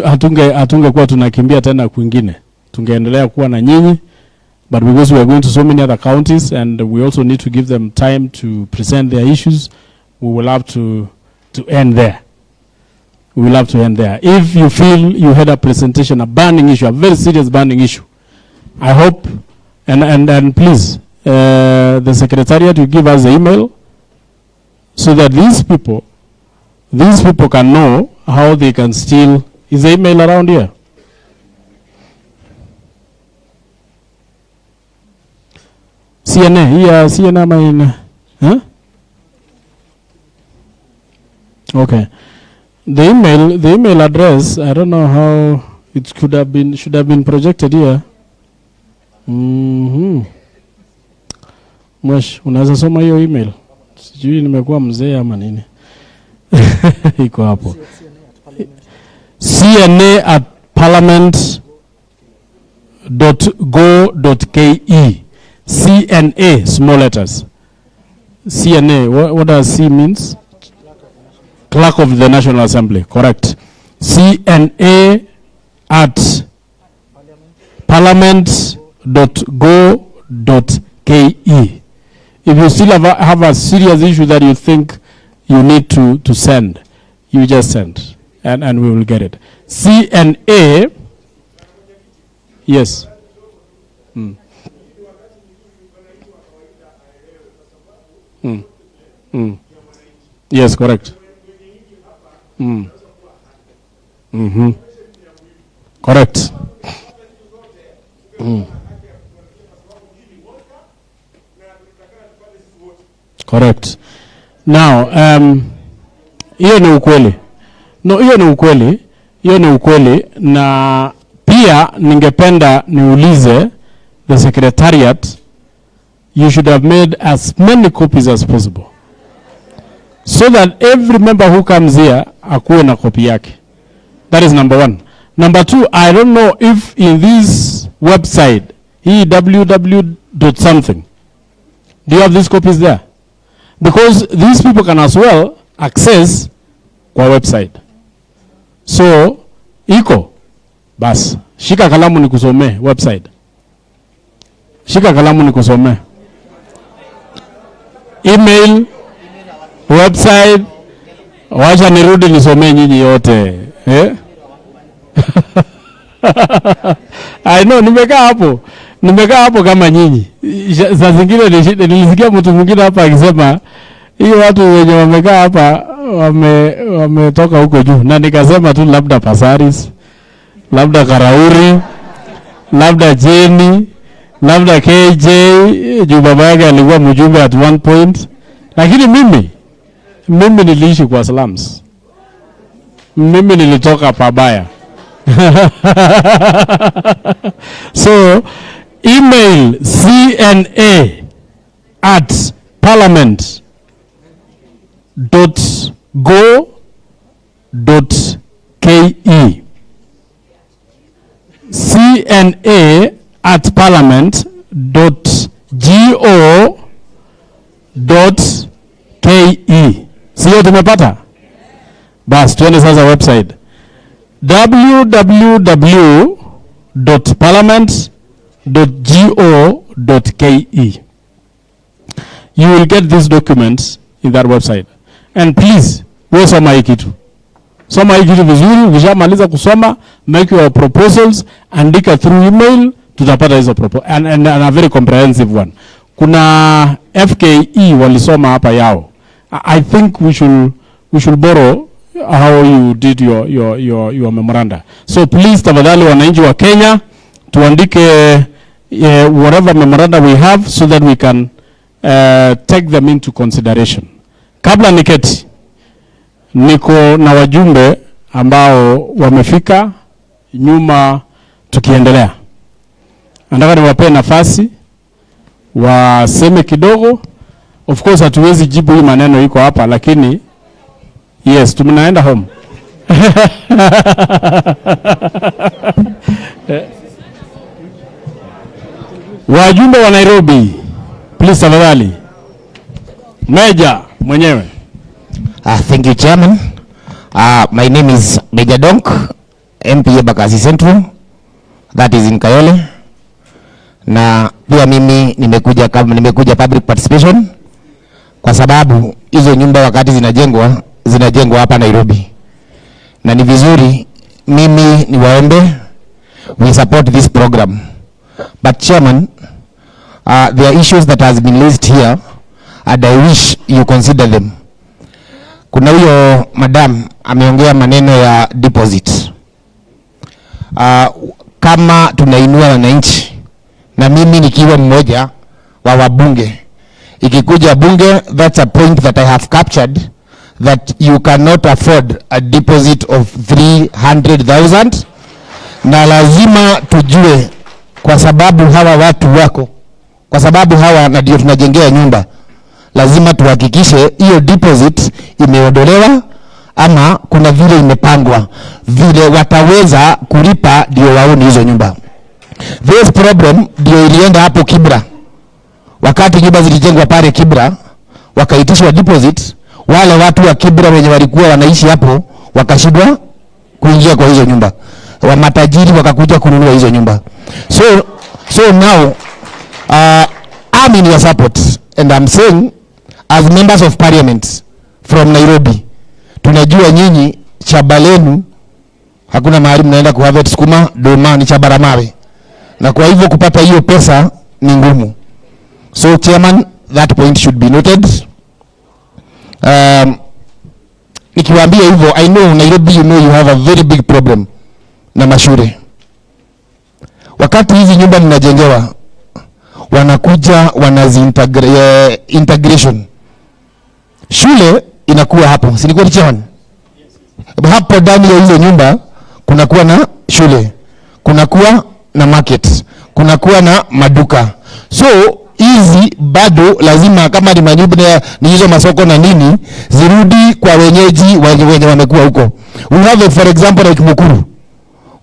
S18: hatunge kuwa tunakimbia tena kwingine. Tungeendelea kuwa na nyinyi, but because we are going to so many other counties and we also need to give them time to present their issues, we will have to end there. We will have to end there. If you feel you had a presentation, a burning issue, a very serious burning issue, I hope, and please, the Secretariat will give us the email so that these people can know how they can still, is the email around here? CNA, yeah, CNA, huh? Okay. The email address, I don't know how it should have been projected here. Mwesh, unaweza soma hiyo email? Sijui nimekuwa mzee ama nini. Iko hapo. cna@parliament.go.ke. CNA, small letters. CNA, what does C means? Clerk of the National Assembly, correct. cna@parliament.go.ke. If you still have a serious issue that you think you need to send, you just send, and we will get it. CNA, yes. Yes, correct. Correct. Correct. Now, hiyo ni ukweli. No, hiyo ni ukweli, na pia ningependa niulize the Secretariat, you should have made as many copies as possible, so that every member who comes here akuwe na copy yake. That is number one. Number two, I don't know if in this website, www.something, do you have these copies there? Because these people can as well access kwa website. So, iko, bas, shika kalamu nikusomee website. Shika kalamu nikusomee. Email, website, wacha nirudi nisomee nyinyi yote. I know, nimekaa hapo kama nyinyi. Saa zingine nilisikia mtu mwingine hapa akisema, hiyo watu wenye wamekaa hapa wametoka huko juu. Na nikasema tu labda Pasaris, labda Karauri, labda Jeni, labda KJ, juu baba yake alikuwa mjumbe at one point. Lakini mimi niliishi kwa slums. Mimi nilitoka pabaya. So, email cna@parliament.go.ke. cna@parliament.go.ke. Sio tumepata? Bas, tuende sasa website. www.parliament.go.ke. You will get these documents in that website. And please, wewe soma hii kitu. Soma hii kitu vizuri, ukishamaliza kusoma, make your proposals, andika through email, tutapata hizo proposals. And a very comprehensive one. Kuna FKE walisoma hapa yao. I think we should borrow how you did your memoranda. So please, tafadhali wananchi wa Kenya, tuandike whatever memoranda we have so that we can take them into consideration. Kabla niketi, niko na wajumbe ambao wamefika nyuma tukiendelea. Nataka niwape nafasi waseme kidogo. Of course hatuwezi jibu hii maneno iko hapa, lakini yes, tunaenda home. Wajumbe wa Nairobi, please tafadhali. Meja mwenyewe.
S19: Thank you, Chairman. My name is Major Donk, MP Advocacy Central, that is in Kayole. Na pia mimi nimekuja public participation kwa sababu hizo nyumba wakati zinajengwa hapa Nairobi. Na ni vizuri mimi niwaombe we support this program. But Chairman, there are issues that has been raised here and I wish you consider them. Kuna huyo madam ameongea maneno ya deposit. Kama tunainua wananchi na mimi nikiwa mmoja wa wabunge, ikikuja bunge, that's a point that I have captured, that you cannot afford a deposit of 300,000 na lazima tujue kwa sababu hawa watu wako, kwa sababu hawa na ndio tunajengea nyumba, lazima tuhakikishe hiyo deposit imeondolewa ama kuna vile imepangwa vile wataweza kulipa ndio waone hizo nyumba. This problem ndio ilienda hapo Kibra. Wakati nyumba zilijengwa pale Kibra, wakaitishwa deposit, wale watu wa Kibra wenye walikuwa wanaishi hapo wakashindwa kuingia kwa hizo nyumba. Wa matajiri wakakuja kununua hizo nyumba. So now I'm in your support and I'm saying as members of parliament from Nairobi, tunajua nyinyi shamba lenu hakuna mahali mnaenda kuharvest sukuma, doma ni chabara mawe. Na kwa hivyo kupata hiyo pesa ni ngumu. So Chairman, that point should be noted. Nikiwaambia hivyo, I know Nairobi, you know you have a very big problem na mashule. Wakati hizi nyumba mnajengewa, wanakuja integration. Shule inakuwa hapo. Si ni kweli Chairman? Hapo ndani ya hizo nyumba kunakuwa na shule, kunakuwa na market, kunakuwa na maduka. So hizi bado lazima kama ni manyumba ni hizo masoko na nini zirudi kwa wenyeji wenye wamekuwa huko. We have for example like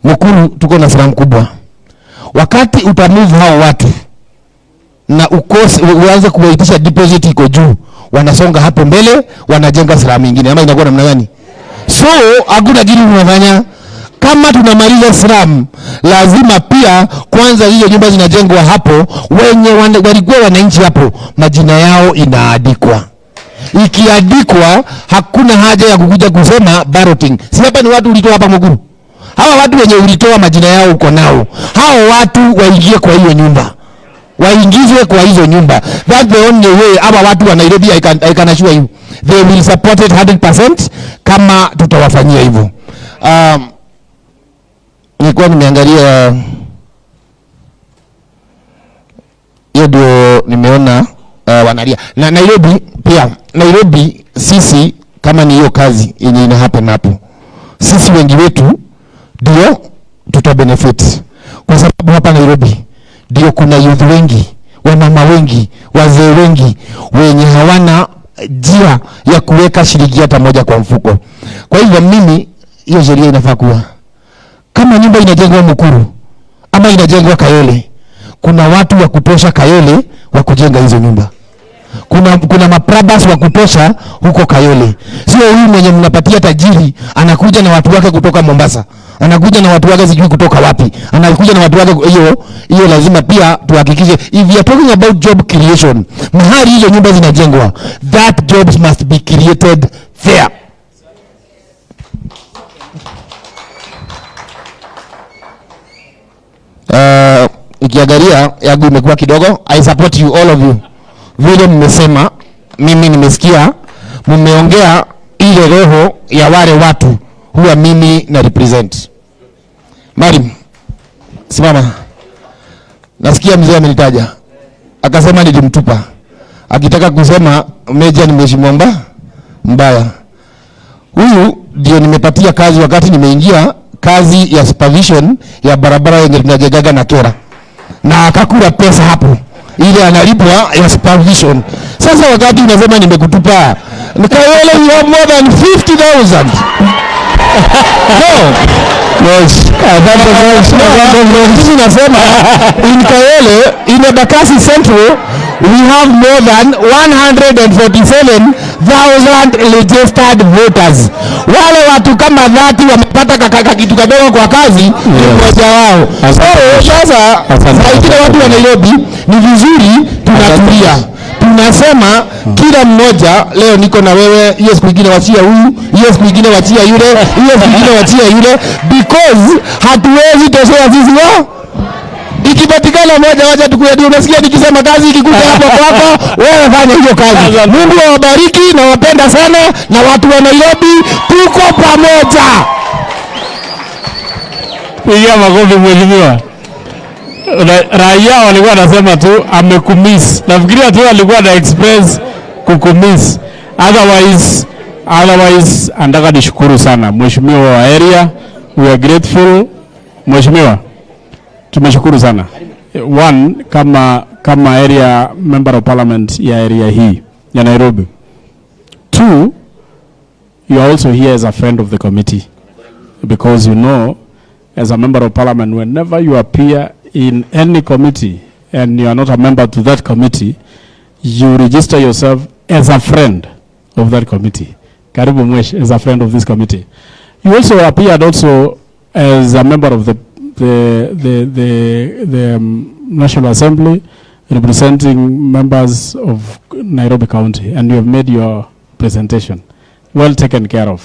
S19: Mukuru tuko na slum kubwa. Wakati utamove hao watu na uanze kuwaitisha deposit iko juu, wanasonga hapo mbele, wanajenga slum nyingine ama inakuwa namna gani? So hakuna kitu tunafanya. Kama tunamaliza slum, lazima pia kwanza hizo nyumba zinajengwa hapo, wenye walikuwa wananchi hapo majina yao inaandikwa. Ikiandikwa hakuna haja ya kukuja kusema balloting. Si hapa ni watu ulitoa hapa Mukuru. Hawa watu wenye ulitoa majina yao uko nao. Hao watu waingie kwa hiyo nyumba. Waingizwe kwa hizo nyumba. That's the only way. Hawa watu wa Nairobi, I can assure you, they will support it 100% kama tutawafanyia hivyo. Nilikuwa nimeangalia hiyo ndio nimeona wanalia. Na Nairobi pia, Nairobi sisi kama ni hiyo kazi yenye ina happen hapo, sisi wengi wetu ndio tutabenefit. Kwa sababu hapa Nairobi ndio kuna youth wengi, wamama wengi, wazee wengi wenye hawana njia ya kuweka shilingi hata moja kwa mfuko. Kwa hivyo mimi hiyo sheria inafaa kuwa kama nyumba inajengwa Mukuru ama inajengwa Kayole, kuna watu wa kutosha Kayole wa kujenga hizo nyumba. Kuna maprabas wa kutosha huko Kayole. Sio huyu mwenye mnapatia tajiri anakuja na watu wake kutoka Mombasa, anakuja na watu wake sijui kutoka wapi, anakuja na watu wake. Hiyo lazima pia tuhakikishe, if we are talking about job creation, mahali hizo nyumba zinajengwa, that jobs must be created fair. Ukiangalia yangu imekuwa kidogo. I support you all of you. Vile mmesema, mimi nimesikia mmeongea ile roho ya wale watu huwa mimi na represent. Marim, simama. Nasikia mzee amenitaja, akasema nilimtupa, akitaka kusema meja ni mheshimiwa mbaya. Huyu ndio nimepatia kazi wakati nimeingia kazi ya supervision ya barabara yenye tunajenga na Kera, na akakula pesa hapo ile analipwa ya supervision. Sasa wakati unasema nimekutupa, Kayole you have more than 50,000.
S6: Yes. Sisi nasema in Kayole, in Advocacy Central, we have more than 147,000 registered voters. Wale watu kama 30 wamepata kitu kadogo kwa kazi, ni mmoja wao. Sasa kile watu wa Nairobi ni vizuri tunatulia. Tunasema kila mmoja, leo niko na wewe, hiyo siku nyingine wachia huyu, hiyo siku nyingine wachia yule, hiyo siku nyingine wachia yule, because hatuwezi toshea sisi wao. Ikipatikana moja, wacha tukuyadia. Unasikia nikisema kazi ikikuja hapo kwako, wewe fanya hiyo kazi. Mungu awabariki, na wapenda sana, na watu wa Nairobi tuko pamoja.
S18: Pigia makofi mheshimiwa. Raia walikuwa wanasema tu amekumiss. Nafikiria tu alikuwa na express kukumiss. Otherwise andaka nishukuru sana mheshimiwa wa area. We are grateful. Mheshimiwa, tumeshukuru sana. One, kama area member of parliament ya area hii ya Nairobi. Two, you are also here as a friend of the committee, because you know, as a member of parliament, whenever you appear in any committee and you are not a member to that committee, you register yourself as a friend of that committee. Karibu Mwesh, as a friend of this committee. You also appeared also as a member of the National Assembly, representing members of Nairobi County, and you have made your presentation. Well taken care of.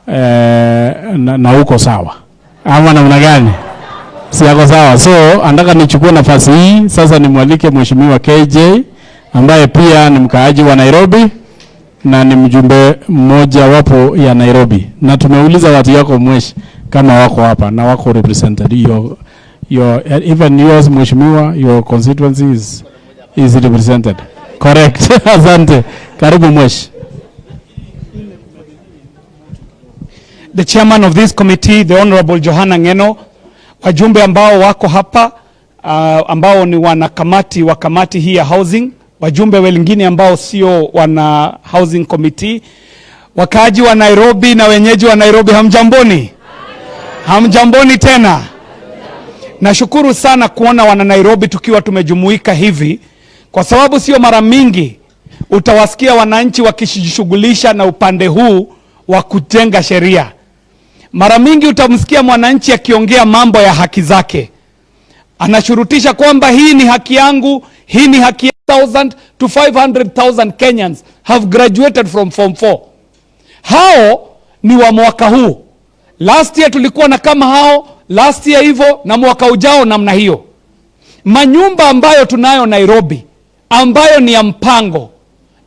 S18: Na uko sawa. Ama namna gani? Siyako sawa. So, andaka nichukue nafasi hii, sasa nimwalike mheshimiwa KJ, ambaye pia ni mkaaji wa Nairobi, na ni mjumbe mmoja wapo ya Nairobi. Na tumeuliza watu yako Mwesh, kama wako hapa, na wako represented. Even yours mheshimiwa, your constituency is represented. Correct. Asante. Karibu Mwesh.
S20: The chairman of this committee, the Honorable Johanna Ngeno, wajumbe ambao wako hapa, ambao ni wanakamati wa kamati hii ya housing, wajumbe wengine ambao sio wana housing committee, wakaaji wa Nairobi na wenyeji wa Nairobi, hamjamboni? Hamjamboni tena. Nashukuru sana kuona wana Nairobi tukiwa tumejumuika hivi, kwa sababu sio mara mingi utawasikia wananchi wakishughulisha na upande huu wa kujenga sheria. Mara mingi utamsikia mwananchi akiongea mambo ya haki zake. Anashurutisha kwamba hii ni haki yangu, hii ni haki ya 1,000 to 500,000 Kenyans have graduated from Form 4. Hao ni wa mwaka huu. Last year tulikuwa na kama hao, last year hivyo, na mwaka ujao namna hiyo. Manyumba ambayo tunayo Nairobi, ambayo ni ya mpango,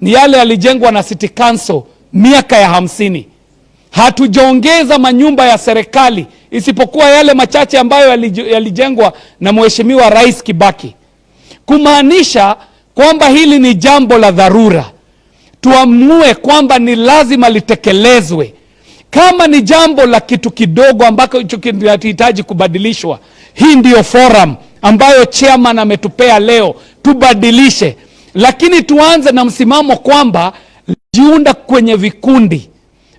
S20: ni yale yalijengwa na City Council miaka ya 50. Hatujaongeza manyumba ya serikali isipokuwa yale machache ambayo yalijengwa na Mheshimiwa Rais Kibaki. Kumaanisha kwamba hili ni jambo la dharura. Tuamue kwamba ni lazima litekelezwe. Kama ni jambo la kitu kidogo ambako kinahitaji kubadilishwa, hii ndio forum ambayo chairman ametupea leo tubadilishe. Lakini tuanze na msimamo kwamba jiunda kwenye vikundi,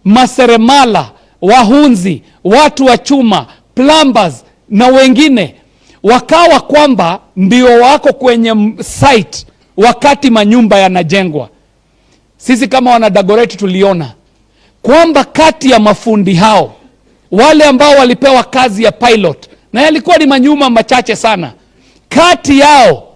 S20: maseremala, wahunzi, watu wa chuma, plumbers na wengine, wakawa kwamba ndio wako kwenye site wakati manyumba yanajengwa. Sisi kama wana Dagoretti tuliona kwamba kati ya mafundi hao, wale ambao walipewa kazi ya pilot, na yalikuwa ni manyumba machache sana, kati yao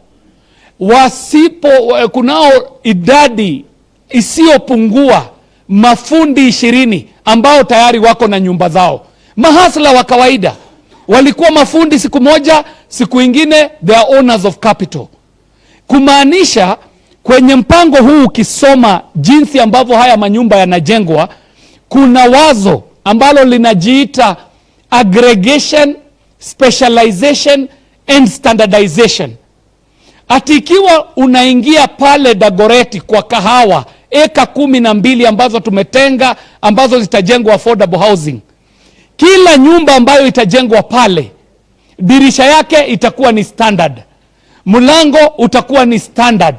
S20: kunao idadi isiyopungua mafundi 20 ambao tayari wako na nyumba zao. Mahasla wa kawaida walikuwa mafundi siku moja, siku ingine they are owners of capital. Kumaanisha kwenye mpango huu ukisoma jinsi ambavyo haya manyumba yanajengwa, kuna wazo ambalo linajiita aggregation, specialization and standardization. Ati ikiwa unaingia pale Dagoretti kwa kahawa eka 12 ambazo tumetenga ambazo zitajengwa affordable housing, kila nyumba ambayo itajengwa pale, dirisha yake itakuwa ni standard, mlango utakuwa ni standard.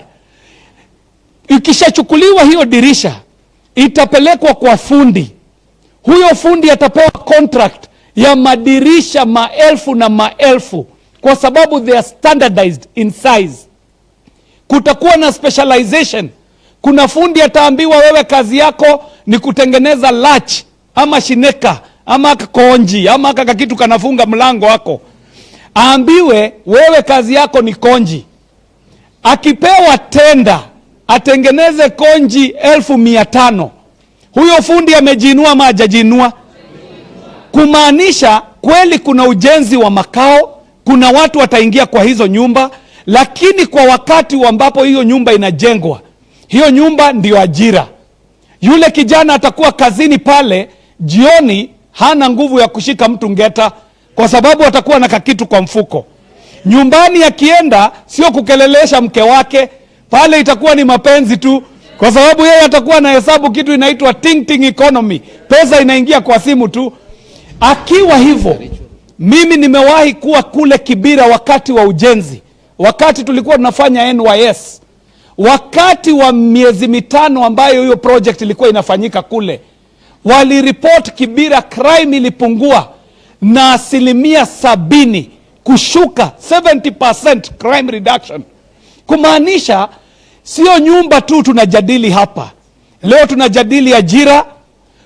S20: Ikishachukuliwa hiyo dirisha, itapelekwa kwa fundi. Huyo fundi atapewa contract ya madirisha maelfu na maelfu, kwa sababu they are standardized in size. Kutakuwa na specialization. Kuna fundi ataambiwa wewe kazi yako ni kutengeneza latch ama shineka ama konji ama kitu kanafunga mlango wako. Aambiwe wewe kazi yako ni konji. Akipewa tenda atengeneze konji 1500. Huyo fundi amejinua ama hajajinua? Kumaanisha kweli kuna ujenzi wa makao, kuna watu wataingia kwa hizo nyumba, lakini kwa wakati ambapo hiyo nyumba inajengwa, hiyo nyumba ndio ajira. Yule kijana atakuwa kazini pale, jioni hana nguvu ya kushika mtu ngeta, kwa sababu atakuwa na kakitu kwa mfuko. Nyumbani akienda sio kukelelesha mke wake, pale itakuwa ni mapenzi tu, kwa sababu yeye atakuwa na hesabu kitu inaitwa ting economy. Pesa inaingia kwa simu tu. Akiwa hivyo, mimi nimewahi kuwa kule Kibira wakati wa ujenzi, wakati tulikuwa tunafanya NYS, wakati wa miezi mitano ambayo hiyo project ilikuwa inafanyika kule, waliripoti Kibira crime ilipungua na 70% kushuka, 70% crime reduction. Kumaanisha sio nyumba tu tunajadili hapa. Leo tunajadili ajira,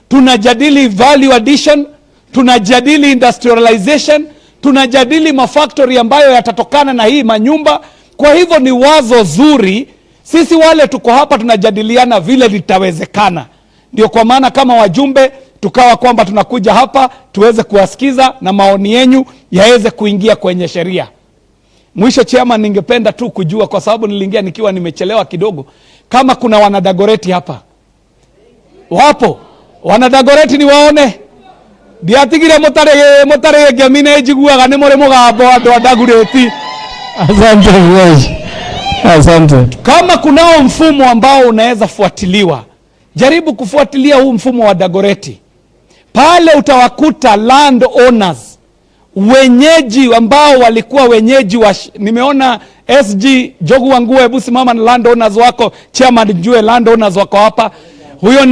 S20: tunajadili value addition, tunajadili industrialization, tunajadili mafactory ambayo yatatokana na hii manyumba. Kwa hivyo ni wazo zuri. Sisi wale tuko hapa tunajadiliana vile litawezekana. Ndio kwa maana kama wajumbe tukawa kwamba tunakuja hapa tuweze kuwasikiza na maoni yenu yaweze kuingia kwenye sheria. Mwisho chairman, ningependa tu kujua, kwa sababu niliingia nikiwa nimechelewa kidogo, kama kuna wanadagoreti hapa. Wapo wanadagoreti? ni waone diatigire motare gemine jiguaga ne more mugabo ando adagureti.
S18: Asante mweshi. Asante.
S20: Kama kunao mfumo ambao unaweza fuatiliwa, jaribu kufuatilia huu mfumo wa dagoreti. Pale utawakuta land owners, wenyeji ambao walikuwa wenyeji wa nimeona SG Jogu Wangue, hebu simama na land owners wako chairman, njue land owners wako hapa. Huyo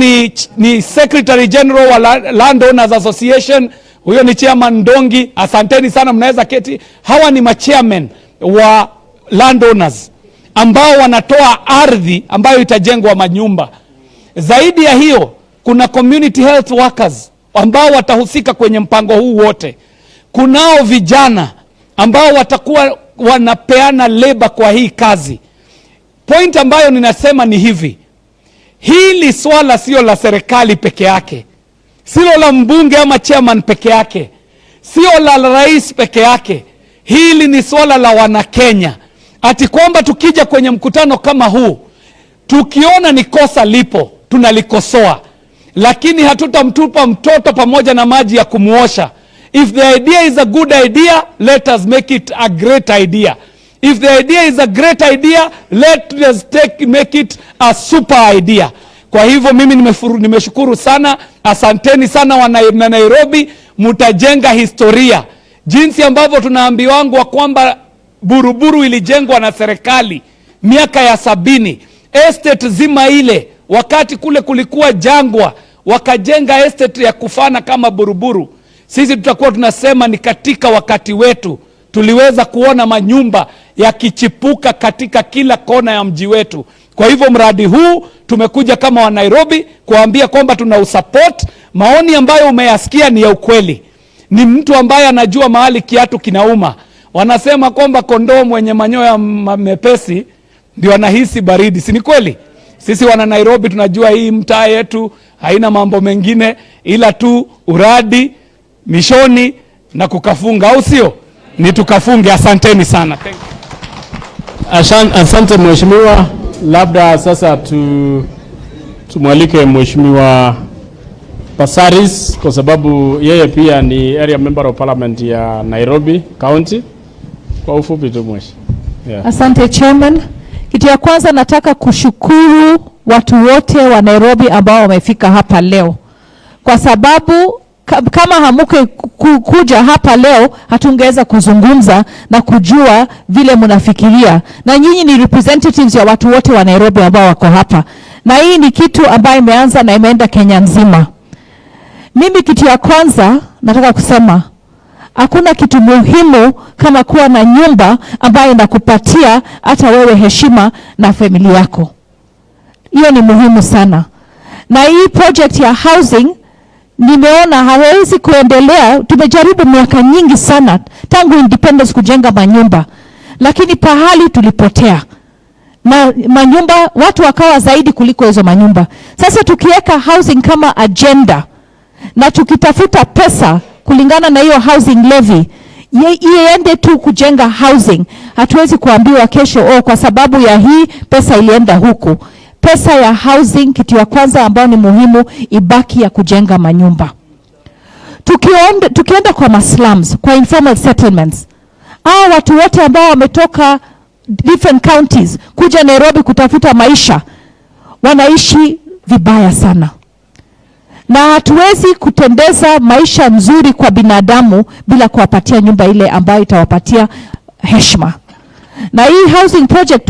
S20: ni Secretary General wa Land Owners Association, huyo ni chairman Ndongi. Asanteni sana, mnaweza keti. Hawa ni machairman wa land owners ambao wanatoa ardhi ambayo itajengwa manyumba. Zaidi ya hiyo, kuna community health workers ambao watahusika kwenye mpango huu wote. Kunao vijana ambao watakuwa wanapeana labor kwa hii kazi. Point ambayo ninasema ni hivi: hili swala sio la serikali peke yake, sio la mbunge ama chairman peke yake, sio la rais peke yake. Hili ni swala la Wanakenya. Ati kwamba tukija kwenye mkutano kama huu, tukiona ni kosa lipo, tunalikosoa, lakini hatutamtupa mtoto pamoja na maji ya kumuosha. If the idea is a good idea, let us make it a great idea. If the idea is a great idea, let us make it a super idea. Kwa hivyo mimi nimeshukuru sana. Asanteni sana wana Nairobi, mutajenga historia. Jinsi ambavyo tunaambiwa kwamba Buruburu ilijengwa na serikali miaka ya 70. Estate zima ile, wakati kule kulikuwa jangwa, wakajenga estate ya kufana kama Buruburu. Sisi tutakuwa tunasema ni katika wakati wetu tuliweza kuona manyumba yakichipuka katika kila kona ya mji wetu. Kwa hivyo mradi huu tumekuja kama wa Nairobi kuambia kwamba tuna usupport. Maoni ambayo umeyasikia ni ya ukweli. Ni mtu ambaye anajua mahali kiatu kinauma. Wanasema kwamba kondoo mwenye manyoya mepesi ndio anahisi baridi. Si ni kweli? Sisi wana Nairobi tunajua hii mtaa yetu haina mambo mengine ila tu uradi, mishoni na kukafunga, au sio? Ni tukafunge. Asanteni sana. Thank you.
S18: Asante mheshimiwa. Labda sasa tumwalike mheshimiwa Pasaris, kwa sababu yeye pia ni area member of parliament ya Nairobi County. Kwa ufupi tu mheshimiwa. Yeah.
S21: Asante chairman. Kitu ya kwanza nataka kushukuru watu wote wa Nairobi ambao wamefika hapa leo, kwa sababu kama hamuke kuja hapa leo hatungeweza kuzungumza na kujua vile mnafikiria, na nyinyi ni representatives ya watu wote wa Nairobi ambao wako hapa, na hii ni kitu ambayo imeanza na imeenda Kenya nzima. Mimi kitu ya kwanza nataka kusema, hakuna kitu muhimu kama kuwa na nyumba ambayo inakupatia hata wewe heshima na familia yako. Hiyo ni muhimu sana. Na hii project ya housing nimeona hawezi kuendelea. Tumejaribu miaka nyingi sana tangu independence kujenga manyumba, lakini pahali tulipotea na manyumba watu wakawa zaidi kuliko hizo manyumba. Sasa tukiweka housing kama agenda na tukitafuta pesa kulingana na hiyo housing levy iende tu kujenga housing, hatuwezi kuambiwa kesho kwa sababu ya hii pesa ilienda huku. Pesa ya housing, kitu ya kwanza ambayo ni muhimu, ibaki ya kujenga manyumba. Tukienda kwa maslums, kwa informal settlements, watu wote ambao wametoka different counties kuja Nairobi kutafuta maisha, wanaishi vibaya sana. Na hatuwezi kutembeza maisha nzuri kwa binadamu bila kuwapatia nyumba ile ambayo itawapatia heshima. Na hii housing project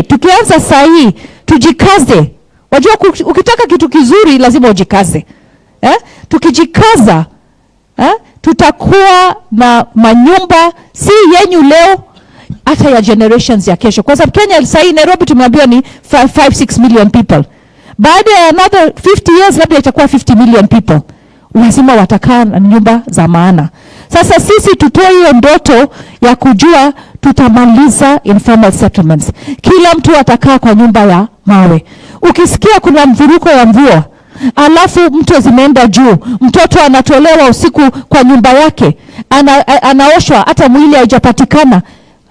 S21: tukianza saa hii, tujikaze. Wajua ukitaka kitu kizuri lazima ujikaze. Tukijikaza, tutakuwa na manyumba si yenyu leo, hata ya generations ya kesho. Kwa sababu Kenya saa hii, Nairobi tumeambiwa ni 5-6 million people. Baada ya another 50 years labda itakuwa 50 million people. Lazima watakaa na nyumba za maana. Sasa sisi tutoe hiyo ndoto ya kujua tutamaliza informal settlements. Kila mtu atakaa kwa nyumba ya mawe. Ukisikia kuna mvuruko wa mvua, alafu mto zimeenda juu, mtoto anatolewa usiku kwa nyumba yake, anaoshwa hata mwili haijapatikana,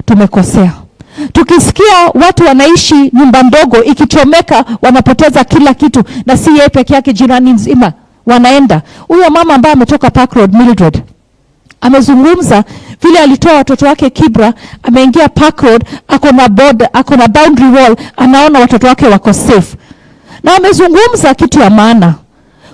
S21: tumekosea. Tukisikia watu wanaishi nyumba ndogo ikichomeka, wanapoteza kila kitu, na si yeye peke yake, jirani nzima wanaenda. Huyo mama ambaye ametoka Park Road, Mildred, amezungumza vile alitoa watoto wake Kibra, ameingia Park Road, ako na boundary wall, anaona watoto wake wako safe. Na amezungumza kitu ya maana,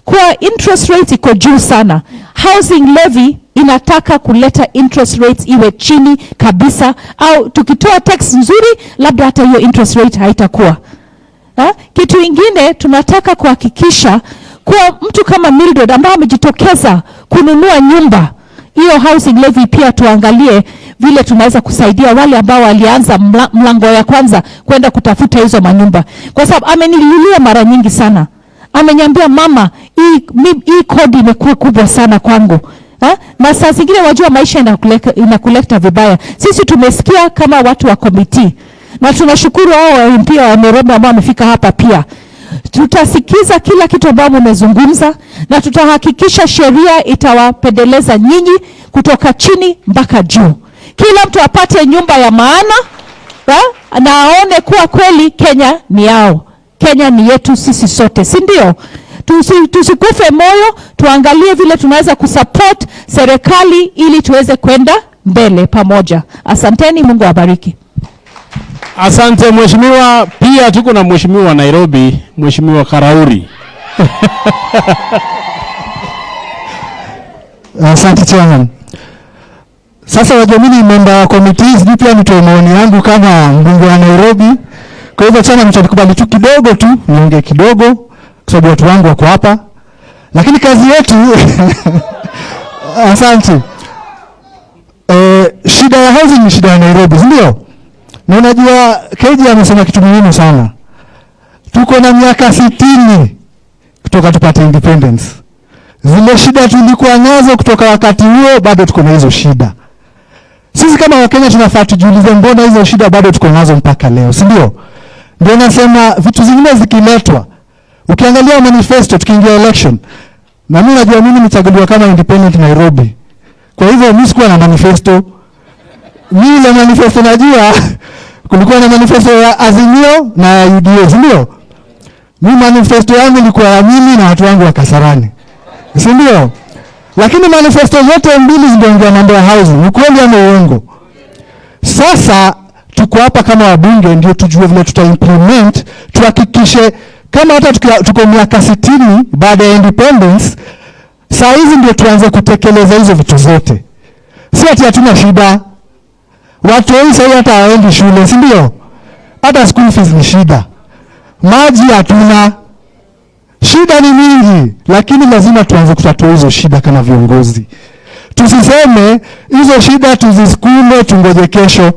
S21: kwa interest rate iko juu sana. Housing levy inataka kuleta interest rates iwe chini kabisa, au tukitoa tax nzuri labda hata hiyo interest rate haitakuwa. Kitu ingine tunataka kuhakikisha kwa mtu kama Mildred ambaye amejitokeza kununua nyumba, hiyo housing levy pia tuangalie vile tunaweza kusaidia wale ambao walianza mlango ya kwanza kwenda kutafuta hizo manyumba. Kwa sababu amenililia mara nyingi sana. Ameniambia, mama, hii kodi imekuwa kubwa sana kwangu. Na saa zingine wajua maisha inakuleta vibaya. Sisi tumesikia kama watu wa committee, na tunashukuru hao MP wa Nairobi ambao wamefika hapa pia. Tutasikiza kila kitu ambao mmezungumza, na tutahakikisha sheria itawapendeleza nyinyi kutoka chini mpaka juu. Kila mtu apate nyumba ya maana, na aone kuwa kweli Kenya ni yao. Kenya ni yetu sisi sote, si ndio? Tusikufe moyo, tuangalie vile tunaweza kusupport serikali ili tuweze kwenda mbele pamoja. Asanteni, Mungu awabariki.
S18: Asante mheshimiwa. Pia tuko na mheshimiwa wa Nairobi, mheshimiwa Karauri.
S3: Asante chairman. Sasa wajua mimi ni member wa committees, pia nitoe maoni yangu kama mbunge wa Nairobi. Kwa hivyo chairman, mtanikubali tu kidogo tu niongee kidogo kwa sababu watu wangu wako hapa. Lakini kazi yetu asante. Shida ya housing ni shida ya Nairobi, ndio? Na unajua KJ amesema kitu muhimu sana. Tuko na miaka 60 kutoka tupate independence. Zile shida tulikuwa nazo kutoka wakati huo bado tuko na hizo shida. Sisi kama Wakenya tunafaa tujiulize, mbona hizo shida bado tuko nazo mpaka leo, si ndio? Ndio nasema vitu zingine zikiletwa, ukiangalia manifesto tukiingia election, na mimi najua mimi nichaguliwa kama independent Nairobi. Kwa hivyo mimi sikuwa na manifesto. Mimi ile manifesto najua kulikuwa na manifesto ya AZIMIO na UDA, si ndio? Mimi manifesto yangu ilikuwa ya mimi na watu wangu wa Kasarani, si ndio? Lakini manifesto zote mbili zinaongea mambo ya housing. Ukweli ama uongo? Sasa tuko hapa kama wabunge ndio tujue vile tutaimplement, tuhakikishe kama hata tuko miaka 60 baada ya independence, saa hizi ndio tuanze kutekeleza hizo vitu zote. Si ati hatuna shida. Watu wengi sasa hata hawaendi shule, si ndio? Hata school fees ni shida. Maji hatuna. Shida ni mingi, lakini lazima tuanze kutatua hizo shida kama viongozi. Tusiseme hizo shida tuzisukume tungoje kesho.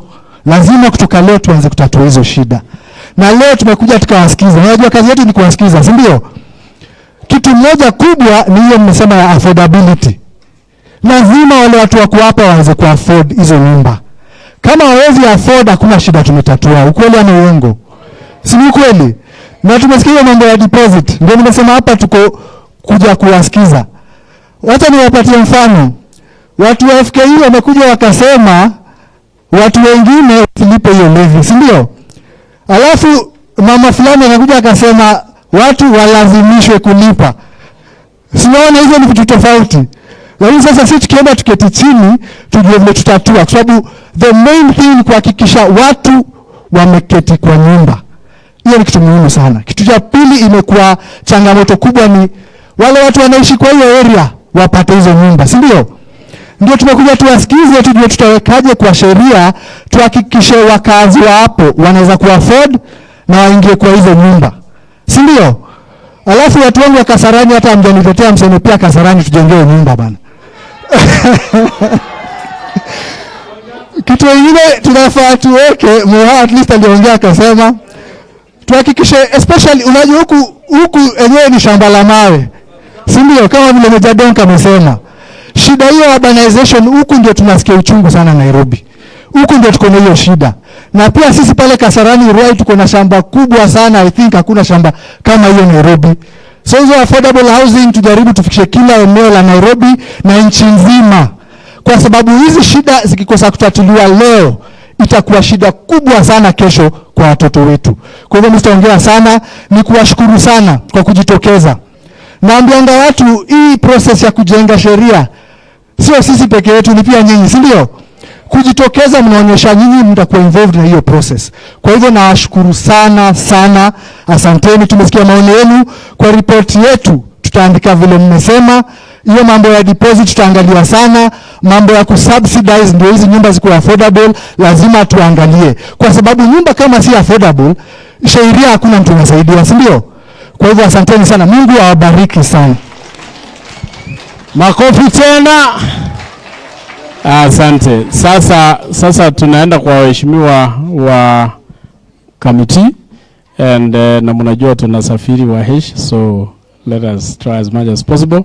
S3: Lazima kutoka leo tuanze kutatua hizo shida. Na leo tumekuja tukawasikiza. Unajua kazi yetu ni kuwasikiza, si ndio? Kitu moja kubwa ni hiyo mmesema ya affordability. Lazima wale watu wako hapa waweze kuafford hizo nyumba. Kama hawezi afford, hakuna shida, tumetatua. Ukweli ama uongo? Si ni ukweli? Na tumesikia mambo ya deposit. Ndio nimesema hapa tuko kuja kuwasikiza. Wacha niwapatie mfano. Watu wa FKU wamekuja wakasema watu wengine wasilipe hiyo levy, si ndio? Alafu mama fulani anakuja akasema watu walazimishwe kulipa. Sinaona hizo ni vitu tofauti. Lakini sasa sisi tukienda tuketi chini tujue vile tutatua, kwa sababu the main thing ni kuhakikisha watu wameketi kwa nyumba. Hiyo ni kitu muhimu sana. Kitu cha pili imekuwa changamoto kubwa ni wale watu wanaishi kwa hiyo area wapate hizo nyumba, si ndio? Ndio tumekuja tuwasikize tujue tutawekaje kwa sheria tuhakikishe wakazi wa hapo wanaweza kuafford na waingie kwa hizo nyumba, si ndio? Alafu watu wangu wa Kasarani hata mjaniletea mseme pia Kasarani tujengee nyumba bana. Kitu kingine tunafaa tuweke, Moha at least aliongea akasema tuhakikishe, especially unajua huku enyewe ni shamba la mawe, si ndio? Kama vile Meja Donka amesema, shida hiyo urbanization huku ndio tunasikia uchungu sana Nairobi. Huku ndio tuko na hiyo shida. Na pia sisi pale Kasarani Ruai tuko na shamba kubwa sana. I think hakuna shamba kama hiyo Nairobi. So hizo affordable housing tujaribu tufikishe kila eneo la Nairobi na nchi nzima. Kwa sababu hizi shida zikikosa kutatuliwa leo, itakuwa shida kubwa sana kesho kwa watoto wetu. Kwa hivyo msitaongea sana, ni kuwashukuru sana kwa kujitokeza. Naambianga watu hii process ya kujenga sheria sio sisi peke yetu, ni pia nyinyi, si ndio? Kujitokeza mnaonyesha nyinyi mtakuwa involved na hiyo process. Kwa hivyo nawashukuru sana sana, asanteni. Tumesikia maoni yenu. Kwa report yetu tutaandika vile mmesema. Hiyo mambo ya deposit tutaangalia sana. Mambo ya kusubsidize ndio hizi nyumba zikuwa affordable lazima tuangalie. Kwa sababu nyumba kama si affordable, sheria hakuna mtu anasaidia, si ndio? Kwa hivyo asanteni sana. Mungu awabariki sana.
S18: Makofi tena. Asante. Sasa tunaenda kwa waheshimiwa wa committee and na mnajua tunasafiri wa hesh, so let us try as much as possible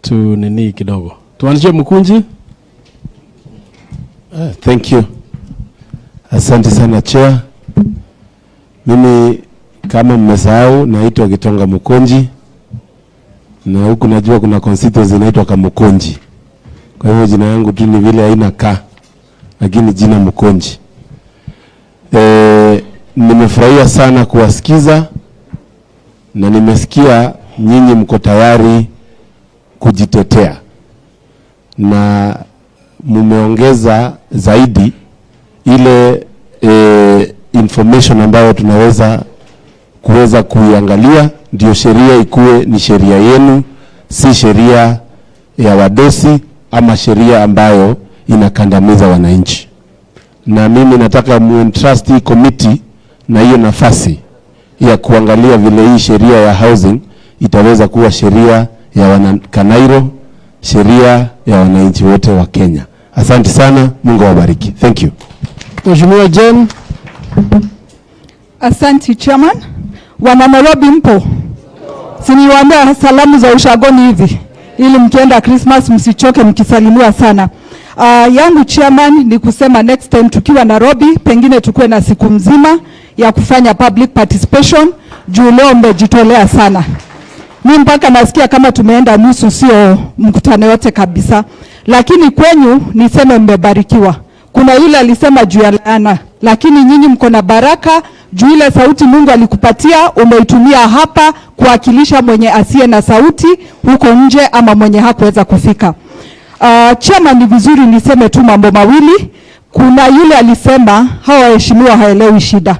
S18: to nini kidogo. Tuanzie Mkunji.
S4: Thank you. Asante sana chair. Mimi kama mmesahau naitwa Gitonga Mukonji. Na huku najua kuna constituency inaitwa Kamukonji. Kwa hivyo jina yangu tu ni vile haina ka, lakini jina Mukonji. Nimefurahia sana kuwasikiza na nimesikia nyinyi mko tayari kujitetea. Na mumeongeza zaidi ile information ambayo tunaweza kuiangalia ndio sheria ikuwe ni sheria yenu, si sheria ya wadosi ama sheria ambayo inakandamiza wananchi. Na mimi nataka muentrust hii committee na hiyo nafasi ya kuangalia vile hii sheria ya housing itaweza kuwa sheria ya wanakanairo, sheria ya wananchi wote wa Kenya. Asante sana, Mungu awabariki. Thank you.
S18: Mheshimiwa Jen.
S22: Asante chairman. Wana Nairobi mpo? Siniwaambia salamu za ushagoni hivi ili mkienda Christmas msichoke mkisalimiwa sana. Yangu chairman ni kusema next time tukiwa Nairobi pengine tukue na siku mzima ya kufanya public participation juu leo mmejitolea sana. Mimi mpaka nasikia kama tumeenda nusu, sio mkutano yote kabisa. Lakini kwenyu niseme mmebarikiwa. Kuna yule alisema juu ya laana, lakini nyinyi mko na baraka juu ile sauti Mungu alikupatia umeitumia hapa kuwakilisha mwenye asiye na sauti huko nje ama mwenye hakuweza kufika. Chama ni vizuri niseme tu mambo mawili. Kuna yule alisema hawa waheshimiwa haelewi shida.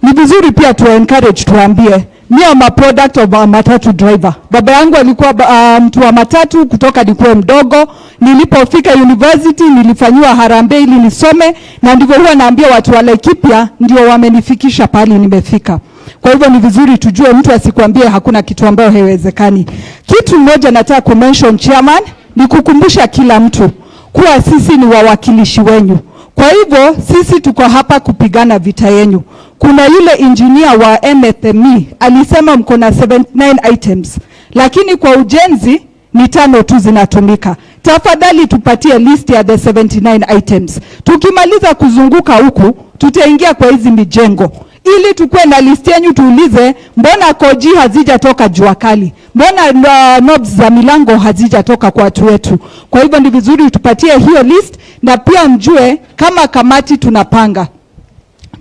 S22: Ni vizuri pia tu encourage tuambie. Mimi am a product of a matatu driver. Baba yangu alikuwa mtu wa matatu kutoka nikuwe mdogo. Nilipofika university nilifanywa harambee ili nisome, na ndivyo huwa naambia watu wale kipya ndio wamenifikisha pale nimefika. Kwa hivyo ni vizuri tujue, mtu asikwambie hakuna kitu ambayo haiwezekani. Kitu moja nataka kumention chairman, ni kukumbusha kila mtu kuwa sisi ni wawakilishi wenyu. Kwa hivyo sisi tuko hapa kupigana vita yenu. Kuna yule engineer wa MSME alisema mko na 79 items, lakini kwa ujenzi ni 5 tu zinatumika. Tafadhali tupatie list ya the 79 items. Tukimaliza kuzunguka huku, tutaingia kwa hizi mijengo ili tukue na list yenu, tuulize mbona koji hazijatoka jua kali, mbona knobs za milango hazijatoka kwa watu wetu. Kwa hivyo ni vizuri tupatie hiyo list, na pia mjue kama kamati tunapanga.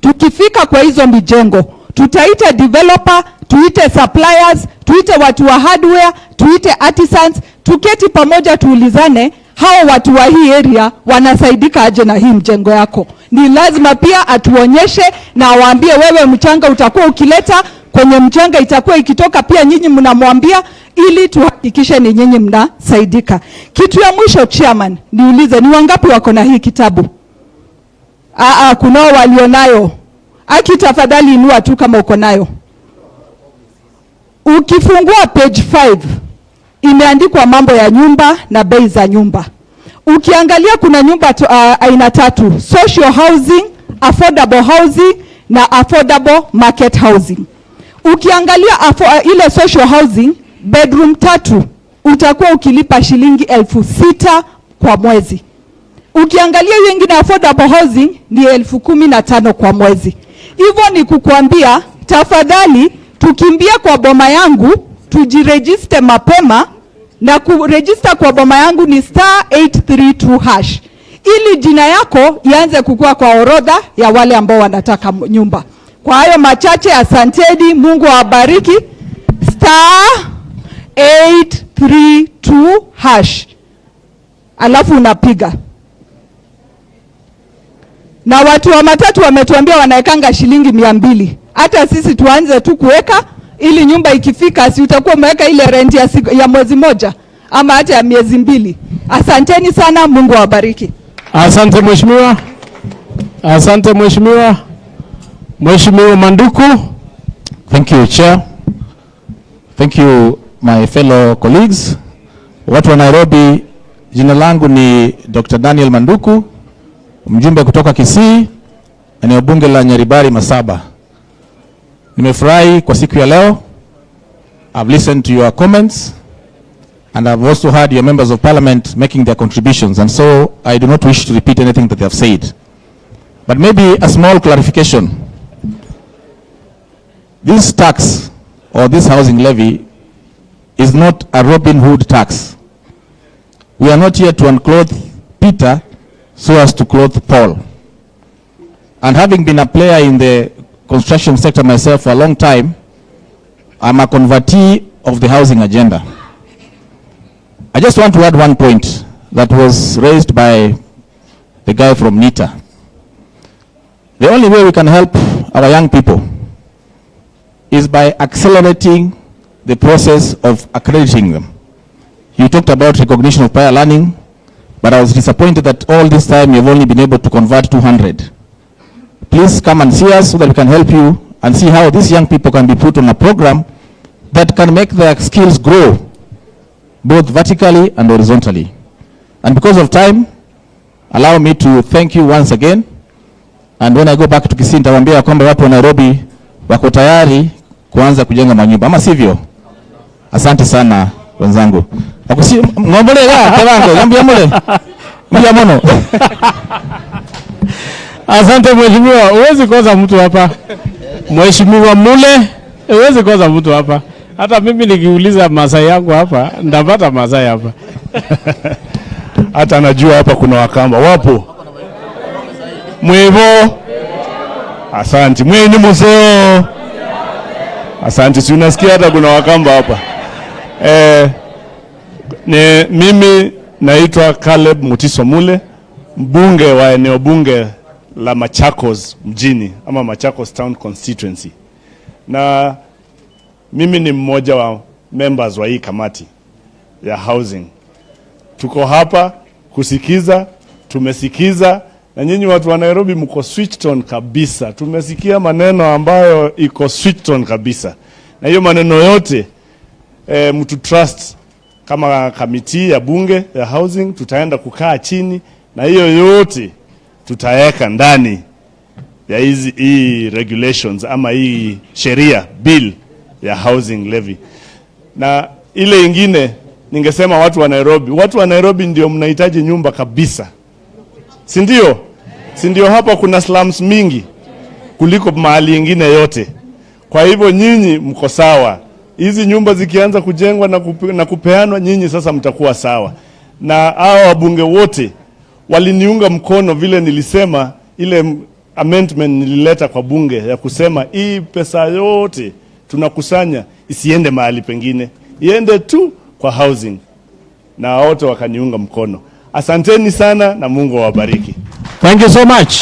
S22: Tukifika kwa hizo mijengo, tutaita developer, tuite suppliers, tuite watu wa hardware, tuite artisans, tuketi pamoja tuulizane hao watu wa hii area wanasaidika aje na hii mjengo yako. Ni lazima pia atuonyeshe na awaambie, wewe mchanga utakuwa ukileta kwenye mchanga itakuwa ikitoka pia nyinyi mnamwambia, ili tuhakikishe ni nyinyi mnasaidika. Kitu ya mwisho chairman, niulize ni wangapi wako na hii kitabu? Kunao walionayo. Aki tafadhali inua tu kama uko nayo. Ukifungua page 5 imeandikwa mambo ya nyumba na bei za nyumba. Ukiangalia kuna nyumba aina 3: social housing, affordable housing na affordable market housing. Ukiangalia ile social housing, bedroom 3 utakuwa ukilipa shilingi 6,000 kwa mwezi. Ukiangalia hiyo nyingine affordable housing ni 15,000 kwa mwezi. Hivyo ni kukuambia tafadhali tukimbia kwa boma yangu, tujiregister mapema, na kuregister kwa boma yangu ni *832#, ili jina yako ianze kukua kwa orodha ya wale ambao wanataka nyumba. Kwa hayo machache, asanteni, Mungu awabariki. *832#, alafu unapiga. Na watu wa matatu wametuambia wanaekanga shilingi 200. Hata sisi tuanze tu kuweka, ili nyumba ikifika si utakuwa umeweka ile rent ya mwezi moja ama hata ya miezi 2. Asanteni sana, Mungu awabariki.
S18: Asante mheshimiwa. Asante mheshimiwa. Mheshimiwa Manduku.
S5: Thank you, Chair. Thank you, my fellow colleagues. Watu wa Nairobi, jina langu ni Dr. Daniel Manduku, mjumbe kutoka Kisii, eneo bunge la Nyaribari Masaba. Nimefurahi kwa siku ya leo. I've listened to your comments and I've also heard your members of parliament making their contributions, and so I do not wish to repeat anything that they have said. But maybe a small clarification. This tax or this housing levy is not a Robin Hood tax. We are not here to unclothe Peter so as to clothe Paul. And having been a player in the construction sector myself for a long time, I'm a convertee of the housing agenda. I just want to add one point that was raised by the guy from NITA. The only way we can help our young people is by accelerating the process of accrediting them. You talked about recognition of prior learning, but I was disappointed that all this time you've only been able to convert 200. Please come and see us so that we can help you and see how these young people can be put on a program that can make their skills grow both vertically and horizontally. And because of time, allow me to thank you once again. And when I go back to Kisii, nitawaambia kwamba watu wa Nairobi wako tayari kuanza kujenga manyumba, ama sivyo? Asante sana wenzangu. Ng'ombole ya tebango, ngambia mole. Mbia mono.
S18: Asante mheshimiwa, huwezi koza mtu hapa. Mheshimiwa Mule, huwezi koza mtu hapa. Hata mimi nikiuliza Masai yangu hapa, ndapata Masai hapa.
S7: Hata najua hapa kuna Wakamba. Wapo? Mwevo? Asante. Mwenye museo? Asante. Si unasikia hata kuna Wakamba hapa. Mimi naitwa Caleb Mutiso Mule, mbunge wa eneo bunge la Machakos mjini ama Machakos Town Constituency. Na mimi ni mmoja wa members wa hii kamati ya housing. Tuko hapa kusikiza, tumesikiza Na nyinyi watu wa Nairobi mko switched on kabisa. Tumesikia maneno ambayo iko switched on kabisa. Na hiyo maneno yote mtu trust kama kamiti ya bunge ya housing tutaenda kukaa chini na hiyo yote tutaweka ndani ya hii regulations ama hii sheria bill ya housing levy. Na ile ingine ningesema watu wa Nairobi ndio mnahitaji nyumba kabisa. Si ndio? Si ndio hapa kuna slums mingi kuliko mahali ingine yote. Kwa hivyo nyinyi mko sawa. Hizi nyumba zikianza kujengwa na kupeanwa nyinyi sasa mtakuwa sawa. Na hao wabunge wote waliniunga mkono vile nilisema ile amendment nilileta kwa bunge ya kusema hii pesa yote tunakusanya isiende mahali pengine. Iende tu kwa housing. Na wote wakaniunga mkono. Asanteni sana na Mungu awabariki.
S18: Thank you so much.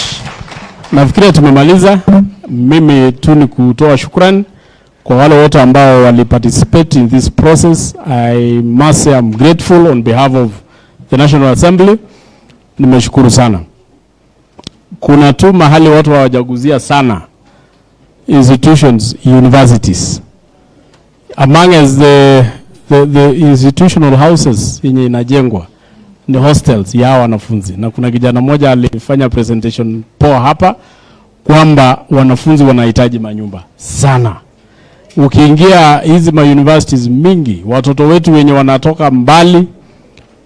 S18: Nafikiri tumemaliza. Mimi tu ni kutoa shukrani kwa wale wote ambao waliparticipate in this process. I must say I'm grateful on behalf of the National Assembly. Nimeshukuru sana. Kuna tu mahali watu hawajaguzia sana. Institutions, universities. Among as the institutional houses yenye inajengwa ni hostels ya wanafunzi. Na kuna kijana mmoja alifanya presentation poa hapa kwamba wanafunzi wanahitaji manyumba sana. Ukiingia hizi universities mingi, watoto wetu wenye wanatoka mbali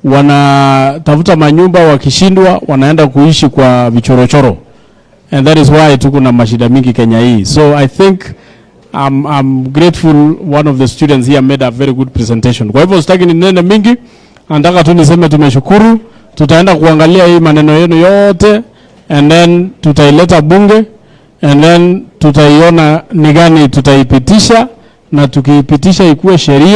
S18: wanatafuta manyumba, wakishindwa wanaenda kuishi kwa vichorochoro. And that is why tuko na mashida mingi Kenya hii. So I think I'm grateful one of the students here made a very good presentation. Kwa hivyo sitaki ninene mingi, nataka tu niseme tumeshukuru. Tutaenda kuangalia hii maneno yenu yote and then tutaileta bunge and then tutaiona ni gani tutaipitisha, na tukiipitisha ikuwe sheria.